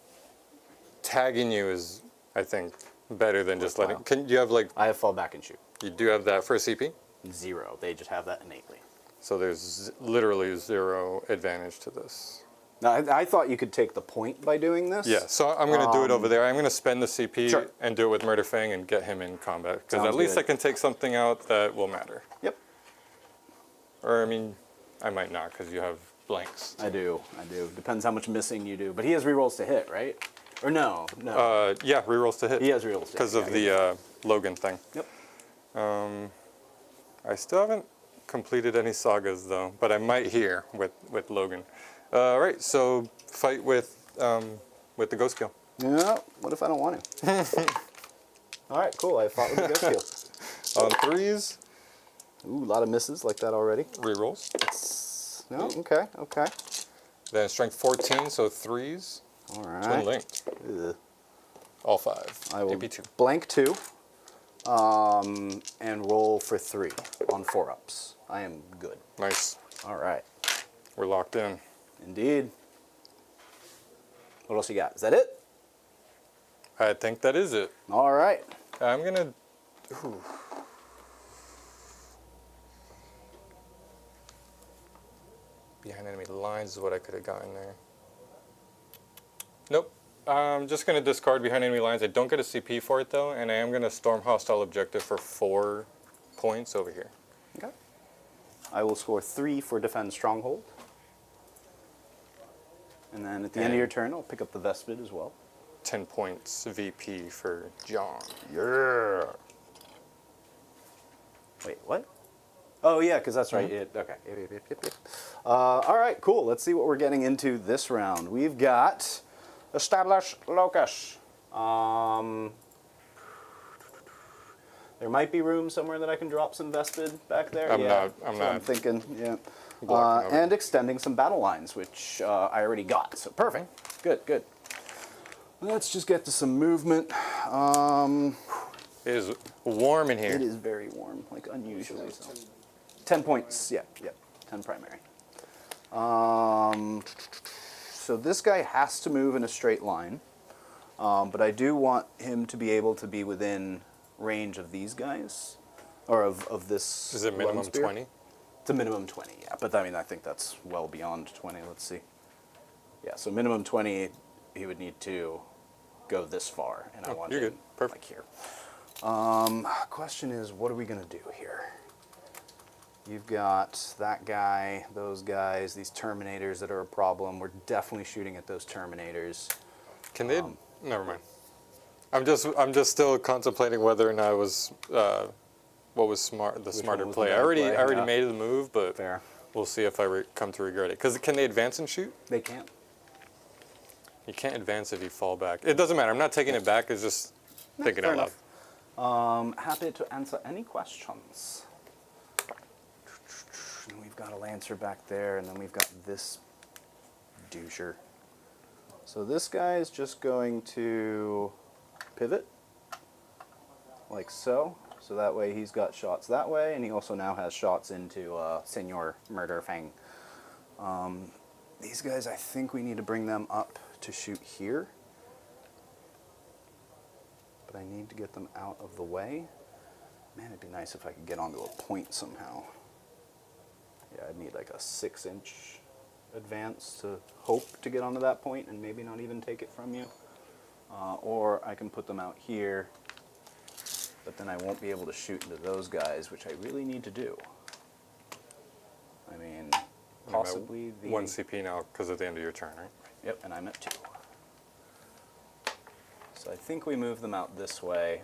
tagging you is, I think, better than just letting. Worthwhile. Do you have like? I have fall back and shoot. You do have that for a CP, 0. They just have that innately. so there's literally 0 advantage to this. Now, I thought you could take the point by doing this. Yeah, so I'm going to do it over there. I'm going to spend the CP Sure. and do it with Murder Fang and get him in combat, because at Sounds least good. I can take something out that will matter. Yep. Or I mean, I might not, because you have blanks. I do. Depends how much missing you do. But he has rerolls to hit, right? Or no. Yeah, rerolls to hit. He has rerolls to hit. because of Yeah, the Logan thing. Yep. I still haven't completed any sagas though, but I might here with Logan. All right, so fight with the ghost kill. Yeah. What if I don't want to? All right. Cool. I fought with the ghost kill. On 3s, Ooh, a lot of misses like that already. rerolls. No. Okay. Okay. Then strength 14, so 3s. All Twin right. linked. Ugh. All 5. I will AP2. blank 2, and roll for 3 on 4-ups. I am good. Nice. All right. We're locked in. Indeed. What else you got? Is that it? I think that is it. All right. I'm gonna. Behind enemy lines is what I could have gotten there. Nope. I'm just gonna discard behind enemy lines. I don't get a CP for it though, and I am gonna storm hostile objective for 4 points over here. Okay. I will score 3 for defend stronghold. And then at the end of your turn, I'll pick up the Vespid as well. 10 points VP for John. Yeah. Wait, what? Oh yeah, because that's right. Okay. All right, cool. Let's see what we're getting into this round. We've got establish locus. There might be room somewhere that I can drop some Vespid back there. I'm yeah, not- that's what I'm not thinking. Yeah. blocking over. And extending some battle lines, which I already got. So perfect. Good. Good. Let's just get to some movement. It is warm in here. It is very warm, like unusually so. 10 points, yeah, 10 primary. So this guy has to move in a straight line, but I do want him to be able to be within range of these guys, or of this. Is it minimum lone spear. 20? It's a minimum 20, yeah, but I mean, I think that's well beyond 20, let's see. Yeah, so minimum 20, he would need to go this far, and I want you're him, good. Perfect. like here. Question is, what are we gonna do here? You've got that guy, those guys, these Terminators that are a problem. We're definitely shooting at those Terminators. Can they? Never mind. I'm just still contemplating whether or not it was what was the smarter was the play. I better already play? Yeah. made the move, but Fair. we'll see if I come to regret it. Because can they advance and shoot? They can't. You can't advance if you fall back. It doesn't matter. I'm not taking it back. It's just thinking fair out loud. enough. Happy to answer any questions. And we've got a Lancer back there, and then we've got this doucher. So this guy is just going to pivot like so. So that way he's got shots that way, and he also now has shots into Senor Murder Fang. These guys, I think we need to bring them up to shoot here. But I need to get them out of the way. Man, it'd be nice if I could get onto a point somehow. Yeah, I'd need like a 6-inch advance to hope to get onto that point and maybe not even take it from you. Or I can put them out here, but then I won't be able to shoot into those guys, which I really need to do. I mean, possibly the... 1 CP now because at the end of your turn, right? Yep, and I'm at 2. So I think we move them out this way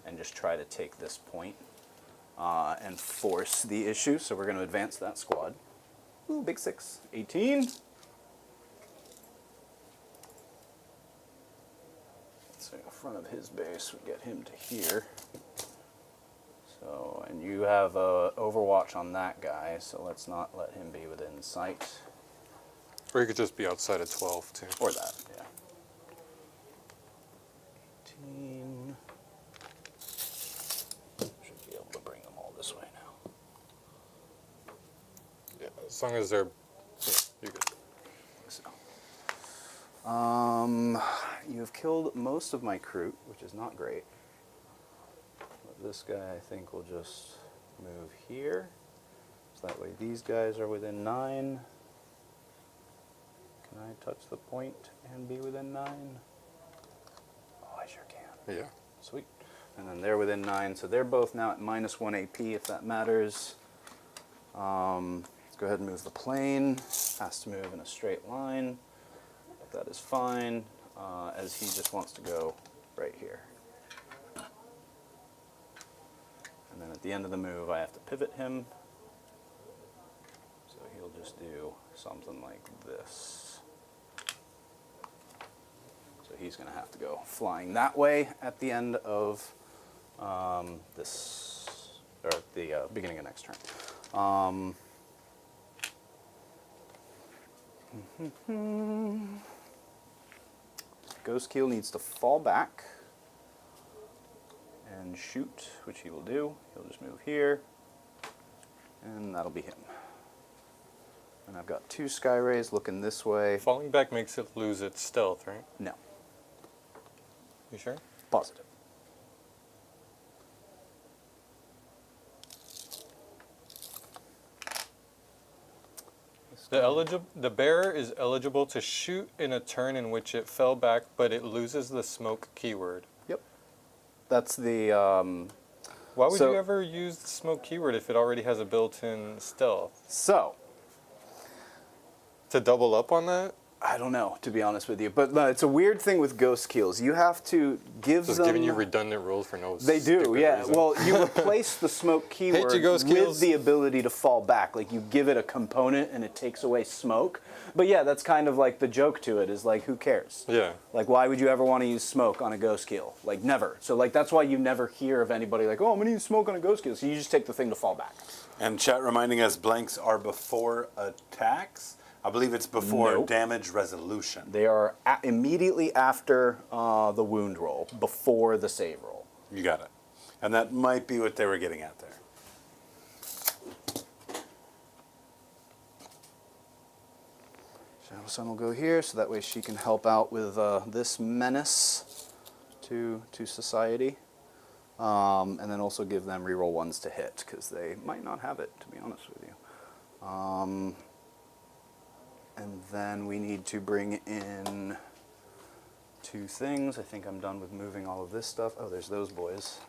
and just try to take this point and force the issue. So we're going to advance that squad. Ooh, big 6. 18. So in front of his base, we get him to here. So, and you have Overwatch on that guy, so let's not let him be within sight. Or you could just be outside of 12, too. Or that, yeah. 18. Should be able to bring them all this way now. Yeah, as long as they're... Yeah, you're good. So, you have killed most of my Kroot, which is not great. But this guy, I think, will just move here. So that way these guys are within 9. Can I touch the point and be within 9? Oh, I sure can. Yeah. Sweet. And then they're within 9, so they're both now at -1 AP, if that matters. Let's go ahead and move the plane. Has to move in a straight line. But that is fine, as he just wants to go right here. And then at the end of the move, I have to pivot him. So he'll just do something like this. So he's going to have to go flying that way at the end of this, or at the beginning of next turn. Ghost Keel needs to fall back and shoot, which he will do. He'll just move here, and that'll be him. And I've got 2 Sky Rays looking this way. Falling back makes it lose its stealth, right? No. You sure? Positive. The bearer is eligible to shoot in a turn in which it fell back, but it loses the smoke keyword. Yep. That's the... Why would So- you ever use the smoke keyword if it already has a built-in stealth? So, To double up on that? I don't know, to be honest with you. But no, it's a weird thing with Ghost Keels. You have to give Just them... giving you redundant rules for no They do, stupid yeah. reason. Well, you replace the smoke keyword you, Ghost with Keels. the ability to fall back. Like, you give it a component and it takes away smoke. But yeah, that's kind of like the joke to it, is like, who cares? Yeah. Like, why would you ever want to use smoke on a Ghost Keel? Like, never. So, like, that's why you never hear of anybody like, oh, I'm going to use smoke on a Ghost Keel. So you just take the thing to fall back. And chat reminding us blanks are before attacks. I believe it's before Nope. damage resolution. They are immediately after the wound roll, before the save roll. You got it. And that might be what they were getting at there. Shadow Sun will go here, so that way she can help out with this menace to society. And then also give them reroll 1s to hit, because they might not have it, to be honest with you. And then we need to bring in 2 things. I think I'm done with moving all of this stuff. Oh, there's those boys.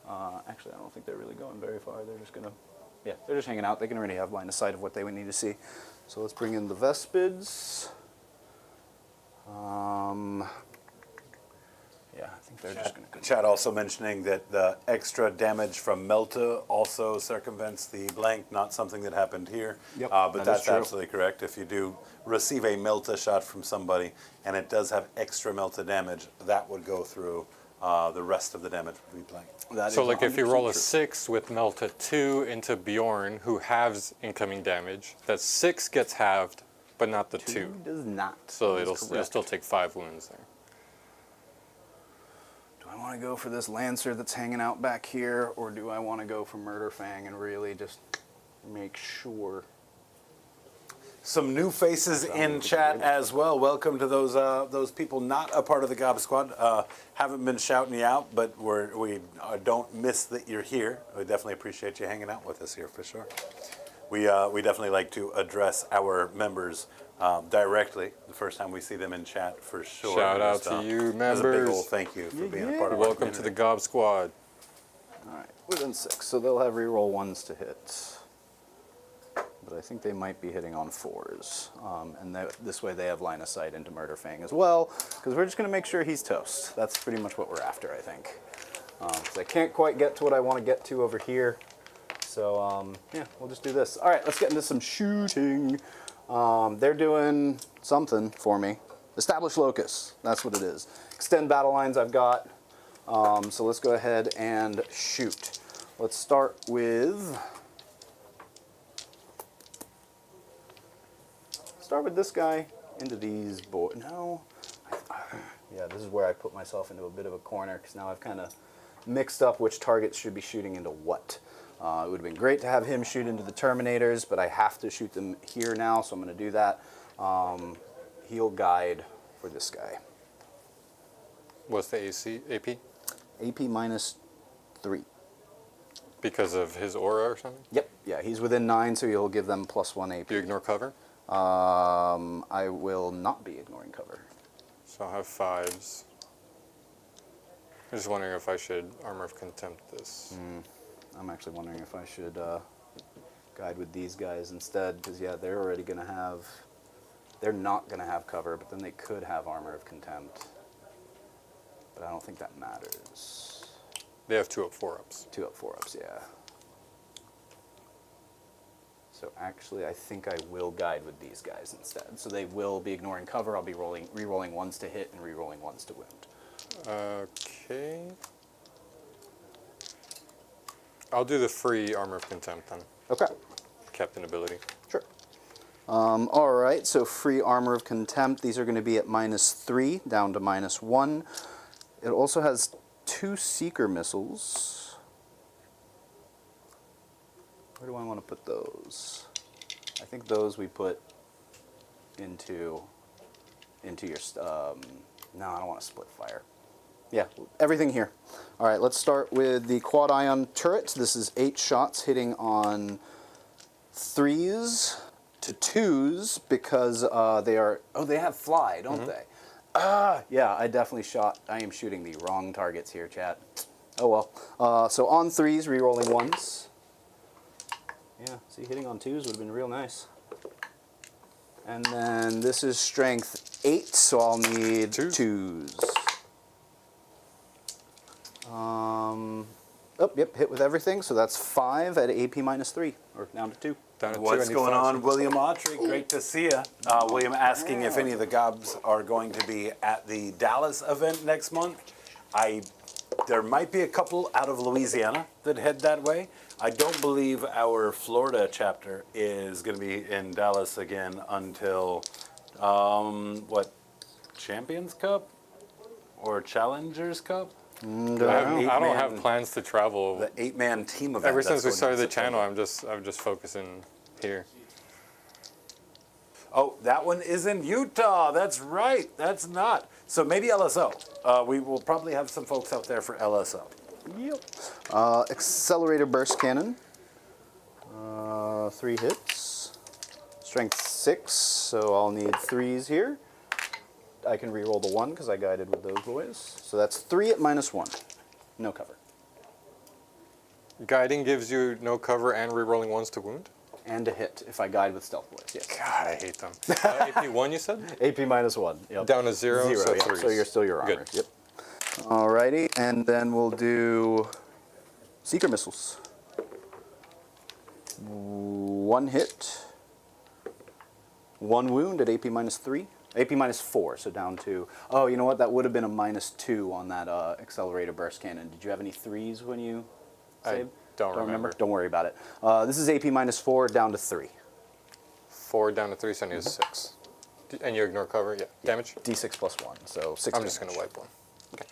Actually, I don't think they're really going very far. They're just gonna, yeah, they're just hanging out. They can already have line of sight of what they would need to see. So let's bring in the Vespids. Yeah, I think they're just gonna go. Chat also mentioning that the extra damage from Melta also circumvents the blank, not something that happened here. Yep, But that is that's true. absolutely correct. If you do receive a Melta shot from somebody and it does have extra Melta damage, that would go through the rest of the damage would be blank. That So is like if you 100% roll a true. 6 with Melta 2 into Bjorn, who halves incoming damage, that 6 gets halved, but not the 2. Does not. So That is it'll correct. still take 5 wounds there. Do I want to go for this Lancer that's hanging out back here, or do I want to go for Murder Fang and really just make sure? Some new faces in chat as well. Welcome to those people not a part of the Gob Squad. Haven't been shouting you out, but we don't miss that you're here. We definitely appreciate you hanging out with us here for sure. We definitely like to address our members directly the first time we see them in chat for sure. Shout out to you, As a big members. old thank you for being a part of our Welcome to the Gob Squad. All right, within 6, so they'll have reroll 1s to hit. But I think they might be hitting on 4s. And this way they have line of sight into Murder Fang as well, because we're just going to make sure he's toast. That's pretty much what we're after, I think. Because I can't quite get to what I want to get to over here. So, yeah, we'll just do this. All right, let's get into some shooting. They're doing something for me. Establish locus, that's what it is. Extend battle lines I've got. So let's go ahead and shoot. Let's start with... Start with this guy into these boys. No. Yeah, this is where I put myself into a bit of a corner because now I've kind of mixed up which targets should be shooting into what. It would have been great to have him shoot into the Terminators, but I have to shoot them here now, so I'm going to do that. Heal guide for this guy. What's the AP? AP -3. Because of his aura or something? Yep. Yeah, he's within 9, so you'll give them +1 AP. Do you ignore cover? I will not be ignoring cover. So I'll have 5s. I'm just wondering if I should Armor of Contempt this. I'm actually wondering if I should guide with these guys instead, because yeah, they're already going to have... They're not going to have cover, but then they could have Armor of Contempt. But I don't think that matters. They have 2 up, 4 ups. 2 up, 4 ups, yeah. So actually, I think I will guide with these guys instead. So they will be ignoring cover. I'll be re-rolling 1s to hit and re-rolling 1s to wound. Okay. I'll do the free Armor of Contempt then. Okay. Captain ability. Sure. All right, so free Armor of Contempt. These are going to be at -3, down to -1. It also has 2 Seeker missiles. Where do I want to put those? I think those we put into your... no, I don't want to split fire. Yeah, everything here. All right, let's start with the quad ion turret. This is 8 shots hitting on 3s to 2s because they are... Oh, they have fly, don't they? Yeah, I am shooting the wrong targets here, chat. Oh well. So on 3s, re-rolling 1s. Yeah, see, hitting on 2s would have been real nice. And then this is strength 8, so I'll need 2s. Oh, yep, hit with everything, so that's 5 at AP -3, or down to 2. Down to 2. What's going on, William Autry? Great to see you. William asking if any of the Gobs are going to be at the Dallas event next month. There might be a couple out of Louisiana that head that way. I don't believe our Florida chapter is going to be in Dallas again until, what, Champions Cup or Challengers Cup? I don't have plans to travel. The 8-man team event. Ever since we started the channel, I'm just focusing here. Oh, that one is in Utah. That's right. That's not. So maybe LSO. We will probably have some folks out there for LSO. Yep. Accelerator burst cannon. 3 hits. Strength 6, so I'll need 3s here. I can re-roll the 1 because I guided with those boys. So that's 3 at -1. No cover. Guiding gives you no cover and re-rolling 1s to wound? And a hit if I guide with stealth boys, yes. God, I hate them. AP 1, you said? AP -1, yep. Down to 0, so yeah. 3s. So you're still your armor. Good. Yep. Alrighty, and then we'll do Seeker missiles. 1 hit. 1 wound at AP -3. AP -4, so down to... Oh, you know what? That would have been a -2 on that accelerator burst cannon. Did you have any 3s when you saved? I don't remember. Don't worry about it. This is AP -4, down to 3. 4 down to 3, so I need a 6. And you ignore cover? Yeah. Damage? D6 +1, so 6 I'm just going to wipe 1. Okay.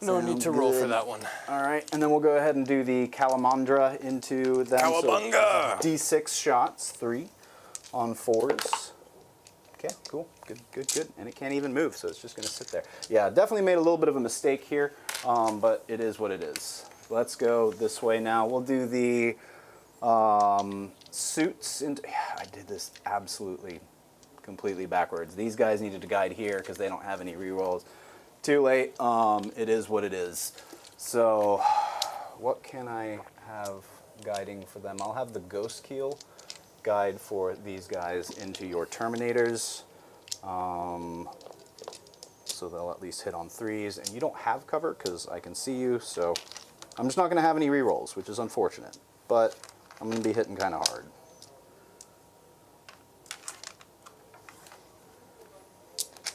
No need Sounds to roll for good. that one. All right, and then we'll go ahead and do the Calamandra into them. Cowabunga! So D6 shots, 3 on 4s. Okay, cool, good. And it can't even move, so it's just gonna sit there. Yeah, definitely made a little bit of a mistake here, but it is what it is. Let's go this way now. We'll do the suits into, I did this absolutely completely backwards. These guys needed to guide here because they don't have any rerolls. Too late. It is what it is. So what can I have guiding for them? I'll have the Ghost Keel guide for these guys into your Terminators. So they'll at least hit on 3s. And you don't have cover because I can see you, so I'm just not going to have any rerolls, which is unfortunate. But I'm going to be hitting kind of hard.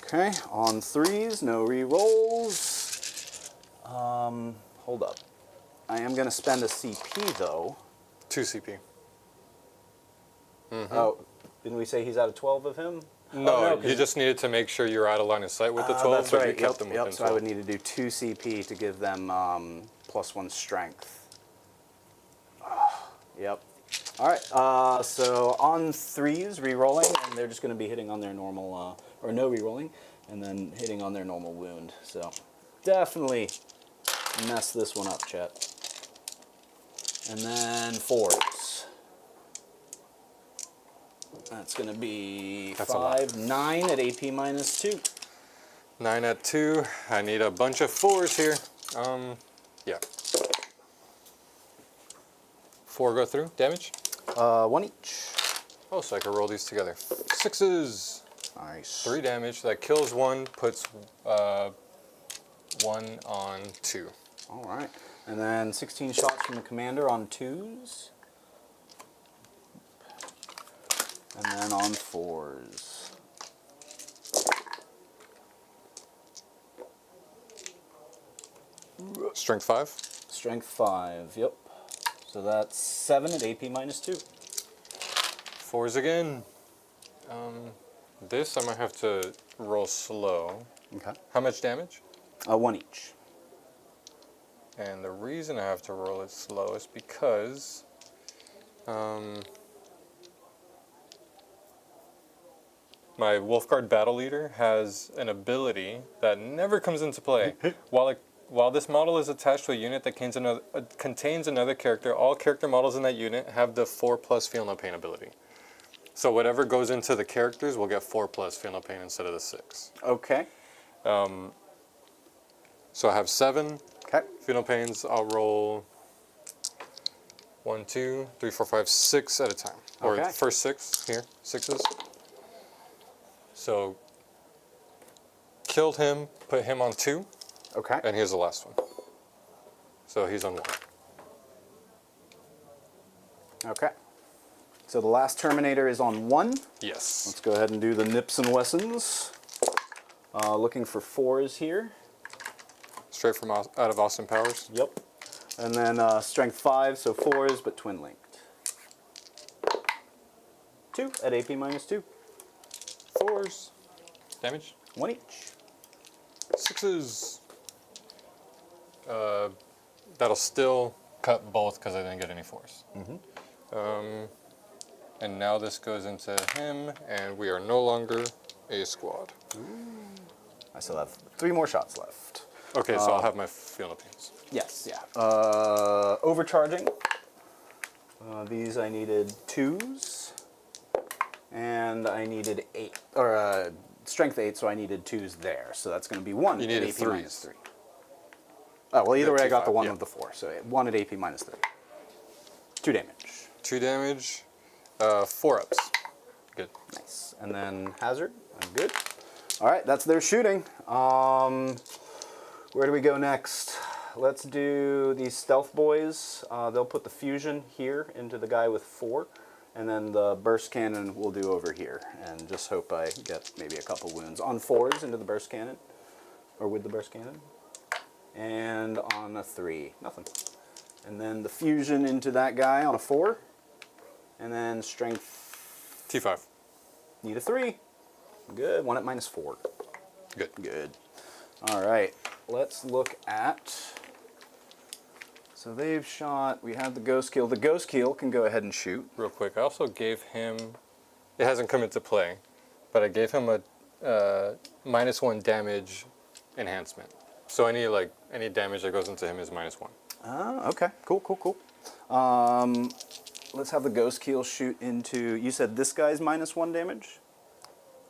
Okay, on 3s, no re-rolls. Hold up. I am going to spend a CP, though. 2 CP. Oh, didn't we say he's out of 12 of him? No, Oh, 'cause you just needed to make sure you're out of line of sight with the 12, that's but right. you kept them within So I 12. would need to do 2 CP to give them +1 strength. Yep. All right, so on 3s, re-rolling, and they're just going to be hitting on their normal, or no re-rolling, and then hitting on their normal wound. So definitely mess this one up, chat. And then 4s. That's going to be That's a lot. 5, 9 at AP -2. 9 at 2. I need a bunch of 4s here. Yeah. 4 go through. Damage? 1 each. Oh, so I can roll these together. 6s. Nice. 3 damage. That kills 1, puts 1 on 2. All right. And then 16 shots from the commander on 2s. And then on 4s. Strength 5. Strength 5, yep. So that's 7 at AP -2. 4s again. This I might have to roll slow. Okay. How much damage? 1 each. And the reason I have to roll it slow is because my Wolfguard Battle Leader has an ability that never comes into play. While this model is attached to a unit that contains another character, all character models in that unit have the 4+ Feel No Pain ability. So whatever goes into the characters will get 4+ Feel No Pain instead of the 6. Okay. So I have 7 Okay. Feel No Pains. I'll roll 1, 2, 3, 4, 5, 6 at a time. Or Okay. first 6 here, 6s. So killed him, put him on 2, Okay. and here's the last one. So he's on 1. Okay. So the last Terminator is on 1. Yes. Let's go ahead and do the Nips and Wessons. Looking for 4s here. Straight from out of Austin Powers. Yep. And then strength 5, so 4s, but twin linked. 2 at AP -2. 4s. Damage. 1 each. 6s. That'll still cut both because I didn't get any 4s. And now this goes into him, and we are no longer a squad. I still have 3 more shots left. Okay, so I'll have my Feel No Pains. Yes, yeah. Overcharging. These I needed 2s. And I needed 8. Or strength 8, so I needed 2s there. So that's going to be 1 You at needed AP 3s. -3. Oh, well, either way, I got the 2, 5, 1 yeah. with the 4. So 1 at AP -3. 2 damage. 2 damage. 4 ups. Good. Nice. And then hazard. I'm good. All right, that's their shooting. Where do we go next? Let's do these stealth boys. They'll put the fusion here into the guy with 4. And then the burst cannon we'll do over here. And just hope I get maybe a couple wounds. On 4s into the burst cannon. Or with the burst cannon. And on a 3. Nothing. And then the fusion into that guy on a 4. And then strength. T5. Need a 3. Good. 1 at -4. Good. Good. All right. let's look at. So they've shot. We have the ghost keel. The ghost keel can go ahead and shoot. Real quick, I also gave him. It hasn't come into play, but I gave him a -1 damage enhancement. So any damage that goes into him is -1. Okay. Cool. Let's have the ghost keel shoot into. You said this guy's -1 damage.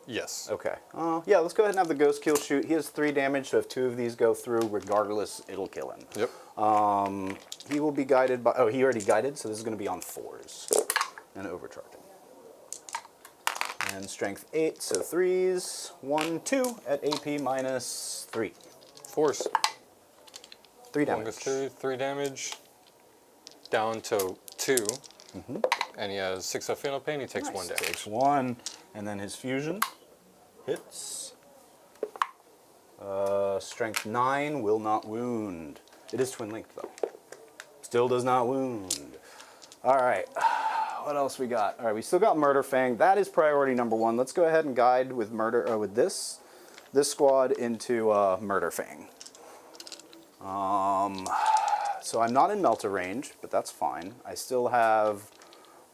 Yes. Okay. Yeah, let's go ahead and have the ghost keel shoot. He has 3 damage, so if 2 of these go through, regardless, it'll kill him. Yep. He will be guided by. Oh, he already guided, so this is going to be on 4s and overcharging. And strength 8, so 3s. 1, 2 at AP -3. Force. 3 One damage. goes through, 3 damage. Down to 2. And he has 6 of final pain. He takes 1 damage. Takes 1, and then his fusion hits. Strength 9 will not wound. It is twin linked though. Still does not wound. All right. What else we got? All right, we still got Murder Fang. That is priority number 1. Let's go ahead and guide with with this squad into Murder Fang. So I'm not in Melta range, but that's fine. I still have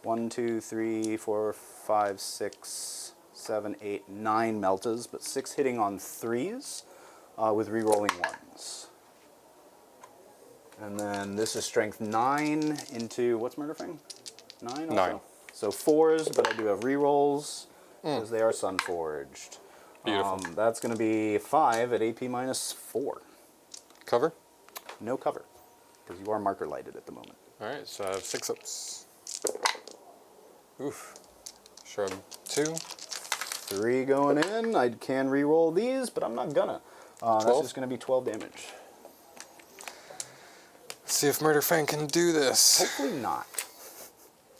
1, 2, 3, 4, 5, 6, 7, 8, 9 Meltas, but 6 hitting on 3s with re-rolling 1s. And then this is strength 9 into, what's Murder Fang? 9 also? 9. So 4s, but I do have re-rolls because they are Sunforged. Beautiful. That's going to be 5 at AP -4. Cover. No cover, because you are marker lighted at the moment. All right, so I have 6 ups. Oof. Shrub 2. 3 going in. I can re-roll these, but I'm not gonna. That's 12? just going to be 12 damage. Let's see if Murder Fang can do this. Hopefully not.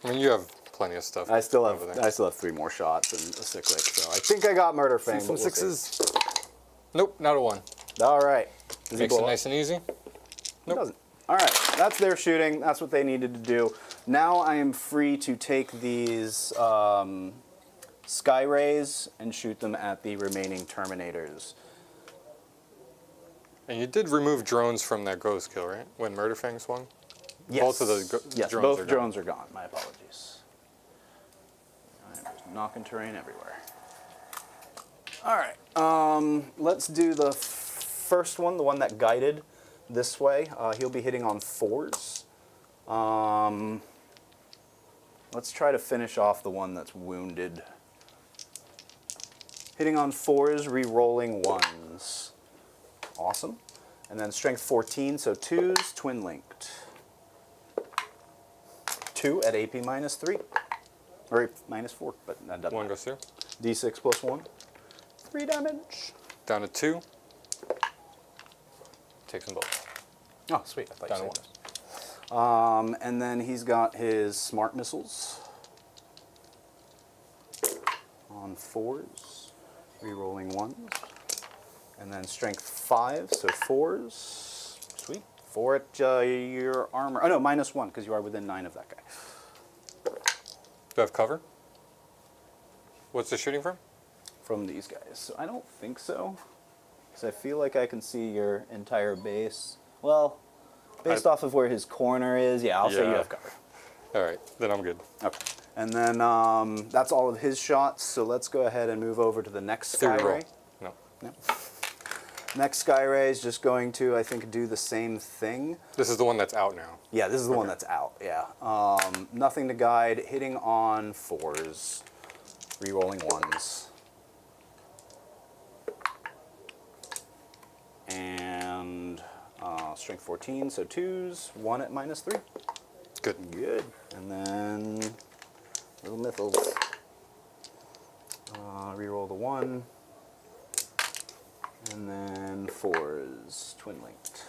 I mean, you have plenty of stuff. I still over there. have 3 more shots and a cyclic, so I think I got Murder Fang. Some but we'll see. 6s. Nope, not a 1. All right. Does he Makes it blow up? nice and easy. It doesn't. All right, that's their shooting. That's what they needed to do. Now I am free to take these Sky Rays and shoot them at the remaining Terminators. And you did remove drones from that ghost kill, right? When Murder Fang swung? Yes. Both of the yes, drones both are gone. drones are gone. My apologies. I'm just knocking terrain everywhere. All right, let's do the first one, the one that guided this way. He'll be hitting on 4s. Let's try to finish off the one that's wounded. Hitting on 4s, re-rolling 1s. Awesome. And then strength 14, so 2s, twin linked. 2 at AP -3. Or -4, but that doesn't 1 matter. goes through. D6 plus 1. 3 damage. Down to 2. Takes them both. Oh, sweet. I thought Down you to said 1. that. And then he's got his smart missiles on 4s, re-rolling 1s, and then strength 5, so 4s. Sweet. 4 at your armor. Oh no, -1 because you are within 9 of that guy. Do I have cover? What's the shooting from? From these guys. So I don't think so, because I feel like I can see your entire base. Well, based off of where his corner is, yeah, I'll say you Yeah. have cover. All right, then I'm good. Okay. And then that's all of his shots, so let's go ahead and move over to the next Sky Through roll. Ray. No. Yep. Next Sky Ray is just going to, I think, do the same thing. This is the one that's out now. Yeah, this is the one that's out, yeah. Nothing to guide, hitting on 4s, re-rolling 1s. And strength 14, so 2s, 1 at -3. Good. Good. And then little missiles. Reroll the 1. And then 4s, twin linked.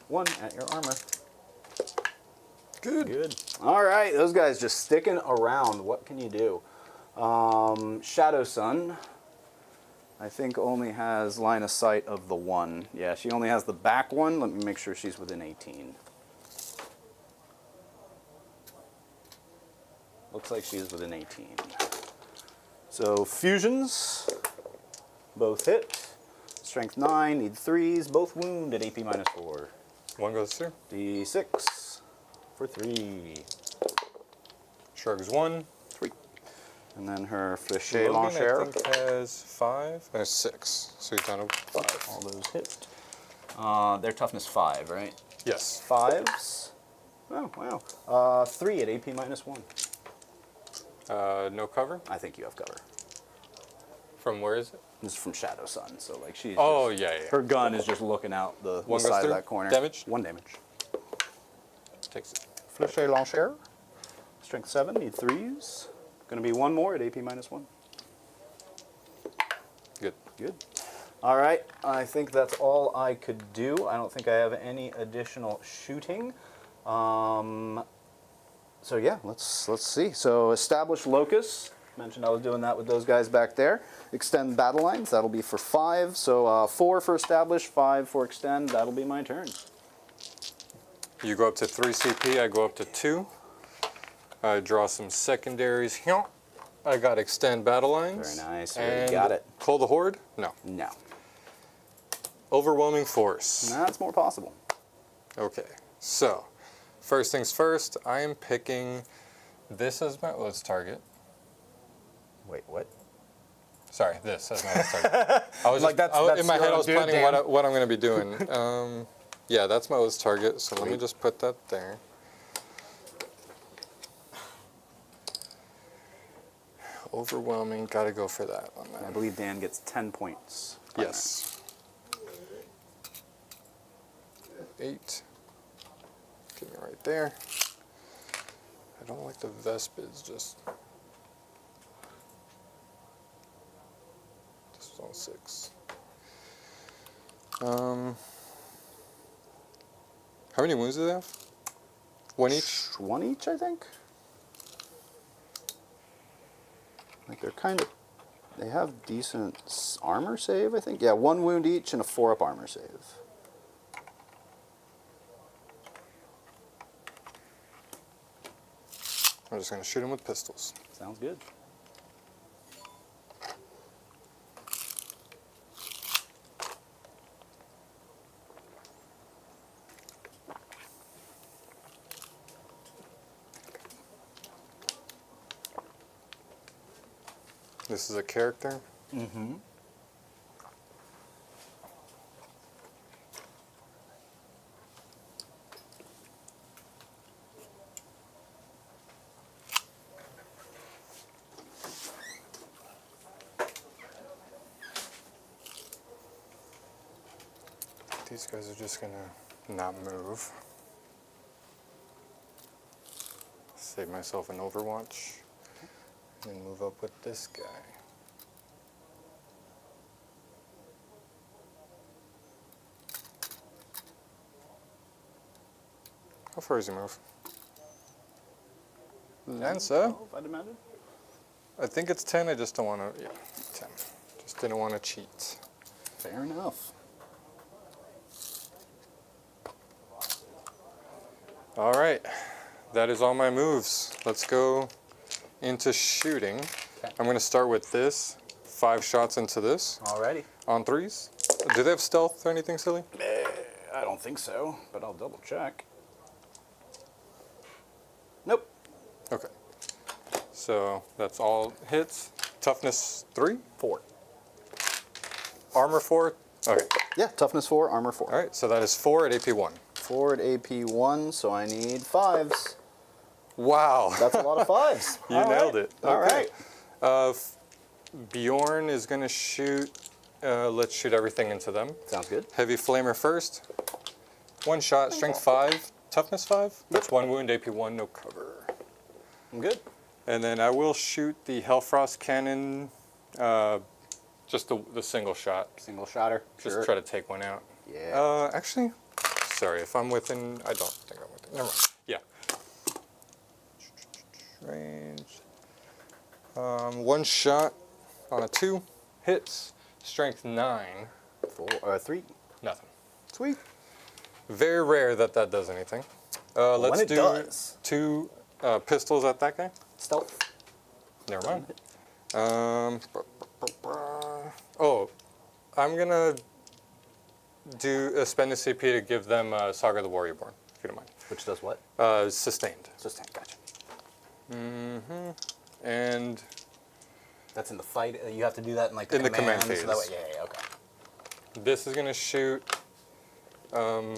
1 at your armor. Good. Good. All right, those guys just sticking around. What can you do? Shadow Sun, I think, only has line of sight of the 1. Yeah, she only has the back one. Let me make sure she's within 18. Looks like she is within 18. So fusions, both hit. strength 9, need 3s, both wound at AP -4. 1 goes through. D6 for 3. Shrugs 1. 3. And then her Fléché Logan, I Lanchere. think, has 5 and a 6. So he's down to 5. All those hit. They're toughness 5, right? Yes. 5s. Oh, wow. 3 at AP -1. No cover. I think you have cover. From where is it? This is from Shadow Sun, so like she's Oh, just, yeah. her gun is just looking out the One goes side of through? that corner. Damage? 1 damage. Takes it. Fléché Lanchere. Strength 7, need 3s. Gonna be 1 more at AP -1. Good. Good. All right, I think that's all I could do. I don't think I have any additional shooting. So yeah, let's see. So establish locus. Mentioned I was doing that with those guys back there. Extend battle lines. That'll be for 5. So 4 for establish, 5 for extend. That'll be my turn. You go up to 3 CP. I go up to 2. I draw some secondaries. I got extend battle lines. Very nice. And Got it. Call the horde? No. No, Overwhelming force. that's more possible. Okay. So, first things first, I am picking this as my Oath's target. Wait, what? Sorry, this as my Oath's target. I was Like, just, that's in my head I was dude, planning damn. what I'm going to be doing. Yeah, that's my Oath's target, so let me just put that there. Overwhelming, gotta go for that on I that. believe Dan gets 10 points. Yes. 8. Get me right there. I don't like the Vespids, just on 6. How many wounds do they have? 1 each? 1 each, I think. Like they're kind of, they have decent armor save, I think. Yeah, 1 wound each and a 4-up armor save. I'm just gonna shoot him with pistols. Sounds good. This is a character. Mm-hmm. These guys are just gonna not move. Save myself an Overwatch. And move up with this guy. How far does he move? Lanza? I'd imagine. I think it's 10, I just don't want to, yeah, 10. Just didn't want to cheat. Fair enough. All right, that is all my moves. Let's go into shooting. Okay. I'm going to start with this. 5 shots into this Alrighty. on 3s. Do they have stealth or anything silly? I don't think so, but I'll double check. Nope. Okay. So that's all hits. Toughness 3. 4. Armor 4. Okay. Yeah, toughness 4, armor 4. All right. So that is 4 at AP 1. 4 at AP 1, so I need 5s. Wow. That's a lot of 5s. You nailed it. All Okay. right. Bjorn is going to shoot. Let's shoot everything into them. Sounds good. Heavy flamer first. 1 shot. Strength 5. Toughness 5. That's 1 wound. AP 1. No cover. I'm good. And then I will shoot the Hellfrost cannon. Just the single shot. Single shotter. Just Sure. try to take one out. Yeah. Actually, sorry, if I'm within, I don't think I'm within. Never mind. Yeah. Range. 1 shot on a 2. Hits. Strength 9. 3. Nothing. Sweet. Very rare that does anything. Let's when it do does. 2 pistols at that guy. Stealth. Never mind. Oh, I'm gonna spend a CP to give them Saga the Warrior Born, if you don't mind. Which does what? Sustained. Sustain. Gotcha. And That's in the fight. You have to do that in like the In the command So that phase. way, yeah, okay. this is going to shoot all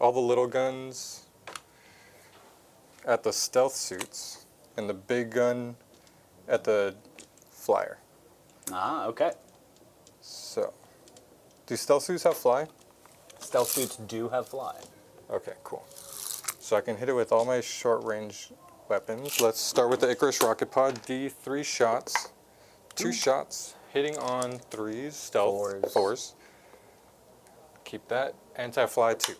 the little guns at the stealth suits, and the big gun at the flyer. Ah, okay. So, do stealth suits have fly? Stealth suits do have fly. Okay, cool. So I can hit it with all my short range weapons. Let's start with the Icarus rocket pod. D3 shots. 2 shots. Hitting on 3s. Stealth. 4s. Keep that. Anti-fly 2.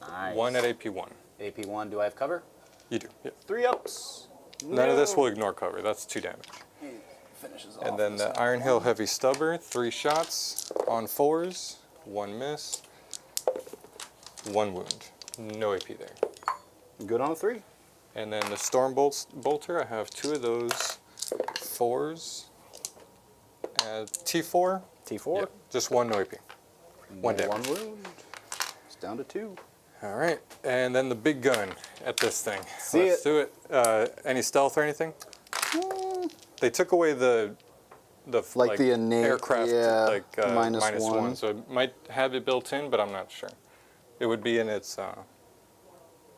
Nice. 1 at AP1. AP1, do I have cover? You do. Yep. 3 ups. None of this will ignore cover. That's 2 damage. Finishes off. And then the Iron Hill Heavy Stubber. 3 shots on 4s. 1 miss. 1 wound. No AP there. Good on a 3. And then the Storm Bolter, I have 2 of those 4s. T4. T4. Yeah, just 1 no AP. 1 damage. 1 wound. It's down to 2. All right, and then the big gun at this thing. See Let's it. do it. Any stealth or anything? They took away the Like the innate, aircraft yeah, like minus minus one. 1, so it might have it built in, but I'm not sure. It would be in its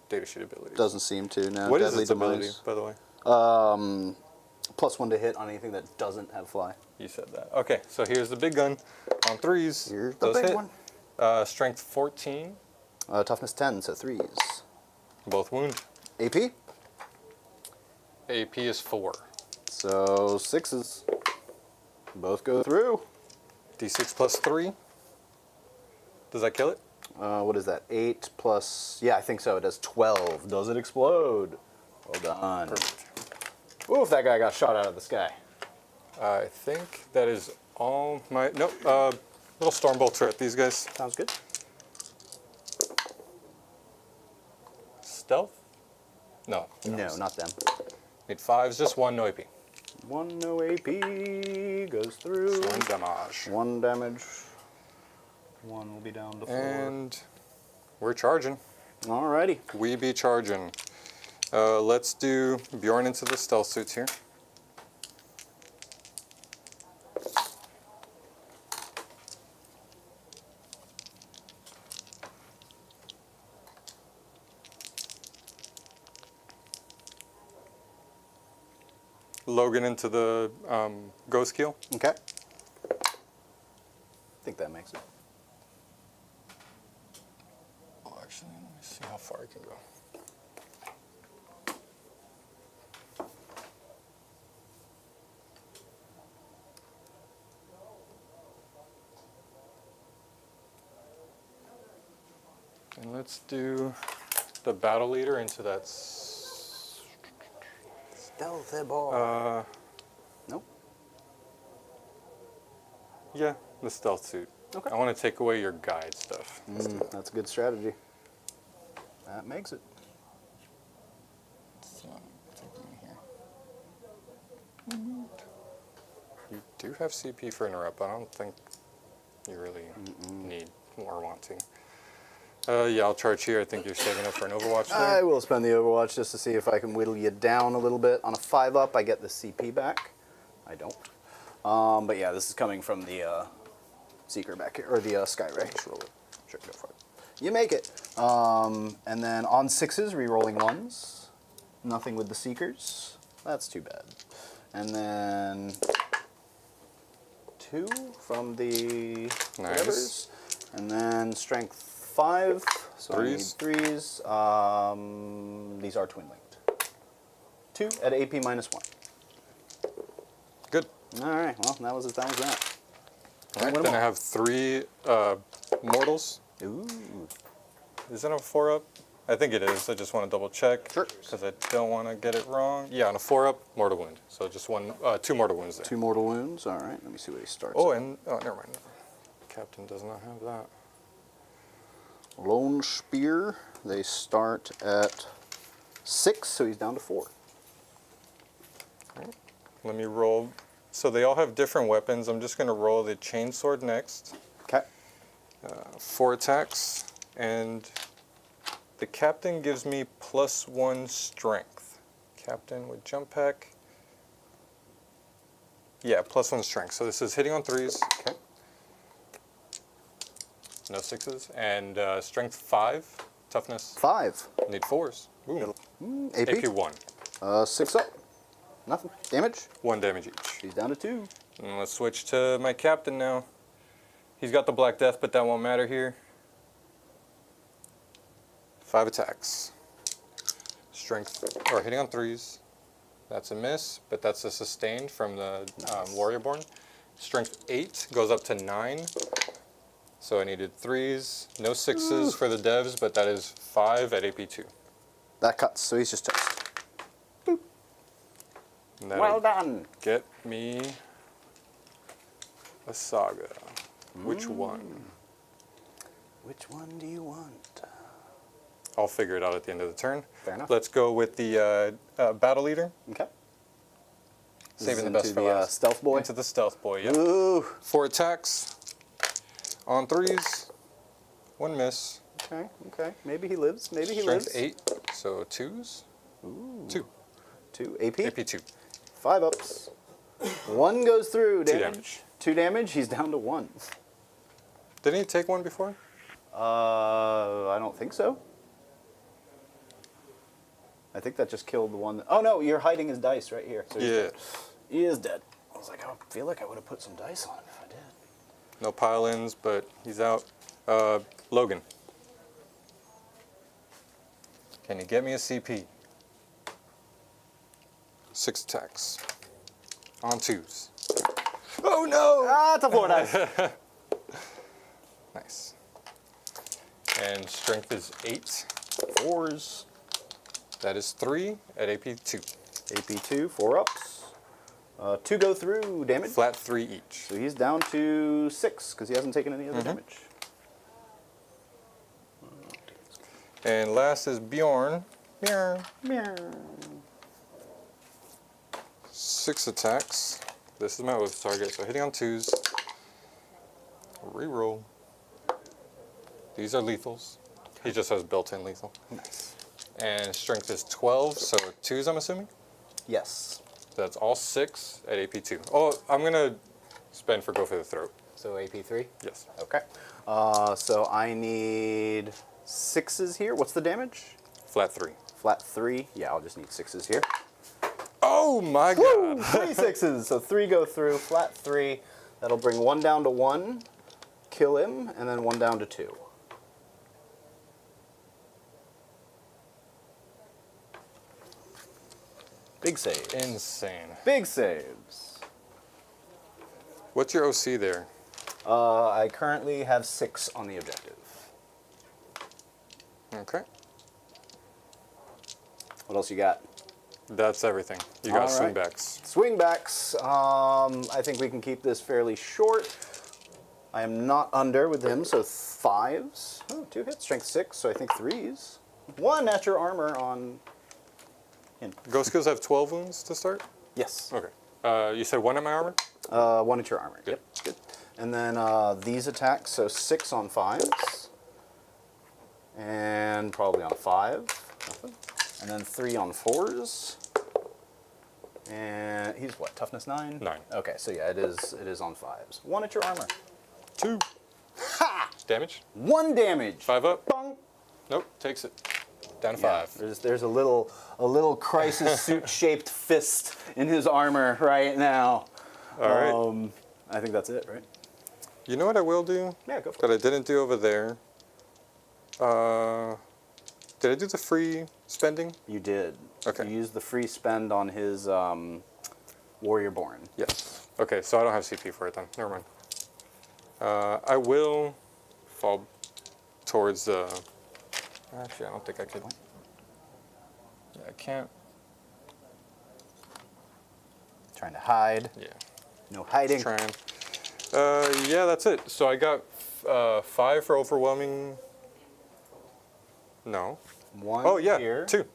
data sheet abilities. Doesn't seem to, no. What is Deadly its ability, demise. by the way? +1 to hit on anything that doesn't have fly. You said that. Okay, so here's the big gun on 3s. Here's the Those big hit. one. Strength 14, Toughness 10, so 3s. both wound. AP, AP is 4. so 6s. Both go through. D6 plus 3. Does that kill it? What is that? 8 plus, yeah, I think so. It does 12. Does it explode? Well done. Perfect. Oof, that guy got shot out of the sky. I think that is all my... Nope, little Storm Bolter at these guys. Sounds good. Stealth? No. No, not them. Need 5s, just 1 no AP. 1 no AP goes through. 1 damage. 1 damage. 1 will be down to 4. And we're charging. Alrighty. We be charging. Let's do Bjorn into the stealth suits here. Logan into the ghost keel. Okay. I think that makes it. Oh, actually, let me see how far I can go. And let's do the battle leader into that. Stealthy boy. Nope. Yeah, the stealth suit. Okay. I want to take away your guide stuff. That's a good strategy. That makes it. So, take me here. You do have CP for interrupt, but I don't think you really need or want to. Yeah, I'll charge here. I think you're saving up for an Overwatch there. I will spend the Overwatch just to see if I can whittle you down a little bit. On a 5-up, I get the CP back. I don't. But yeah, this is coming from the Seeker back here, or the Skyray. Sure, go for it. You make it. And then on 6s, re-rolling 1s. Nothing with the Seekers. That's too bad. And then 2 from the Nice. whatevers. And then strength 5. So Threes. I need 3s. These are twin linked. 2 at AP minus 1. Good. All right. Well, that was that. All right, then I have 3 mortals. Ooh. Is that a 4-up? I think it is. I just want to double check. Sure. Because I don't want to get it wrong. Yeah, on a 4-up, mortal wound. So just 2 mortal wounds there. 2 mortal wounds. All right. Let me see what he starts. Oh, at. and never mind. Captain does not have that. Lone Spear. They start at 6, so he's down to 4. Let me roll. So they all have different weapons. I'm just going to roll the chainsword next. Okay. 4 attacks, and the captain gives me +1 strength. Captain with jump pack. Yeah, +1 strength. So this is hitting on 3s. Okay. No 6s. And strength 5. Toughness. 5. Need 4s. Ooh. AP. AP 1. 6 up. Nothing. Damage. 1 damage each. He's down to 2. And let's switch to my captain now. He's got the Black Death, but that won't matter here. 5 attacks. Strength, or hitting on 3s. That's a miss, but that's a sustained from the Warriorborn. Strength 8 goes up to 9. So I needed 3s, no 6s for the devs, but that is 5 at AP 2. That cuts, so he's just toast. And that'll Well done. get me a saga. Which one? Which one do you want? I'll figure it out at the end of the turn. Fair enough. Let's go with the battle leader. Okay. Saving the Into best for the, last. stealth boy. Into the stealth boy, yep. Ooh. 4 attacks on 3s. 1 miss. Okay, okay. Maybe he lives. Maybe he Strength lives. 8, so 2s. Ooh. 2. 2 AP. AP 2. 5 ups. 1 goes through. 2 Damage. damage. 2 damage. He's down to 1. Didn't he take 1 before? I don't think so. I think that just killed the one. Oh no, you're hiding his dice right here. So he's Yeah. dead. He is dead. I was like, I feel like I would have put some dice on him if I did. No pile-ins, but he's out. Logan. Can you get me a CP? 6 attacks. On 2s. Oh no! Ah, it's a 4 dice. Nice. And strength is 8. 4s. That is 3 at AP 2. AP 2, 4 ups. 2 go through. Damage. Flat 3 each. So he's down to 6 because he hasn't taken any other damage. And last is Bjorn. Bjorn. 6 attacks. This is my oath target, so hitting on 2s. Reroll. These are lethals. He just has built-in lethal. Nice. And strength is 12, so 2s I'm assuming? Yes. That's all 6 at AP 2. Oh, I'm going to spend for Go for the Throat. So AP 3? Yes. Okay. So I need 6s here. What's the damage? Flat 3. Flat 3. Yeah, I'll just need 6s here. Oh my god! 3 6s. So 3 go through. Flat 3. That'll bring 1 down to 1. Kill him. And then 1 down to 2. Big save. Insane. Big saves. What's your OC there? I currently have 6 on the objective. Okay. What else you got? That's everything. You got All right. swingbacks. Swingbacks. I think we can keep this fairly short. I am not under with him, so 5s. Oh, 2 hits, strength 6, so I think 3s. 1 at your armor on him. Ghost skills have 12 wounds to start? Yes. Okay. You said 1 at my armor? 1 at your armor. Good. Yep, good. And then these attacks, so 6 on 5s. And probably on 5. Nothing. And then 3 on 4s. And he's what, toughness 9? 9. Okay, so yeah, it is on 5s. 1 at your armor. 2. Ha! Damage? 1 damage. 5 up? Bong. Nope, takes it. Down to Yeah, 5. there's a little crisis suit shaped fist in his armor right now. All right. I think that's it, right? You know what I will do? Yeah, go for That it. I didn't do over there? Did I do the free spending? You did. Okay. You used the free spend on his Warriorborn. Yes. Okay, so I don't have CP for it then. Never mind. I will fall towards actually, I don't think I could. Yeah, I can't. Trying to hide. Yeah. No hiding. Trying. Yeah, that's it. So I got 5 for overwhelming. No. 1 Oh yeah, here. 2.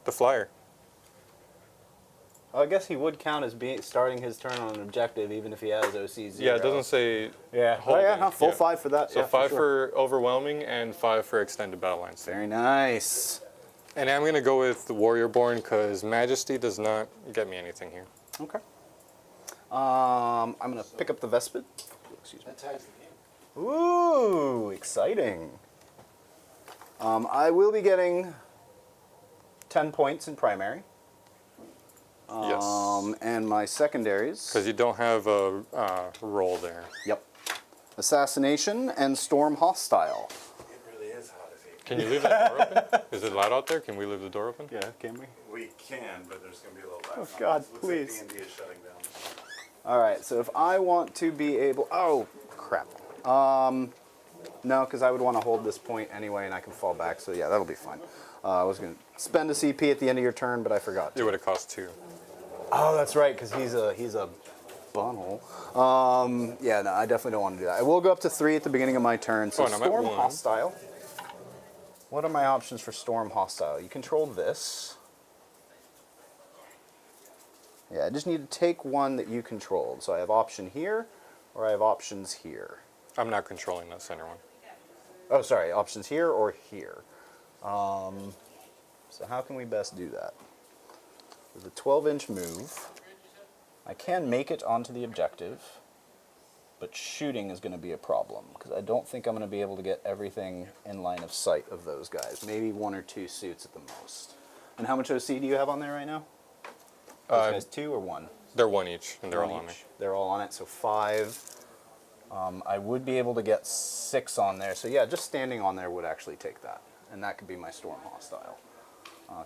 The flyer. I guess he would count as starting his turn on an objective, even if he has OC 0. Yeah, it doesn't say. Yeah. Oh, holding. yeah, no, full Yeah. 5 for that. So yeah, 5 sure. for overwhelming and 5 for extended battle lines. Very nice. And I'm gonna go with the Warriorborn because Majesty does not get me anything here. Okay. I'm gonna pick up the Vespid. Excuse me. That ties the game. Ooh, exciting. I will be getting 10 points in primary. Yes. And my secondaries. Because you don't have a roll there. Yep. Assassination and Storm Hostile. It really is hot as heat. Can you leave the door open? Is it loud out there? Can we leave the door open? Yeah, can we? We can, but there's going to be a little lag. Oh, God, Looks please. like D&D is shutting down. All right, so if I want to be able... Oh, crap. No, because I would want to hold this point anyway, and I can fall back. So, yeah, that'll be fine. I was going to spend a CP at the end of your turn, but I forgot. It would have cost 2. Oh, that's right, because he's a bunhole. Yeah, no, I definitely don't want to do that. I will go up to 3 at the beginning of my turn. So Oh, and I'm at Storm 1. Hostile. What are my options for Storm Hostile? You control this. Yeah, I just need to take one that you controlled. So I have option here, or I have options here. I'm not controlling that center one. Oh, sorry, options here or here. So how can we best do that? With a 12-inch move, I can make it onto the objective, but shooting is going to be a problem, because I don't think I'm going to be able to get everything in line of sight of those guys. Maybe 1 or 2 suits at the most. And how much OC do you have on there right now? Those guys 2 or 1? They're 1 each, and they're One all on me. each. They're all on it, so 5. I would be able to get 6 on there. So yeah, just standing on there would actually take that. And that could be my Storm Hostile.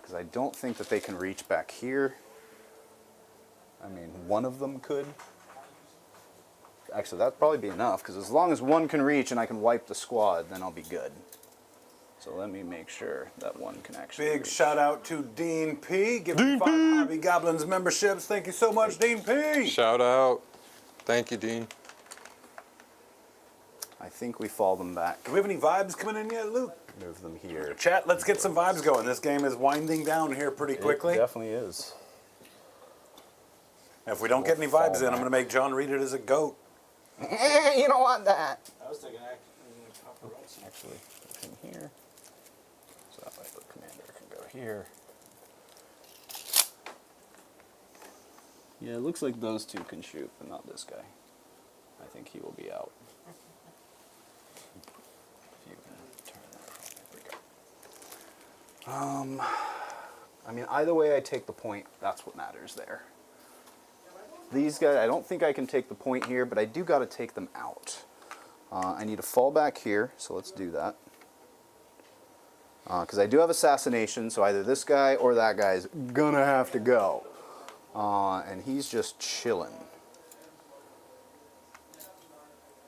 Because I don't think that they can reach back here. I mean, one of them could. Actually, that'd probably be enough, because as long as one can reach and I can wipe the squad, then I'll be good. So let me make sure that one can actually Big reach. shout out to Dean P. Giving 5 Hobby Goblins memberships. Thank you so much, Dean P. Shout out. Thank you, Dean. I think we fall them back. Do we have any vibes coming in yet, Luke? Move them here. Chat, let's get some vibes going. This game is winding down here pretty quickly. It definitely is. If we don't get any vibes in, I'm going to make John read it as a goat. You don't want that. I was thinking paparazzi. Actually, put him here. So that way the commander can go here. Yeah, it looks like those two can shoot, but not this guy. I think he will be out. If you can turn that. There we go. I mean, either way I take the point, that's what matters there. These guys, I don't think I can take the point here, but I do got to take them out. I need to fall back here, so let's do that. Because I do have assassination, so either this guy or that guy's gonna have to go. And he's just chilling.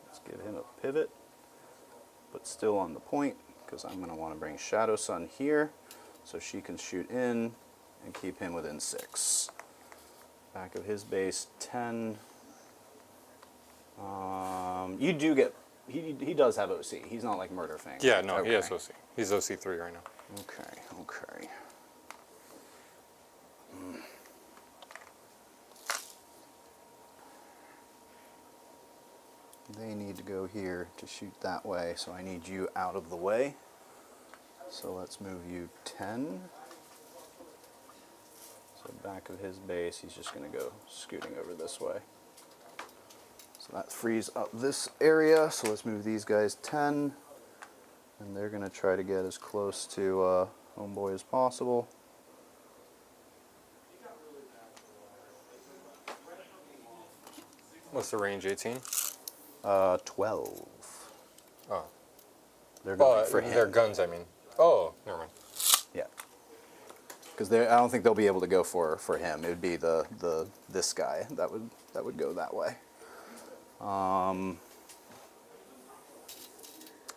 Let's give him a pivot, but still on the point, because I'm going to want to bring Shadow Sun here, so she can shoot in and keep him within 6. Back of his base, 10. You do get... He does have OC. He's not like Murder Fang. Yeah, no, he has Okay. OC. He's OC3 right now. Okay, okay. They need to go here to shoot that way, so I need you out of the way. So let's move you 10. So back of his base, he's just going to go scooting over this way. So that frees up this area, so let's move these guys 10. And they're going to try to get as close to Homeboy as possible. What's the range, 18? 12. Oh. They're going Oh, for him. their guns, I mean. Oh, never mind. Yeah. Because I don't think they'll be able to go for him. It would be this guy that would go that way.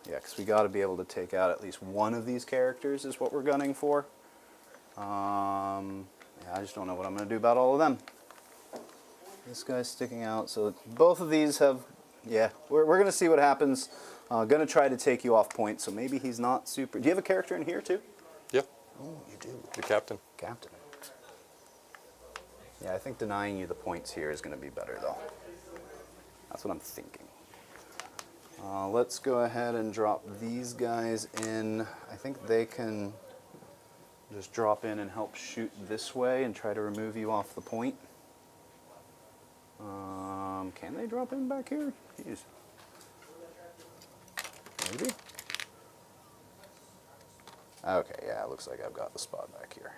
Yeah, because we got to be able to take out at least one of these characters is what we're gunning for. Yeah, I just don't know what I'm going to do about all of them. This guy's sticking out, so both of these have... Yeah, we're going to see what happens. Going to try to take you off point, so maybe he's not super... Do you have a character in here, too? Yeah, Oh, you do. the captain. Captain. Yeah, I think denying you the points here is going to be better, though. That's what I'm thinking. Let's go ahead and drop these guys in. I think they can just drop in and help shoot this way and try to remove you off the point. Can they drop in back here? Jeez. Maybe? Okay, yeah, it looks like I've got the spot back here.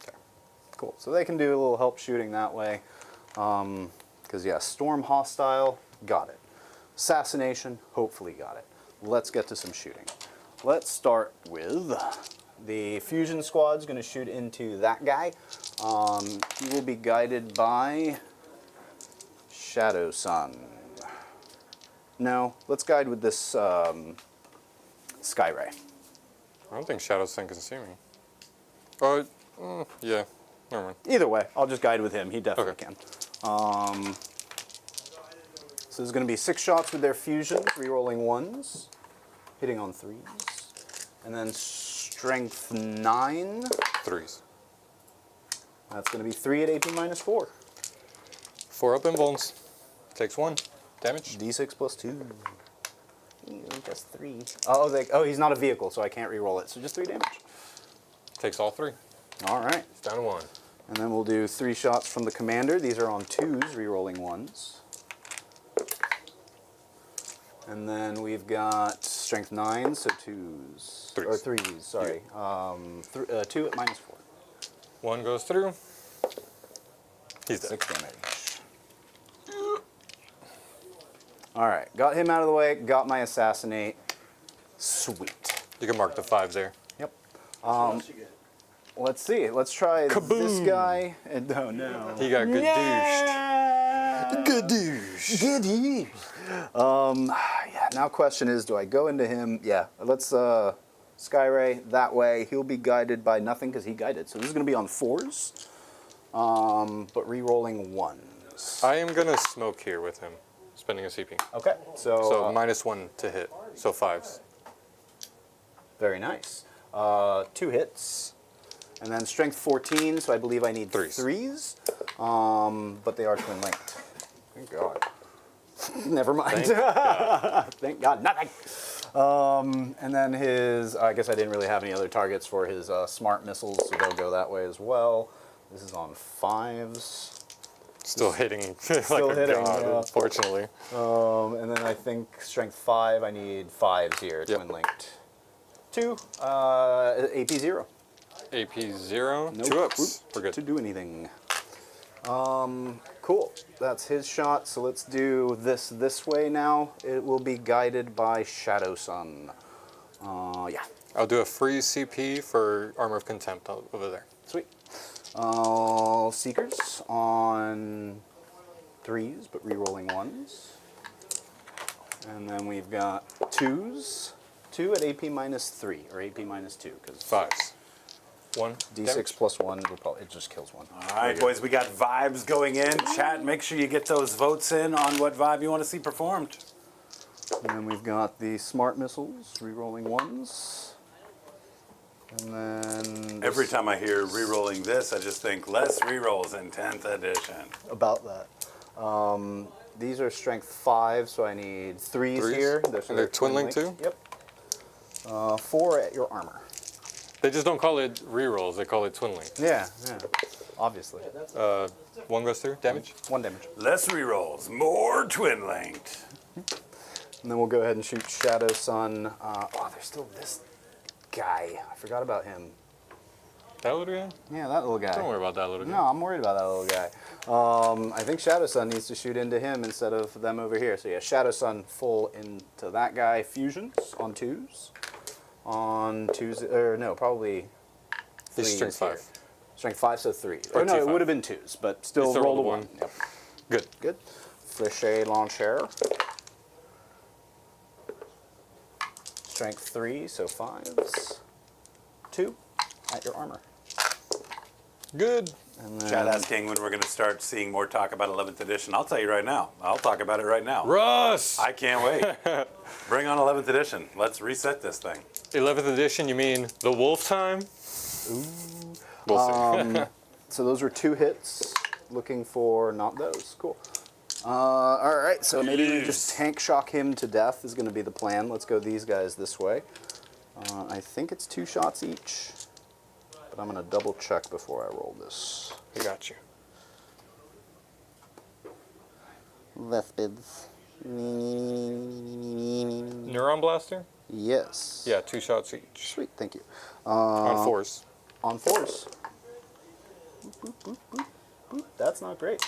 Okay, cool. So they can do a little help shooting that way. Because, yeah, Storm Hostile, got it. Assassination, hopefully got it. Let's get to some shooting. Let's start with the fusion squad's going to shoot into that guy. He will be guided by Shadow Sun. No, let's guide with this Sky Ray. I don't think Shadow Sun can see me. Oh, yeah. Never mind. Either way, I'll just guide with him. He definitely Okay. can. So there's going to be 6 shots with their fusions, re-rolling 1s, hitting on 3s, and then strength 9. 3s. That's going to be 3 at AP minus 4. 4 up invulns. Takes 1 damage. D6 plus 2. Ew, just 3. Oh, he's not a vehicle, so I can't re-roll it. So just 3 damage. Takes all 3. All right. It's down to 1. And then we'll do 3 shots from the commander. These are on 2s, re-rolling 1s. And then we've got strength 9, so 2s. 3s. Or 3s, sorry. 2 at minus 4. 1 goes through. He's dead. 6 damage. All right, got him out of the way, got my assassinate. Sweet. You can mark the 5s there. Yep. What else you get? Let's see. Let's try this Kaboom! guy. Oh no. He got good douched. Good douche. Good douche. Yeah. Now question is, do I go into him? Yeah. Let's Skyray that way. He'll be guided by nothing because he guided. So this is going to be on 4s, but re-rolling 1s. I am going to smoke here with him, spending a CP. Okay. So, So minus 1 to hit. So 5s. very nice. 2 hits. And then strength 14, so I believe I need 3s. 3s. But they are twin linked. Thank God. Never mind. Thank God. Thank God, nothing. And then his, I guess I didn't really have any other targets for his smart missiles, so they'll go that way as well. This is on 5s. Still hitting Still like hitting, a god, yeah. unfortunately. And then I think strength 5, I need 5s here, Yep. twin linked. 2, AP 0. AP 0. No 2 ups. Kroot We're good. to do anything. Cool. That's his shot. So let's do this way now. It will be guided by Shadow Sun. Yeah. I'll do a free CP for Armor of Contempt over there. Sweet. Seekers on 3s, but re-rolling 1s. And then we've got 2s. 2 at AP minus 3, or AP minus 2, because 5s. 1 D6 damage. plus 1, it just kills 1. All right, boys, we got vibes going in. Chat, make sure you get those votes in on what vibe you want to see performed. And then we've got the smart missiles, re-rolling 1s. And then Every time I hear re-rolling this, I just think less re-rolls in 10th edition. about that. These are strength 5, so I need 3s here. And they're twin linked too? Yep. 4 at your armor. They just don't call it rerolls, they call it twin link. Yeah, obviously. 1 goes through, damage. 1 damage. Less re-rolls, more twin linked. And then we'll go ahead and shoot Shadow Sun. There's still this guy. I forgot about him. That little guy? Yeah, that little guy. Don't worry about that little guy. No, I'm worried about that little guy. I think Shadow Sun needs to shoot into him instead of them over here. So yeah, Shadow Sun full into that guy. Fusions on 2s. On 2s, or no, probably 3s. He's strength here. 5. Strength 5, so 3. Or Or no, it T5. would have been 2s, but still Still roll a rolled a 1. one. Yep. Good. Good. Fléché Launcher. Strength 3, so 5s. 2 at your armor. Good. And then Chad asking when we're going to start seeing more talk about 11th edition. I'll tell you right now. I'll talk about it right now. Russ! I can't wait. Bring on 11th edition. Let's reset this thing. 11th edition, you mean the wolf time? Ooh. We'll see. So those were 2 hits. Looking for not those. Cool. All right, so maybe we just tank shock him to death is going to be the plan. Let's go these guys this way. I think it's 2 shots each, but I'm going to double check before I roll this. I got you. Vespids. Neuron Blaster? Yes. Yeah, 2 shots each. Sweet, thank you. On 4s. On 4s. Boop, boop, boop, boop, boop. That's not great.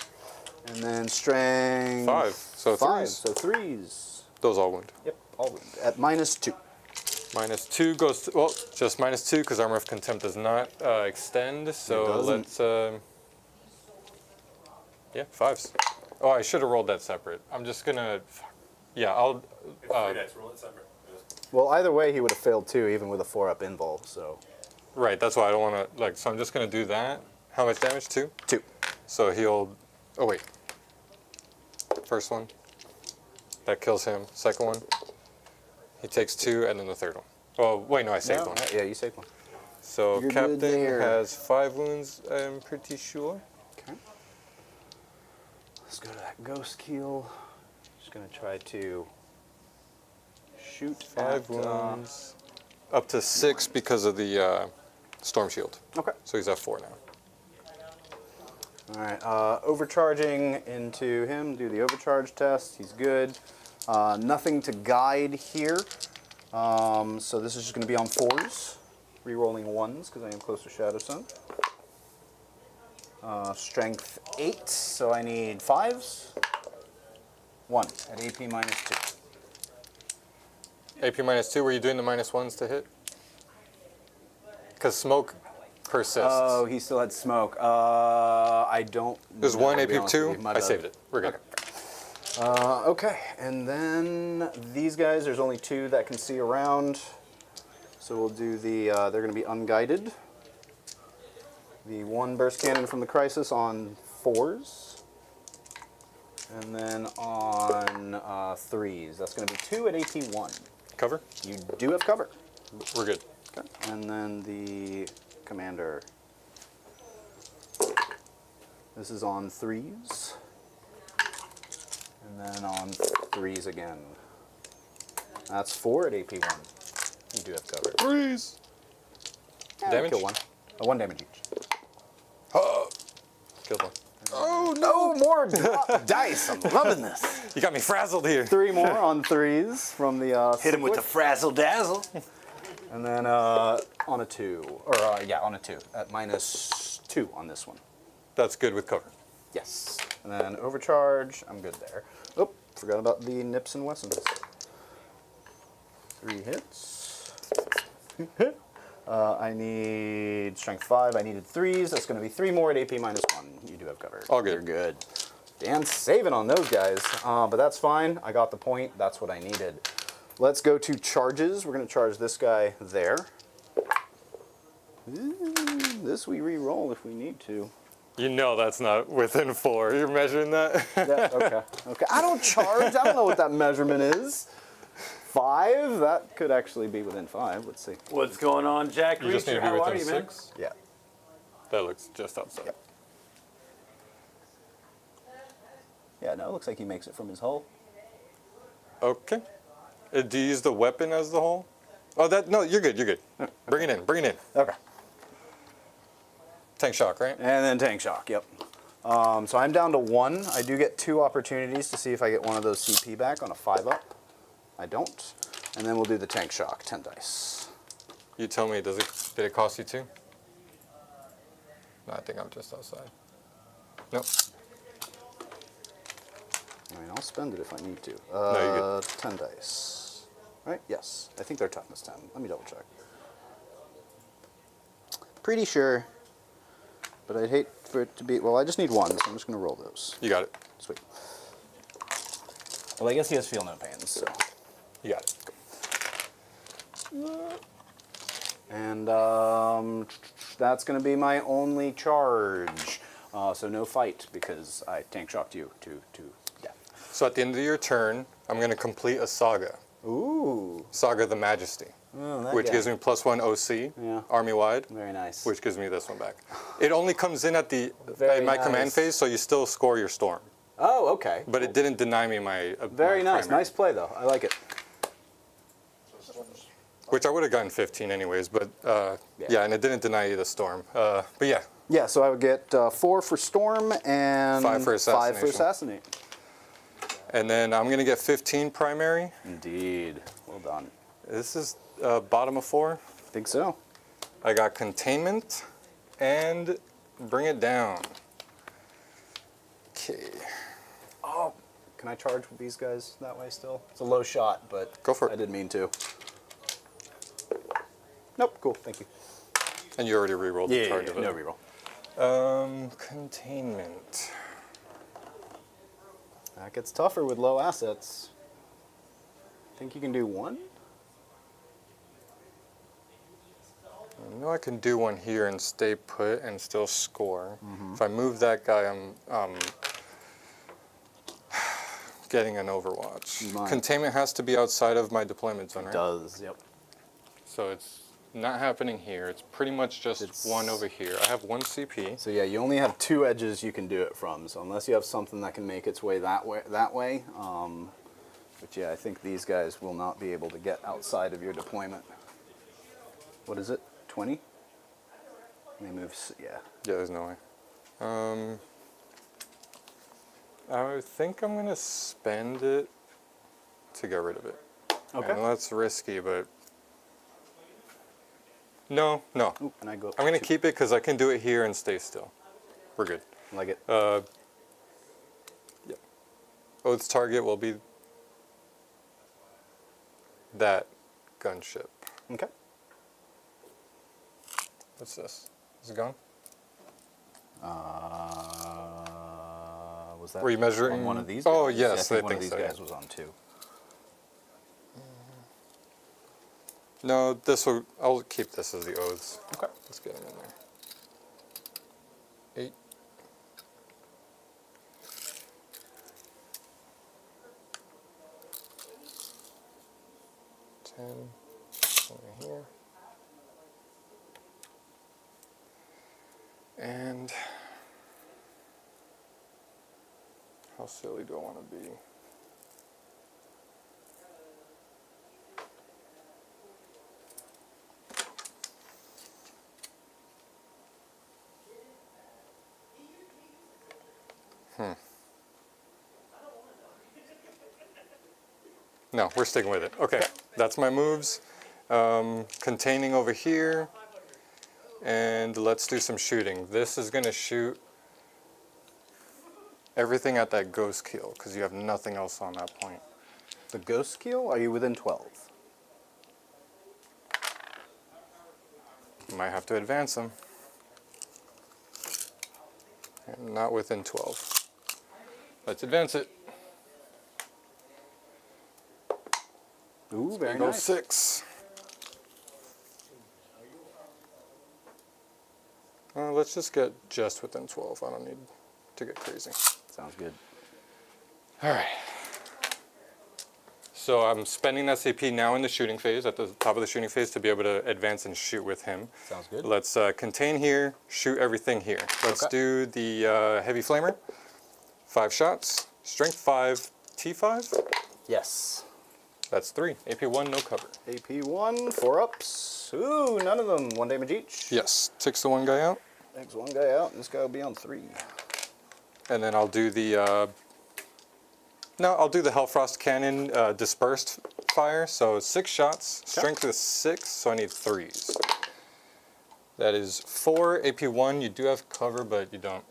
And then strength. 5. So 5. 3s. So 3s. Those all wound. Yep, all wound. At -2. -2 goes to, well, just -2 because Armor of Contempt does not extend. So doesn't. let's, yeah, 5s. Oh, I should have rolled that separate. I'm just gonna, yeah, I'll, Roll it separate. Well, either way, he would have failed too, even with a 4-up invuln. So right, that's why I don't want to, like, so I'm just gonna do that. How much damage? 2? 2. So he'll, oh wait. First one. That kills him. Second one. He takes 2, and then the third one. Oh, wait, no, I saved one. Yeah, you saved one. So You're good Captain there. has 5 wounds, I'm pretty sure. Okay. Let's go to that ghost keel. Just gonna try to shoot 5 at, wounds. Up to 6 because of the Storm Shield. Okay. So he's at 4 now. All right. Overcharging into him. Do the overcharge test. He's good. Nothing to guide here. So this is just going to be on 4s. Rerolling 1s because I am close to Shadow Sun. Strength 8, so I need 5s. 1 at AP -2. AP -2, were you doing the -1s to hit? Because smoke persists. Oh, he still had smoke. I don't. There's know, 1 to be AP honest with 2. you. My I bad. saved it. We're good. Okay, and then these guys, there's only 2 that can see around. So we'll do the, they're going to be unguided. The 1 burst cannon from the Crisis on 4s. And then on 3s. That's going to be 2 at AP 1. Cover? You do have cover. We're good. Okay. And then the commander. This is on 3s. And then on 3s again. That's 4 at AP 1. You do have cover. 3s. Yeah, Damage? Kill 1. 1 damage each. Killed 1. Oh no! More dice. I'm loving this. You got me frazzled here. 3 more on 3s from the. Hit him with the frazzle dazzle. And then on a 2, or yeah, on a 2 at -2 on this one. That's good with cover. Yes. And then overcharge. I'm good there. Oh, forgot about the Nips and Wessons. 3 hits. I need strength 5. I needed 3s. That's going to be 3 more at AP -1. You do have cover. All good. You're good. Dan's saving on those guys, but that's fine. I got the point. That's what I needed. Let's go to charges. We're going to charge this guy there. This we re-roll if we need to. You know that's not within 4. You're measuring that? Yeah, okay. Okay. I don't charge. I don't know what that measurement is. 5? That could actually be within 5. Let's see. What's going on, Jack You just need Reacher? to be How are within you, man? 6. Yeah. That looks just outside. Yep. Yeah, no, it looks like he makes it from his hull. Okay. Do you use the weapon as the hole? Oh, that, no, you're good, you're good. Bring it in, bring it in. Okay. Tank shock, right? And then tank shock, yep. So I'm down to 1. I do get 2 opportunities to see if I get one of those CP back on a 5-up. I don't. And then we'll do the tank shock, 10 dice. You tell me, did it cost you 2? No, I think I'm just outside. Nope. I mean, I'll spend it if I need to. No, you're good. 10 dice. Right? Yes. I think they're toughness 10. Let me double check. Pretty sure. But I'd hate for it to be... Well, I just need 1, so I'm just going to roll those. You got it. Sweet. Well, I guess he has feel no pains, so... You got it. And, That's going to be my only charge. So no fight because I tank shocked you to death. So at the end of your turn, I'm going to complete a saga. Ooh. Saga of the Majesty. Oh, that Which guy. gives me +1 OC, Yeah. army-wide, Very nice. which gives me this one back. It only comes in at the Very in my command nice. phase, so you still score your storm. Oh, okay. But it didn't deny me my Very my nice. primary, Nice play, though. I like it. which I would have gotten 15 anyways, but yeah, and it didn't deny you the storm. But yeah, Yeah, so I would get 4 for Storm and 5 for 5 for Assassination. Assassinate. and then I'm gonna get 15 primary. Indeed. Well done. This is bottom of 4. Think so. I got containment and bring it down. Okay, Oh, can I charge with these guys that way still? It's a low shot, but Go for it. I didn't mean to. Nope, cool, thank you. and you already re-rolled the charge of it. no reroll. Containment. That gets tougher with low assets. Think you can do 1? I know I can do one here and stay put and still score. If I move that guy, I'm getting an overwatch. Mine. Containment has to be outside of my deployment zone, right? Does, yep. So it's not happening here. It's pretty much just It's- one over here. I have 1 CP. So yeah, you only have 2 edges you can do it from. So unless you have something that can make its way that way. But yeah, I think these guys will not be able to get outside of your deployment. What is it? 20? They move. Yeah. Yeah, there's no way. I think I'm gonna spend it to get rid of it. Okay. I know that's risky, but no. Ooh, and I go up I'm gonna to- keep it because I can do it here and stay still. We're good. like it. Yep. Oath's target will be that gunship. Okay. What's this? Is it gone? Was that Were you measuring- on one of these? Oh, guys? yes, Yeah, I I think one of think these so, yeah. guys was on 2. No, this will. I'll keep this as the oaths. Okay. Let's get them in there. 8. Over here. And how silly do I want to be? No, we're sticking with it. Okay, that's my moves. Containing over here. And let's do some shooting. This is going to shoot everything at that ghost keel because you have nothing else on that point. The ghost keel? Are you within 12? You might have to advance them. And not within 12. Let's advance it. Ooh, very Go nice. 6. Let's just get just within 12. I don't need to get crazy. Sounds good. All right. So I'm spending that CP now in the shooting phase, at the top of the shooting phase, to be able to advance and shoot with him. Sounds good. Let's contain here, shoot everything here. Let's Okay. do the heavy flamer. 5 shots, strength 5, T5. Yes. That's 3. AP1, no cover. AP1, 4 ups. Ooh, none of them. 1 damage each. Yes, takes the one guy out. Takes 1 guy out, and this guy will be on 3. And then I'll do the I'll do the Hellfrost Cannon dispersed fire. So 6 shots, strength is 6, so I need 3s. That is 4 AP1. You do have cover, but you don't.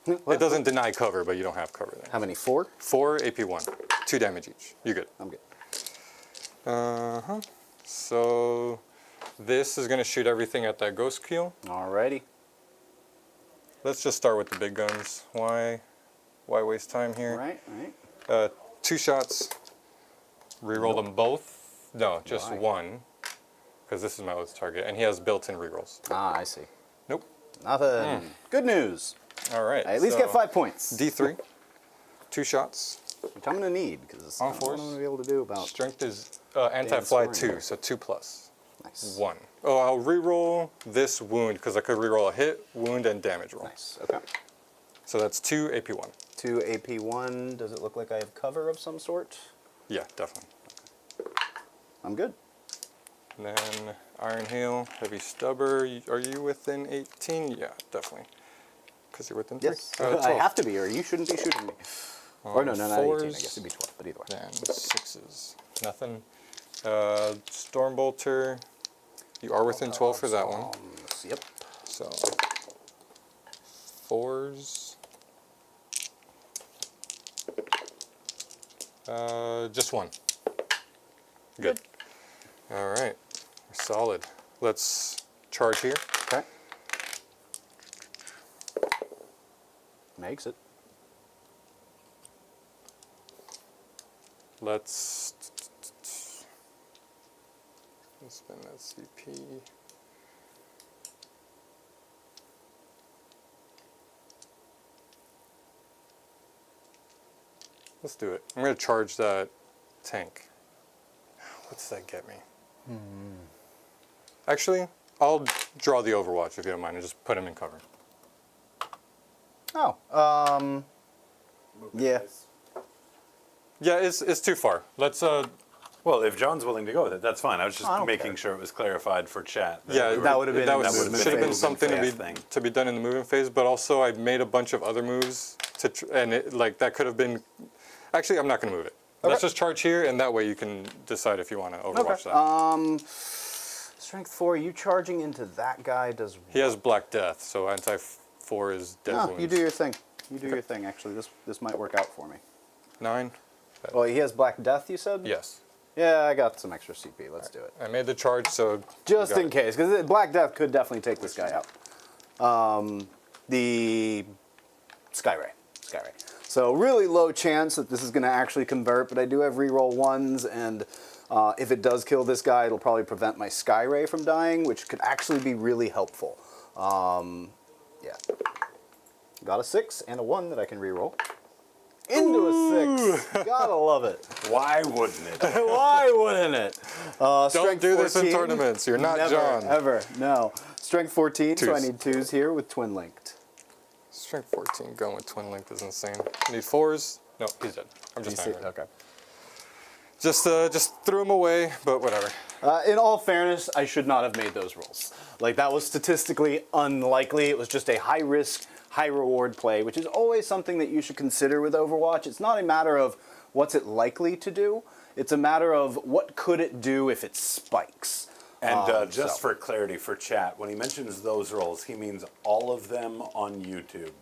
It doesn't deny cover, but you don't have cover there. How many? 4? 4 AP1, 2 damage each. You're good. I'm good. So this is gonna shoot everything at that ghost keel. Alrighty. Let's just start with the big guns. Why waste time here? Right. 2 shots. Reroll them both. No, just Why? 1. because this is my lowest target, and he has built-in rerolls. Ah, I see. Nope. Nothing. Good news. All right. I at least get 5 points. D3, 2 shots. Which I'm gonna need because On I'm force. gonna be able to do about. Strength is anti-fly scoring. 2, so 2+. Nice. 1. Oh, I'll reroll this wound because I could reroll a hit, wound, and damage roll. Nice. Okay. So that's 2 AP1. 2 AP1. Does it look like I have cover of some sort? Yeah, definitely. I'm good. And then Iron Hail, Heavy Stubber. Are you within 18? Yeah, definitely. Because you're within 3. Yes. 12. I have to be, or you shouldn't be shooting me. Or no, not 18. I 4s. guess it'd be 12, but either way. Then 6s. Nothing. Stormbolter. You are within 12 for that one. Yep. So 4s. Just 1. Good. All right. We're solid. Let's charge here. Okay. Makes it. Let's spend that CP. Let's do it. I'm going to charge that tank. What does that get me? Actually, I'll draw the Overwatch if you don't mind and just put him in cover. Oh. Yeah. Yeah, it's too far. Let's Well, if John's willing to go with it, that's fine. I was just I don't making care. sure it was clarified for chat. yeah, That would have been- that that would've been should have been a something to be thing. done in the moving phase. But also, I made a bunch of other moves and that could have been. Actually, I'm not going to move it. Let's just charge here, and that way you can decide if you want to overwatch that. Strength 4, you charging into that guy does. He has Black Death, so anti-4 is dead No, wounds. you do your thing. You do your thing. Actually, this might work out for me. 9. Well, he has Black Death, you said? Yes. Yeah, I got some extra CP. Let's do it. I made the charge, so Just got in it. case, because Black Death could definitely take this guy out. The Skyray. So really low chance that this is going to actually convert, but I do have reroll 1s, and if it does kill this guy, it'll probably prevent my Skyray from dying, which could actually be really helpful. Yeah. Got a 6 and a 1 that I can reroll. Into a 6. Gotta love it. Why wouldn't it? Why wouldn't it? Don't Strength do this in 14. tournaments. You're not Never, John. Ever, no. Strength 14, so I 2s. need 2s here with twin linked. Strength 14 going with twin length is insane. Need 4s. No, he's dead. I'm just You see- angry. okay. Just threw him away, but whatever. In all fairness, I should not have made those rolls. Like, that was statistically unlikely. It was just a high risk, high reward play, which is always something that you should consider with Overwatch. It's not a matter of what's it likely to do. It's a matter of what could it do if it spikes. And just so. for clarity for chat, when he mentions those rolls, he means all of them on YouTube.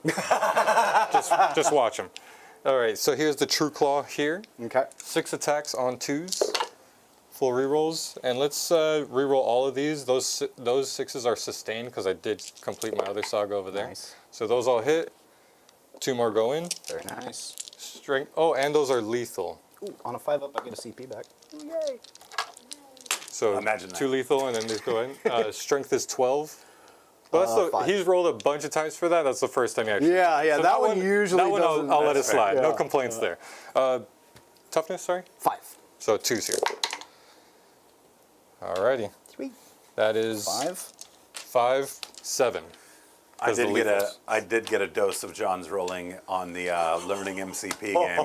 Just watch him. All right, so here's the True Claw here. Okay. 6 attacks on 2s. Full rerolls, and let's reroll all of these. Those 6s are sustained because I did complete my other saga over there. Nice. So those all hit. 2 more go in. Very nice. Strength. Oh, and those are lethal. Ooh, on a 5-up, I get a CP back. Yay. So Imagine that. 2 lethal, and then these go in. Strength is 12. But that's 5. he's rolled a bunch of times for that. That's the first time he actually. Yeah, yeah, So that one usually That one doesn't- I'll let it that's fair. slide. No Yeah. complaints there. Toughness, sorry. 5. So 2s here. Alrighty. Sweet. That is 5. 5, 7. I 'Cause the did get a dose of John's rolling on the Learning MCP game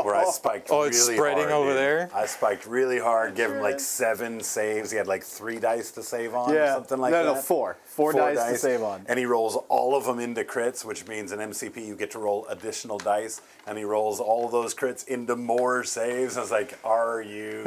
where I spiked Oh, really it's spreading hard, over dude. there? I spiked really hard, gave him like 7 saves. He had like 3 dice to save on or something like that. No, 4. 4 dice to save on. And he rolls all of them into crits, which means in MCP you get to roll additional dice, and he rolls all of those crits into more saves. I was like, are you?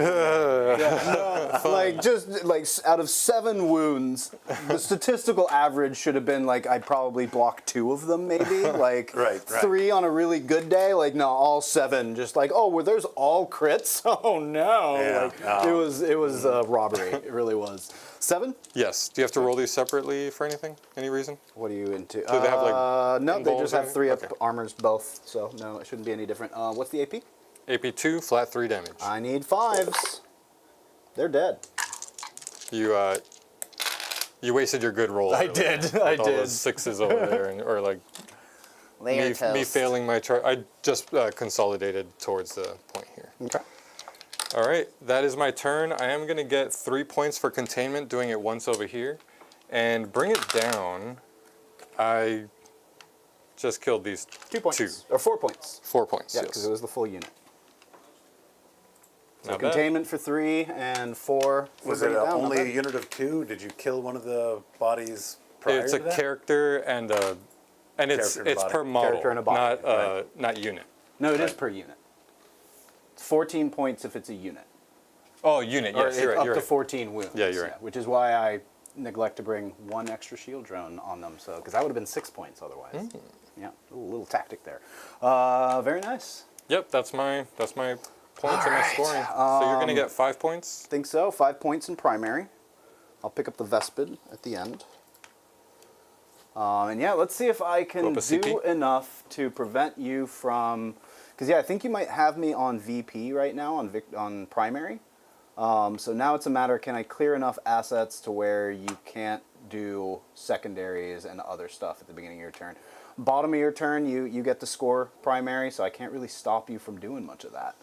Like, just like out of 7 wounds, the statistical average should have been like I probably blocked 2 of them, maybe. Like Right. 3 on a really good day. Like, no, all 7. Just like, oh, were those all crits? Oh no! Yeah. Like, it was robbery. It really was. 7? Yes. Do you have to roll these separately for anything? Any reason? What are you into? Do they have, like, no, they involves just have anything? 3 up Okay. armors both, so no, it shouldn't be any different. What's the AP? AP 2, flat 3 damage. I need 5s. They're dead. You wasted your good roll. I earlier did, with I all did. those 6s over there, or like Layer me failing my chart. I just consolidated towards the point here. Okay. All right, that is my turn. I am going to get 3 points for containment, doing it once over here. And bring it down. I just killed these 2 points. Or 4 points. 4 points, Yeah, yes. because it was the full unit. So Not bad. containment for 3 and 4. Was it only a unit of 2? Did you kill one of the bodies prior It's to a that? character and it's Character and a body. per model, Character and a body, not unit. No, it is per unit. It's 14 points if it's a unit. Oh, unit, Or yes, you're right. up You're to right. 14 wounds. Yeah, you're right. Which is why I neglect to bring 1 extra shield drone on them, so because that would have been 6 points otherwise. Hmm. Yeah, a little tactic there. Very nice. Yep, that's my points and my right. scoring. So you're gonna get 5 points. Think so. 5 points in primary. I'll pick up the Vespid at the end. And yeah, let's see if I can Go up a CP. do enough to prevent you from. Because yeah, I think you might have me on VP right now on primary. So now it's a matter: can I clear enough assets to where you can't do secondaries and other stuff at the beginning of your turn? Bottom of your turn, you get to score primary, so I can't really stop you from doing much of that.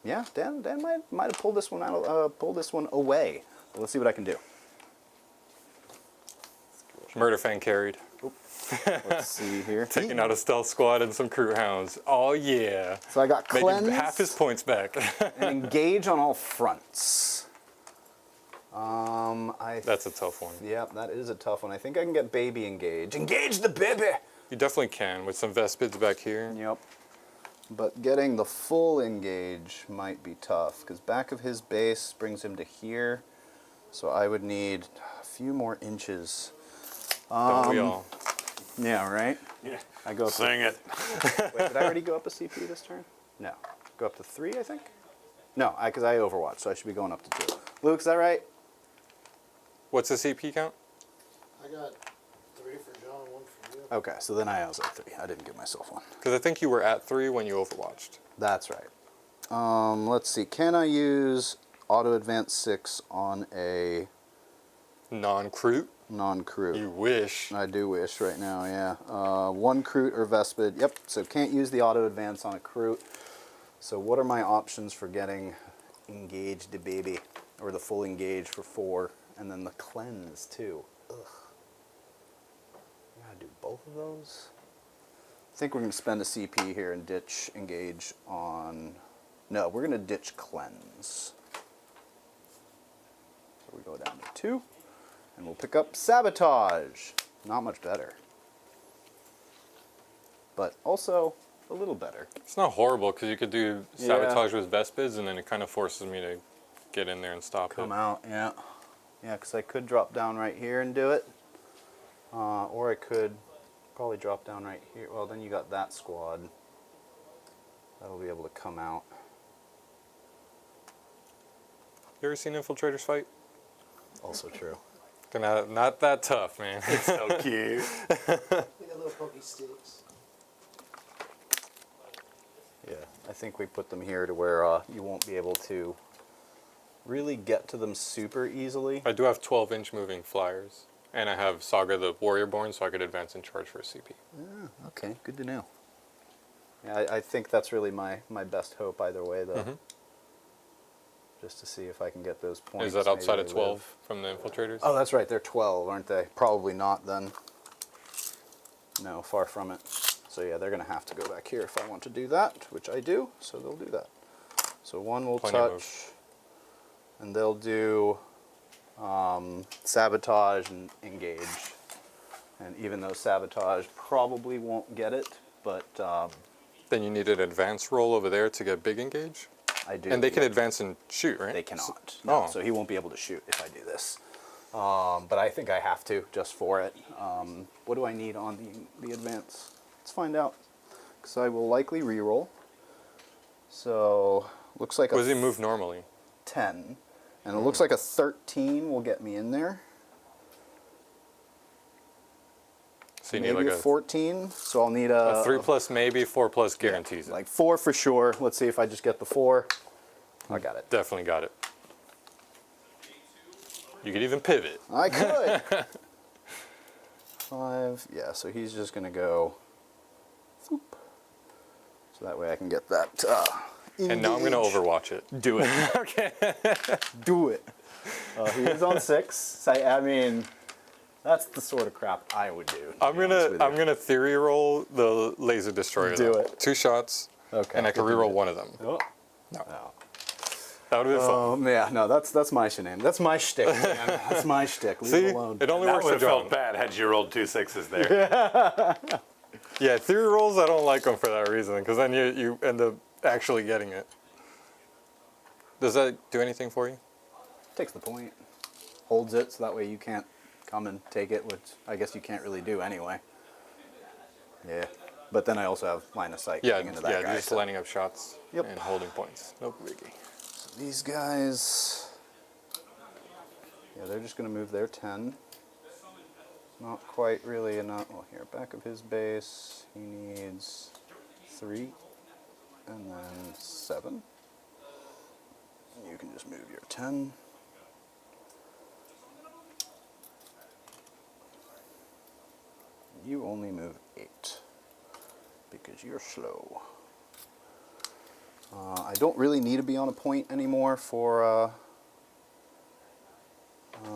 Yeah, Dan might have pulled this one out, pulled this one away. But let's see what I can do. Murder Fang carried. Let's see here. Taking out a stealth squad and some Kroot hounds. Oh yeah. So I got Making cleanse half his points back. and engage on all fronts. That's a tough one. Yep, that is a tough one. I think I can get baby engage. Engage the baby. You definitely can with some Vespids back here. Yep. But getting the full engage might be tough because back of his base brings him to here. So I would need a few more inches. Don't we all? Yeah, right? Yeah. I go up Sing it. Wait, did I already go up a CP this turn? No. Go up to 3, I think? No, because I overwatch, so I should be going up to 2. Luke, is that right? What's the CP count? I got 3 for John, 1 for you. Okay, so then I was at 3. I didn't give myself one. Because I think you were at 3 when you overwatched. That's right. Let's see. Can I use auto advance 6 on a Non-Kroot? non-Kroot? You wish. I do wish right now, yeah. 1 Kroot or Vespid. Yep, so can't use the auto advance on a Kroot. So what are my options for getting engaged the baby? Or the full engage for 4. And then the cleanse too. Ugh. I gotta do both of those. I think we're gonna spend a CP here and ditch engage on. No, we're gonna ditch cleanse. So we go down to 2, and we'll pick up sabotage. Not much better, but also a little better. It's not horrible because you could do sabotage with Vespids and then it kind of forces me to get in there and stop Come it. out, yeah. Yeah, because I could drop down right here and do it. Or I could probably drop down right here. Well, then you got that squad. That'll be able to come out. You ever seen infiltrators fight? Also true. Not that tough, man. So cute. They got little pokey sticks. Yeah, I think we put them here to where you won't be able to really get to them super easily. I do have 12-inch moving flyers. And I have Saga the Warriorborn, so I could advance and charge for a CP. Okay, good to know. Yeah, I think that's really my best hope either way, though. Mhm. Just to see if I can get those points. Is that outside maybe of they 12 live. from the infiltrators? Oh, that's right. They're 12, aren't they? Probably not then. No, far from it. So yeah, they're going to have to go back here if I want to do that, which I do. So they'll do that. So 1 will Plenty of touch, and they'll do sabotage and engage. And even though sabotage probably won't get it, but Then you need an advance roll over there to get big engage? I do. And they can advance and shoot, right? They cannot. No, Oh. so he won't be able to shoot if I do this. But I think I have to just for it. What do I need on the advance? Let's find out. Because I will likely reroll. So looks like What a does he move normally? 10, and it looks like a 13 will get me in there. So you need Maybe like a 14. So I'll need a 3 plus maybe, 4 plus guarantees it. like 4 for sure. Let's see if I just get the 4. I got it. Definitely got it. You could even pivot. I could. 5. Yeah, so he's just going to go. Whoop. So that way I can get that. And now I'm going to engage. overwatch it. Do it. Okay. Do it. He is on 6. So, I mean, that's the sort of crap I would do. I'm gonna theory roll the laser destroyer. Do though. it. 2 shots. Okay. And I can reroll one of them. Oh. No. No. That would have been fun. Yeah, no, that's my shenanigan. That's my shtick, man. That's my shtick. Leave See, it alone. it only That works would for have John. felt bad had you rolled 2 6s there. Yeah, theory rolls, I don't like them for that reason, because then you end up actually getting it. Does that do anything for you? Takes the point. Holds it, so that way you can't come and take it, which I guess you can't really do anyway. Yeah. But then I also have line of sight Yeah, getting into that guy. just so lining up shots Yep. and holding points. No biggie. these guys, yeah, they're just going to move their 10. Not quite really enough. Well, here, back of his base, he needs 3 and then 7. You can just move your 10. You only move 8 because you're slow. I don't really need to be on a point anymore for,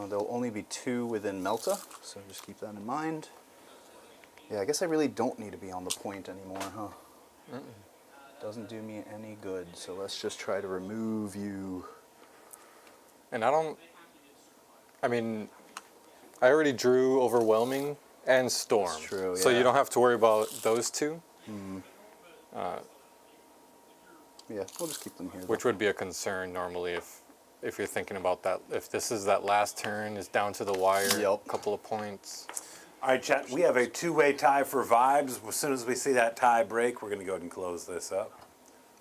there'll only be 2 within Melta, so just keep that in mind. Yeah, I guess I really don't need to be on the point anymore, huh? Doesn't do me any good, so let's just try to remove you. And I already drew Overwhelming and Storm. That's true, So yeah. you don't have to worry about those 2, Yeah, we'll just keep them here. which would be a concern normally if you're thinking about that. If this is that last turn, is down to the wire, Yep. couple of points. All right, chat, we have a 2-way tie for vibes. As soon as we see that tie break, we're going to go ahead and close this up.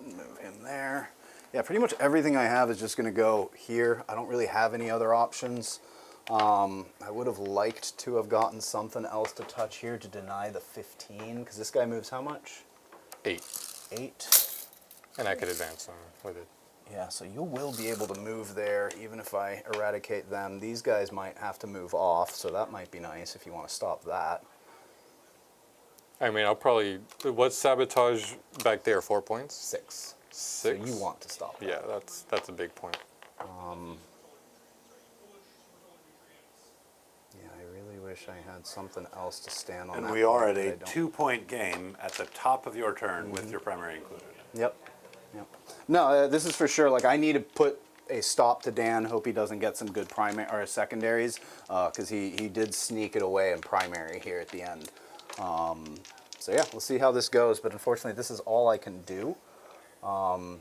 Move him there. Yeah, pretty much everything I have is just going to go here. I don't really have any other options. I would have liked to have gotten something else to touch here to deny the 15, because this guy moves how much? 8. 8. And I could advance on with it. Yeah, so you will be able to move there even if I eradicate them. These guys might have to move off, so that might be nice if you want to stop that. I mean, I'll probably. What's sabotage back there? 4 points? 6. 6. So you want to stop that. Yeah, that's a big point. Yeah, I really wish I had something else to stand on. And that we are point, at but a I don't. 2-point game at the top of your turn with your primary included. Yep. Yep. No, this is for sure. Like, I need to put a stop to Dan. Hope he doesn't get some good primary or secondaries, because he did sneak it away in primary here at the end. So yeah, we'll see how this goes. But unfortunately, this is all I can do. Part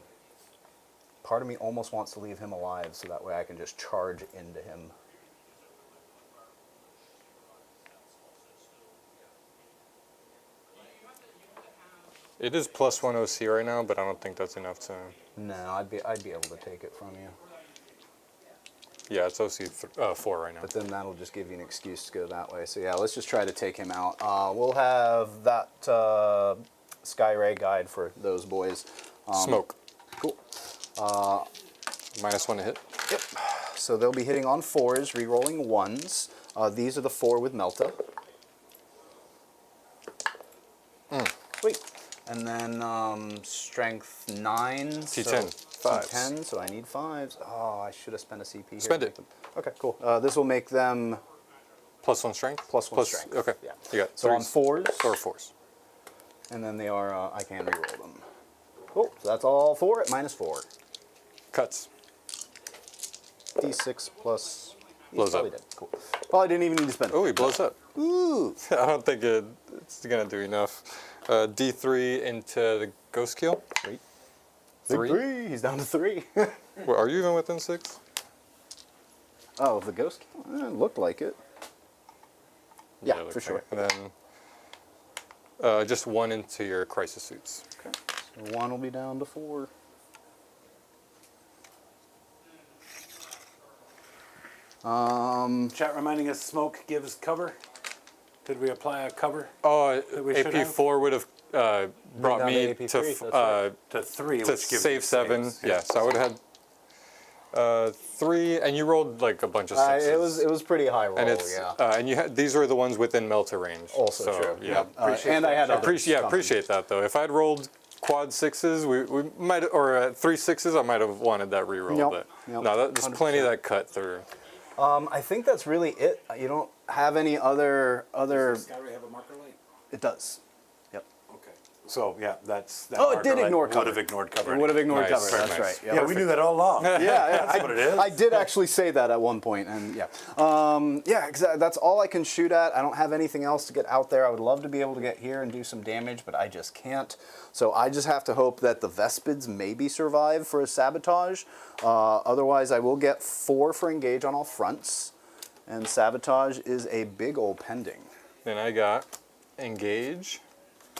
of me almost wants to leave him alive, so that way I can just charge into him. It is +1 OC right now, but I don't think that's enough to. No, I'd be able to take it from you. Yeah, it's OC 4 right now. But then that'll just give you an excuse to go that way. So yeah, let's just try to take him out. We'll have that Sky Ray guide for those boys. Smoke. Cool. -1 to hit. Yep. So they'll be hitting on 4s, re-rolling 1s. These are the 4 with Melta. Sweet. And then strength 9. T10, So 5s. T10, so I need 5s. Oh, I should have spent a CP here. Spend to it. make them. Okay, cool. This will make them +1 strength? +1 strength. Okay. Yeah. You got So on 3s 4s. or 4s. And then they are, I can re-roll them. Cool, so that's all 4 at -4. Cuts. D6 plus... he's Blows probably up. dead. Cool. Probably didn't even need to spend it. Oh, he blows up. Ooh! I don't think it's going to do enough. D3 into the ghost kill. Wait. 3. 3, he's down to 3. Well, are you even within 6? Oh, the ghost kill? It looked like it. Yeah, it for looks sure. like it. And then just 1 into your crisis suits. Okay. So 1 will be down to 4. Chat reminding us smoke gives cover. Did we apply a cover Oh, we should have? AP4 would have brought down me to AP3, to that's right. to 3, to which gives save you 7. saves? Yeah, so I would have 3, and you rolled like a bunch of 6s. It was pretty high roll. and it's yeah. and you had these were the ones within melter range. Also so, true. Yeah. And I had Appreciate that though. If I'd rolled quad 6s, we might, or 3 6s, I might have wanted that reroll. Nope, But nope, no, there's plenty 100%. that cut through. I think that's really it. You don't have any other. Does Cadre have a marker light? It does. Yep. Okay. So yeah, that's. That Oh, it did marker light ignore would cover. have ignored cover. It would have ignored Nice, cover. very That's nice. right. Yeah, we knew that all along. Yeah, That's what it is. I did actually say that at one point, and yeah, yeah, that's all I can shoot at. I don't have anything else to get out there. I would love to be able to get here and do some damage, but I just can't. So I just have to hope that the Vespids maybe survive for a sabotage. Otherwise, I will get 4 for engage on all fronts, and sabotage is a big old pending. Then I got engage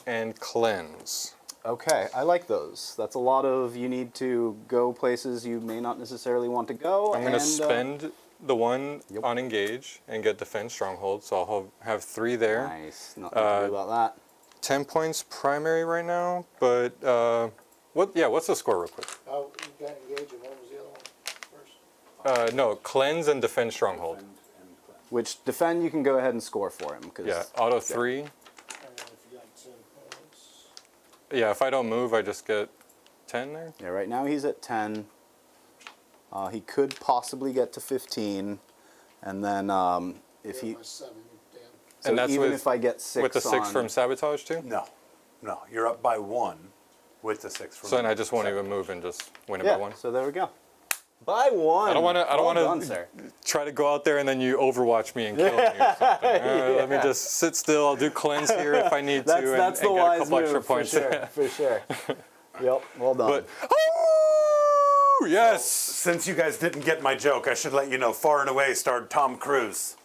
and cleanse. Okay, I like those. That's a lot of you need to go places you may not necessarily want to go. I'm going to and, spend the one Yep. on engage and get defense stronghold, so I'll have 3 there. Nice. Nothing to do about that. 10 points primary right now, but what's the score real quick? Oh, you got engaged, and what was the other one first? No, cleanse and defend stronghold. Which defend you can go ahead and score for him. Cause, Yeah, auto 3. And if you got 10 points. Yeah, if I don't move, I just get 10 there. Yeah, right now he's at 10. He could possibly get to 15. And then if he... My 7, Dan. So And that's even with- if I get 6 With the 6 on, from sabotage too? No, you're up by 1 with the 6 from. So then I just won't even move and just win it yeah, by 1. so there we go. By 1. I don't want to. I don't Well want done, sir. to try to go out there and then you overwatch me and kill me. Or something. Let me just sit still. I'll do cleanse here if I need to, That's and the get a wise couple extra move, for points. sure, for sure. Yep, well done. But oh, yes. Since you guys didn't get my joke, I should let you know. Far and Away starred Tom Cruise.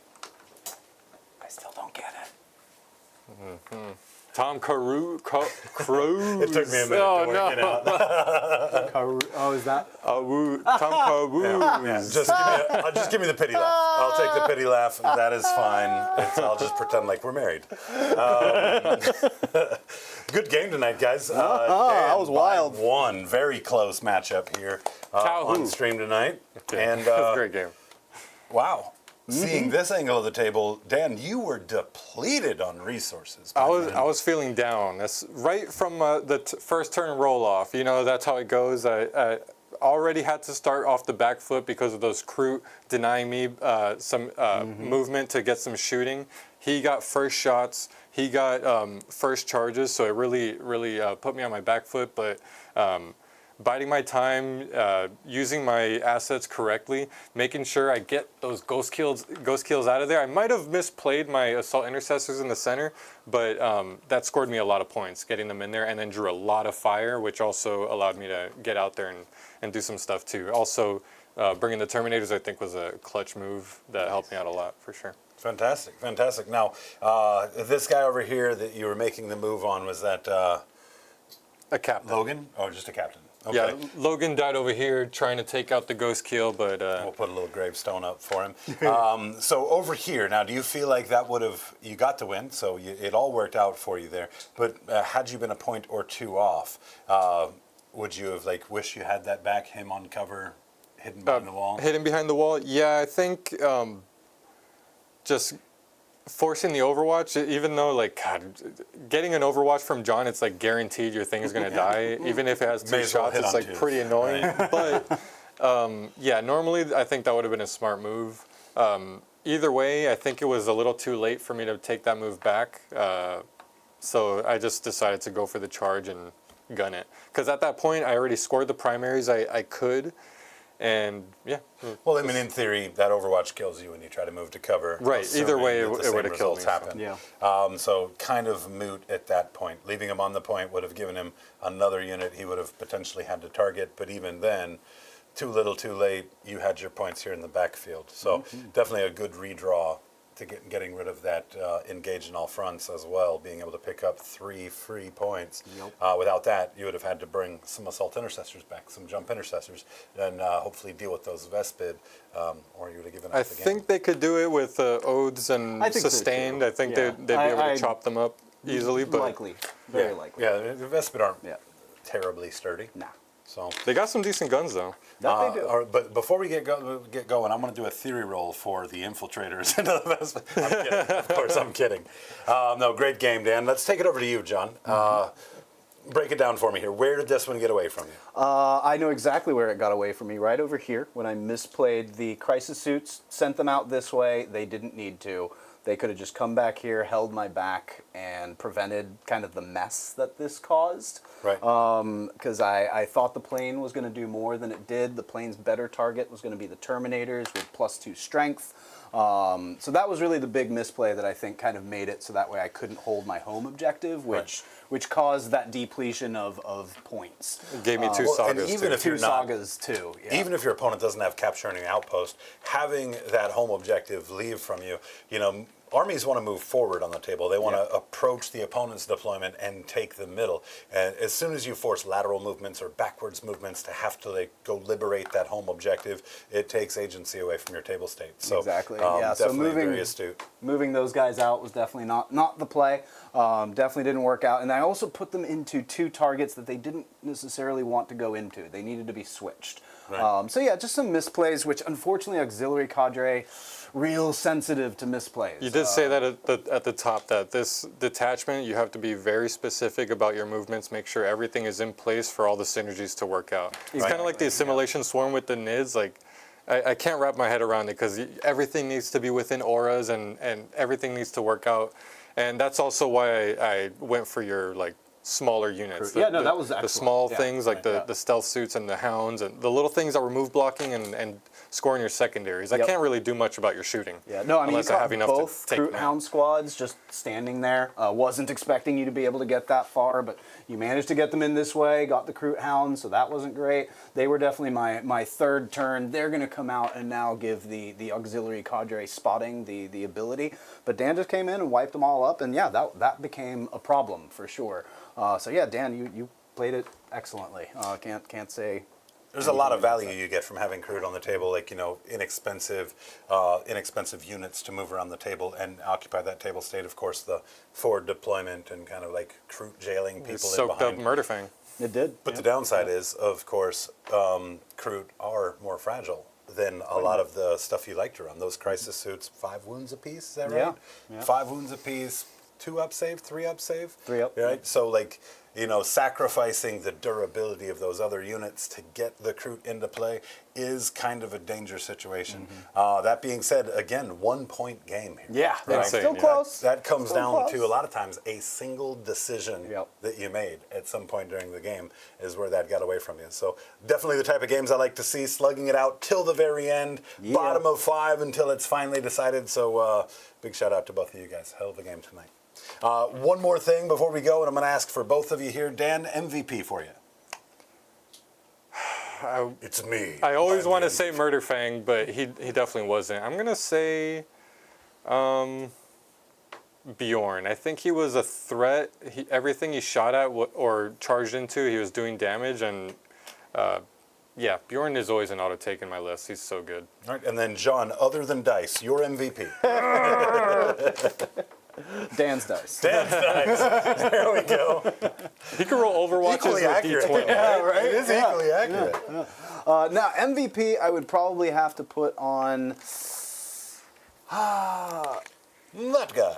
I still don't get it. Tom Cruise. It took me a minute Oh to work no. it out. Oh, is that? Tom Cruise. Just give me the pity laugh. I'll take the pity laugh. That is fine. I'll just pretend like we're married. Good game tonight, guys. that was wild. 1 very close matchup here on stream tonight. And That was a great game. wow, seeing this angle of the table, Dan, you were depleted on resources. I was feeling down. That's right from the first turn roll off. You know, that's how it goes. I already had to start off the back foot because of those Kroot denying me some movement to get some shooting. He got first shots. He got first charges, so it really put me on my back foot. But biding my time, using my assets correctly, making sure I get those ghost kills out of there. I might have misplayed my assault intercessors in the center, but that scored me a lot of points, getting them in there, and then drew a lot of fire, which also allowed me to get out there and do some stuff too. Also, bringing the Terminators, I think, was a clutch move that helped me out a lot for sure. Fantastic, fantastic. Now, this guy over here that you were making the move on, was that A captain. Logan? Or just a captain? Okay. Yeah, Logan died over here trying to take out the ghost kill, but We'll put a little gravestone up for him. So over here, now, do you feel like that would have, you got the win, so it all worked out for you there, but had you been a point or 2 off, would you have, like, wished you had that back, him on cover, hidden behind the wall? hidden behind the wall. Yeah, I think just forcing the overwatch, even though, like, God, getting an overwatch from John, it's like guaranteed your thing is going to die. Even if it has 2 May as well shots, hit it's on like 2. pretty annoying. But yeah, normally I think that would have been a smart move. Either way, I think it was a little too late for me to take that move back. So I just decided to go for the charge and gun it. Because at that point, I already scored the primaries I could. And yeah. Well, I mean, in theory, that Overwatch kills you when you try to move to cover. Right, either way, assuming that the it same would've killed results me, happen. Yeah. So kind of moot at that point. Leaving him on the point would have given him another unit he would have potentially had to target, but even then, too little, too late, you had your points here in the backfield. So definitely a good redraw to getting rid of that engage in all fronts as well, being able to pick up 3 free points. Without that, you would have had to bring some assault intercessors back, some jump intercessors, and hopefully deal with those Vespid, or you would have given up I the game. think they could do it with oaths and I think so, sustained. too. I think Yeah. they'd be able I- to chop them up easily. But Likely. Very likely. Yeah, the Vespid aren't Yeah. terribly sturdy. Nah. So They got some decent guns though. That they do. but before we get going, I'm going to do a theory roll for the infiltrators. I'm kidding. Of course, I'm kidding. No, great game, Dan. Let's take it over to you, John. Break it down for me here. Where did this one get away from you? I know exactly where it got away from me. Right over here, when I misplayed the crisis suits, sent them out this way. They didn't need to. They could have just come back here, held my back, and prevented kind of the mess that this caused. Right. Because I thought the plane was going to do more than it did. The plane's better target was going to be the Terminators with +2 strength. So that was really the big misplay that I think kind of made it so that way I couldn't hold my home objective, which caused that depletion of points. It gave me two and sagas. even too. if you're Two not- sagas too. Yeah. Even if your opponent doesn't have capturing an outpost, having that home objective leave from you, armies want to move forward on the table. They want to approach the opponent's deployment and take the middle. And as soon as you force lateral movements or backwards movements to have to go liberate that home objective, it takes agency away from your table state. So Exactly. Yeah. So definitely moving very astute. moving those guys out was definitely not the play. Definitely didn't work out. And I also put them into 2 targets that they didn't necessarily want to go into. They needed to be switched. Right. So yeah, just some misplays, which unfortunately auxiliary cadre, real sensitive to misplays. You did say that at the top that this detachment, you have to be very specific about your movements, make sure everything is in place for all the synergies to work out. It's kind of like the assimilation swarm with the NIDs. Like, I can't wrap my head around it because everything needs to be within auras and everything needs to work out. And that's also why I went for your smaller units. Yeah, no, that was the excellent. small Yeah, things like the stealth suits and the hounds and the little things that were move blocking and scoring your secondaries. I Yep. can't really do much about your shooting. Yeah, no, I mean, you unless I have caught enough both to take Kroot them out. Hound squads just standing there. Wasn't expecting you to be able to get that far, but you managed to get them in this way, got the Kroot Hound, so that wasn't great. They were definitely my third turn. They're going to come out and now give the auxiliary cadre spotting the ability. But Dan just came in and wiped them all up, and yeah, that became a problem for sure. So yeah, Dan, you played it excellently. Can't say. There's a lot of value you get from having Kroot on the table, inexpensive units to move around the table and occupy that table state. Of course, the forward deployment and kind of Kroot jailing people in Soaked up behind. Murderfang. It did. But the downside is, of course, Kroot are more fragile than a lot of the stuff you like to run. Those crisis suits, 5 wounds apiece, is that right? Yeah. 5 wounds apiece, 2 up save, 3 up save? 3 up. Right? So, sacrificing the durability of those other units to get the Kroot into play is kind of a dangerous situation. That being said, again, 1-point game here. Yeah, Right. still Yeah. close. That comes Still down close. to, a lot of times, a single decision that you made at some point during the game is where that got away from you. So definitely the type of games I like to see, slugging it out till the very end, bottom of 5 until it's finally decided. So big shout out to both of you guys. Hell of a game tonight. One more thing before we go, and I'm going to ask for both of you here. Dan, MVP for you. It's me. I always I'm want to the say Murderfang, but he definitely wasn't. I'm gonna say Bjorn. I think he was a threat. Everything he shot at or charged into, he was doing damage, and yeah, Bjorn is always an auto take in my list. He's so good. All right, and then John, other than Dice, your MVP. Dan's dice. Dan's Dice. There we go. He can roll Overwatches Equally with accurate. D20. Yeah, right? It is equally accurate. Now MVP, I would probably have to put on That guy.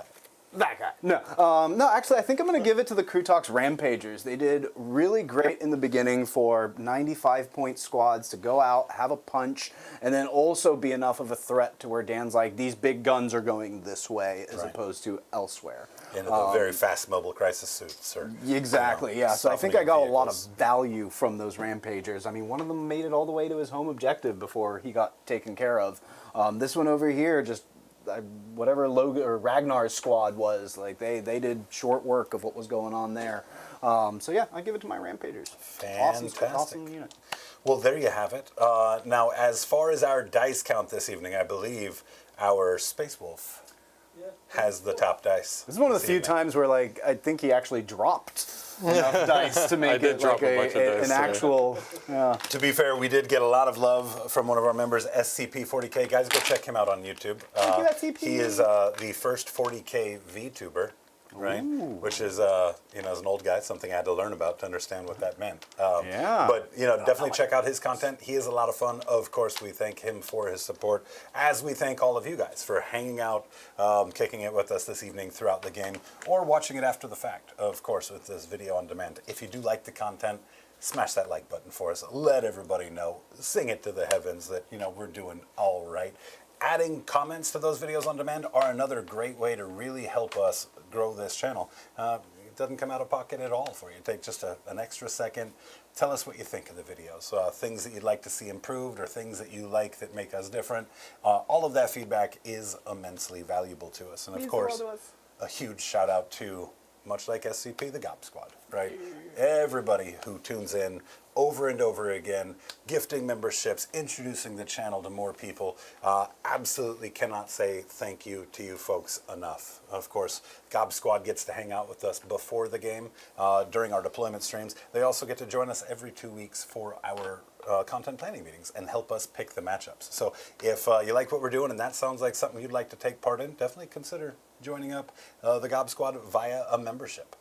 that guy. No, actually, I think I'm going to give it to the Krootox Rampagers. They did really great in the beginning for 95-point squads to go out, have a punch, and then also be enough of a threat to where Dan's like, these big guns are going this way as opposed to elsewhere. Into the very fast mobile crisis suits. Or, Exactly, yeah. So I think I softening got a lot of vehicles. value from those Rampagers. I mean, one of them made it all the way to his home objective before he got taken care of. This one over here, just whatever Logan or Ragnar's squad was, like they did short work of what was going on there. So yeah, I give it to my Rampagers. Fantastic. Awesome unit. Well, there you have it. Now, as far as our dice count this evening, I believe our Space Wolf has the top dice. This is one of the this few evening. times where I think he actually dropped enough dice to make did it drop like a bunch of dice an today. actual. To be fair, we did get a lot of love from one of our members, SCP40k. Guys, go check him out on YouTube. Thank you, SCP. He is the first 40k VTuber. right? Which is, as an old guy, something I had to learn about to understand what that meant. Yeah. But, definitely check out his content. He is a lot of fun. Of course, we thank him for his support, as we thank all of you guys for hanging out, kicking it with us this evening throughout the game, or watching it after the fact, of course, with this video on demand. If you do like the content, smash that like button for us. Let everybody know. Sing it to the heavens that, we're doing all right. Adding comments to those videos on demand are another great way to really help us grow this channel. It doesn't come out of pocket at all for you. Take just an extra second. Tell us what you think of the videos. Things that you'd like to see improved or things that you like that make us different. All of that feedback is immensely valuable to us. And of course, a huge shout out to, much like SCP, the Gob Squad, right? Everybody who tunes in over and over again, gifting memberships, introducing the channel to more people. Absolutely cannot say thank you to you folks enough. Of course, Gob Squad gets to hang out with us before the game, during our deployment streams. They also get to join us every 2 weeks for our content planning meetings and help us pick the matchups. So if you like what we're doing and that sounds like something you'd like to take part in, definitely consider joining up the Gob Squad via a membership.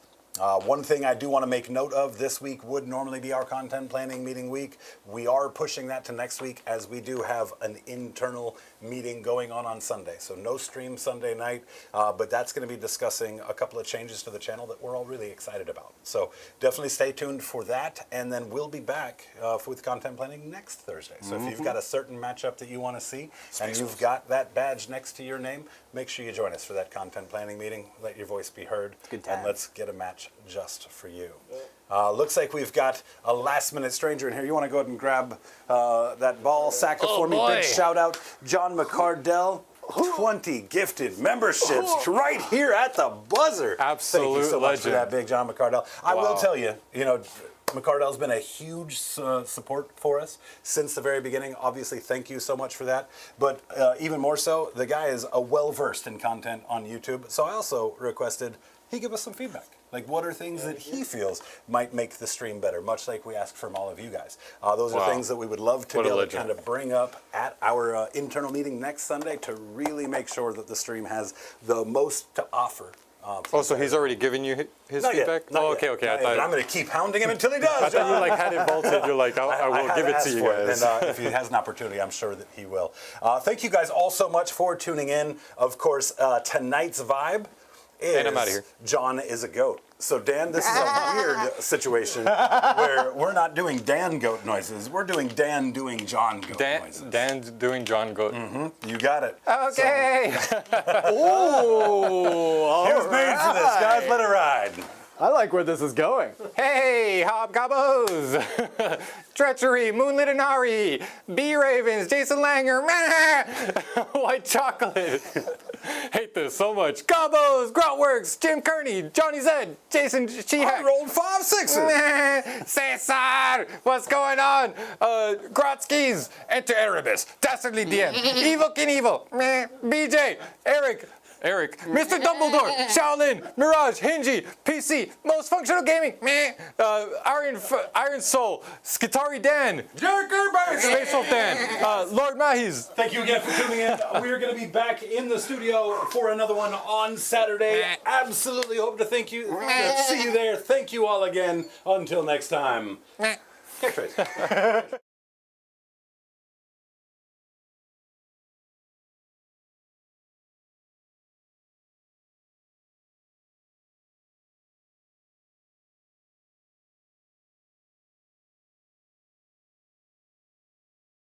One thing I do want to make note of, this week would normally be our content planning meeting week. We are pushing that to next week as we do have an internal meeting going on Sunday. So no stream Sunday night, but that's going to be discussing a couple of changes to the channel that we're all really excited about. So definitely stay tuned for that, and then we'll be back with content planning next Thursday. So if you've got a certain matchup that you want to see and you've got that badge next to your name, make sure you join us for that content planning meeting. Let your voice be heard, and let's get a match just for you. Looks like we've got a last-minute stranger in here. You want to go ahead and grab that ball, sack it for me. Big shout out, John McCardell. 20 gifted memberships right here at the buzzer. Absolute Thank you so much for legend. that, big John McCardell. I will tell you, McCardell's been a huge support for us since the very beginning. Obviously, thank you so much for that. But even more so, the guy is well-versed in content on YouTube. So I also requested he give us some feedback. Like, what are things that he feels might make the stream better, much like we asked from all of you guys. Those are things that we would love to be able to kind of bring up at our internal meeting next Sunday to really make sure that the stream has the most to offer. So he's already given you his Not feedback? Yet, not yet. Okay. Not yet. I'm going to keep hounding him until he does. I thought you had it vaulted. You're like, I will give it to you guys. And if he has an opportunity, I'm sure that he will. Thank you guys all so much for tuning in. Of course, tonight's vibe is and I'm out of here. John is a goat. So Dan, this is a weird situation where we're not doing Dan goat noises. We're doing Dan doing John goat noises. Dan's doing John goat. You got it. Okay. Ooh, He was made for this, guys. Let it ride. I like where this is going. Hey, hobgobbos! Treachery, Moonlit Inari, Bee Ravens, Jason Langer, White Chocolate. Hate this so much. Gobbos, Groutworks, Jim Kearney, Johnny Zed, Jason Sheehack. I rolled 5 6s. Cesar, what's going on? Grotskis, Enter Erebus, Dastardly DM, Evil King Evil, BJ, Eric, Mr. Dumbledore, Shaolin, Mirage, Hingy, PC, Most Functional Gaming, Iron Soul, Skitari Dan, Space Wolf Dan, Lord Mahis. Thank you again for tuning in. We are going to be back in the studio for another one on Saturday. Absolutely hope to see you there. Thank you all again. Until next time. Catchphrase.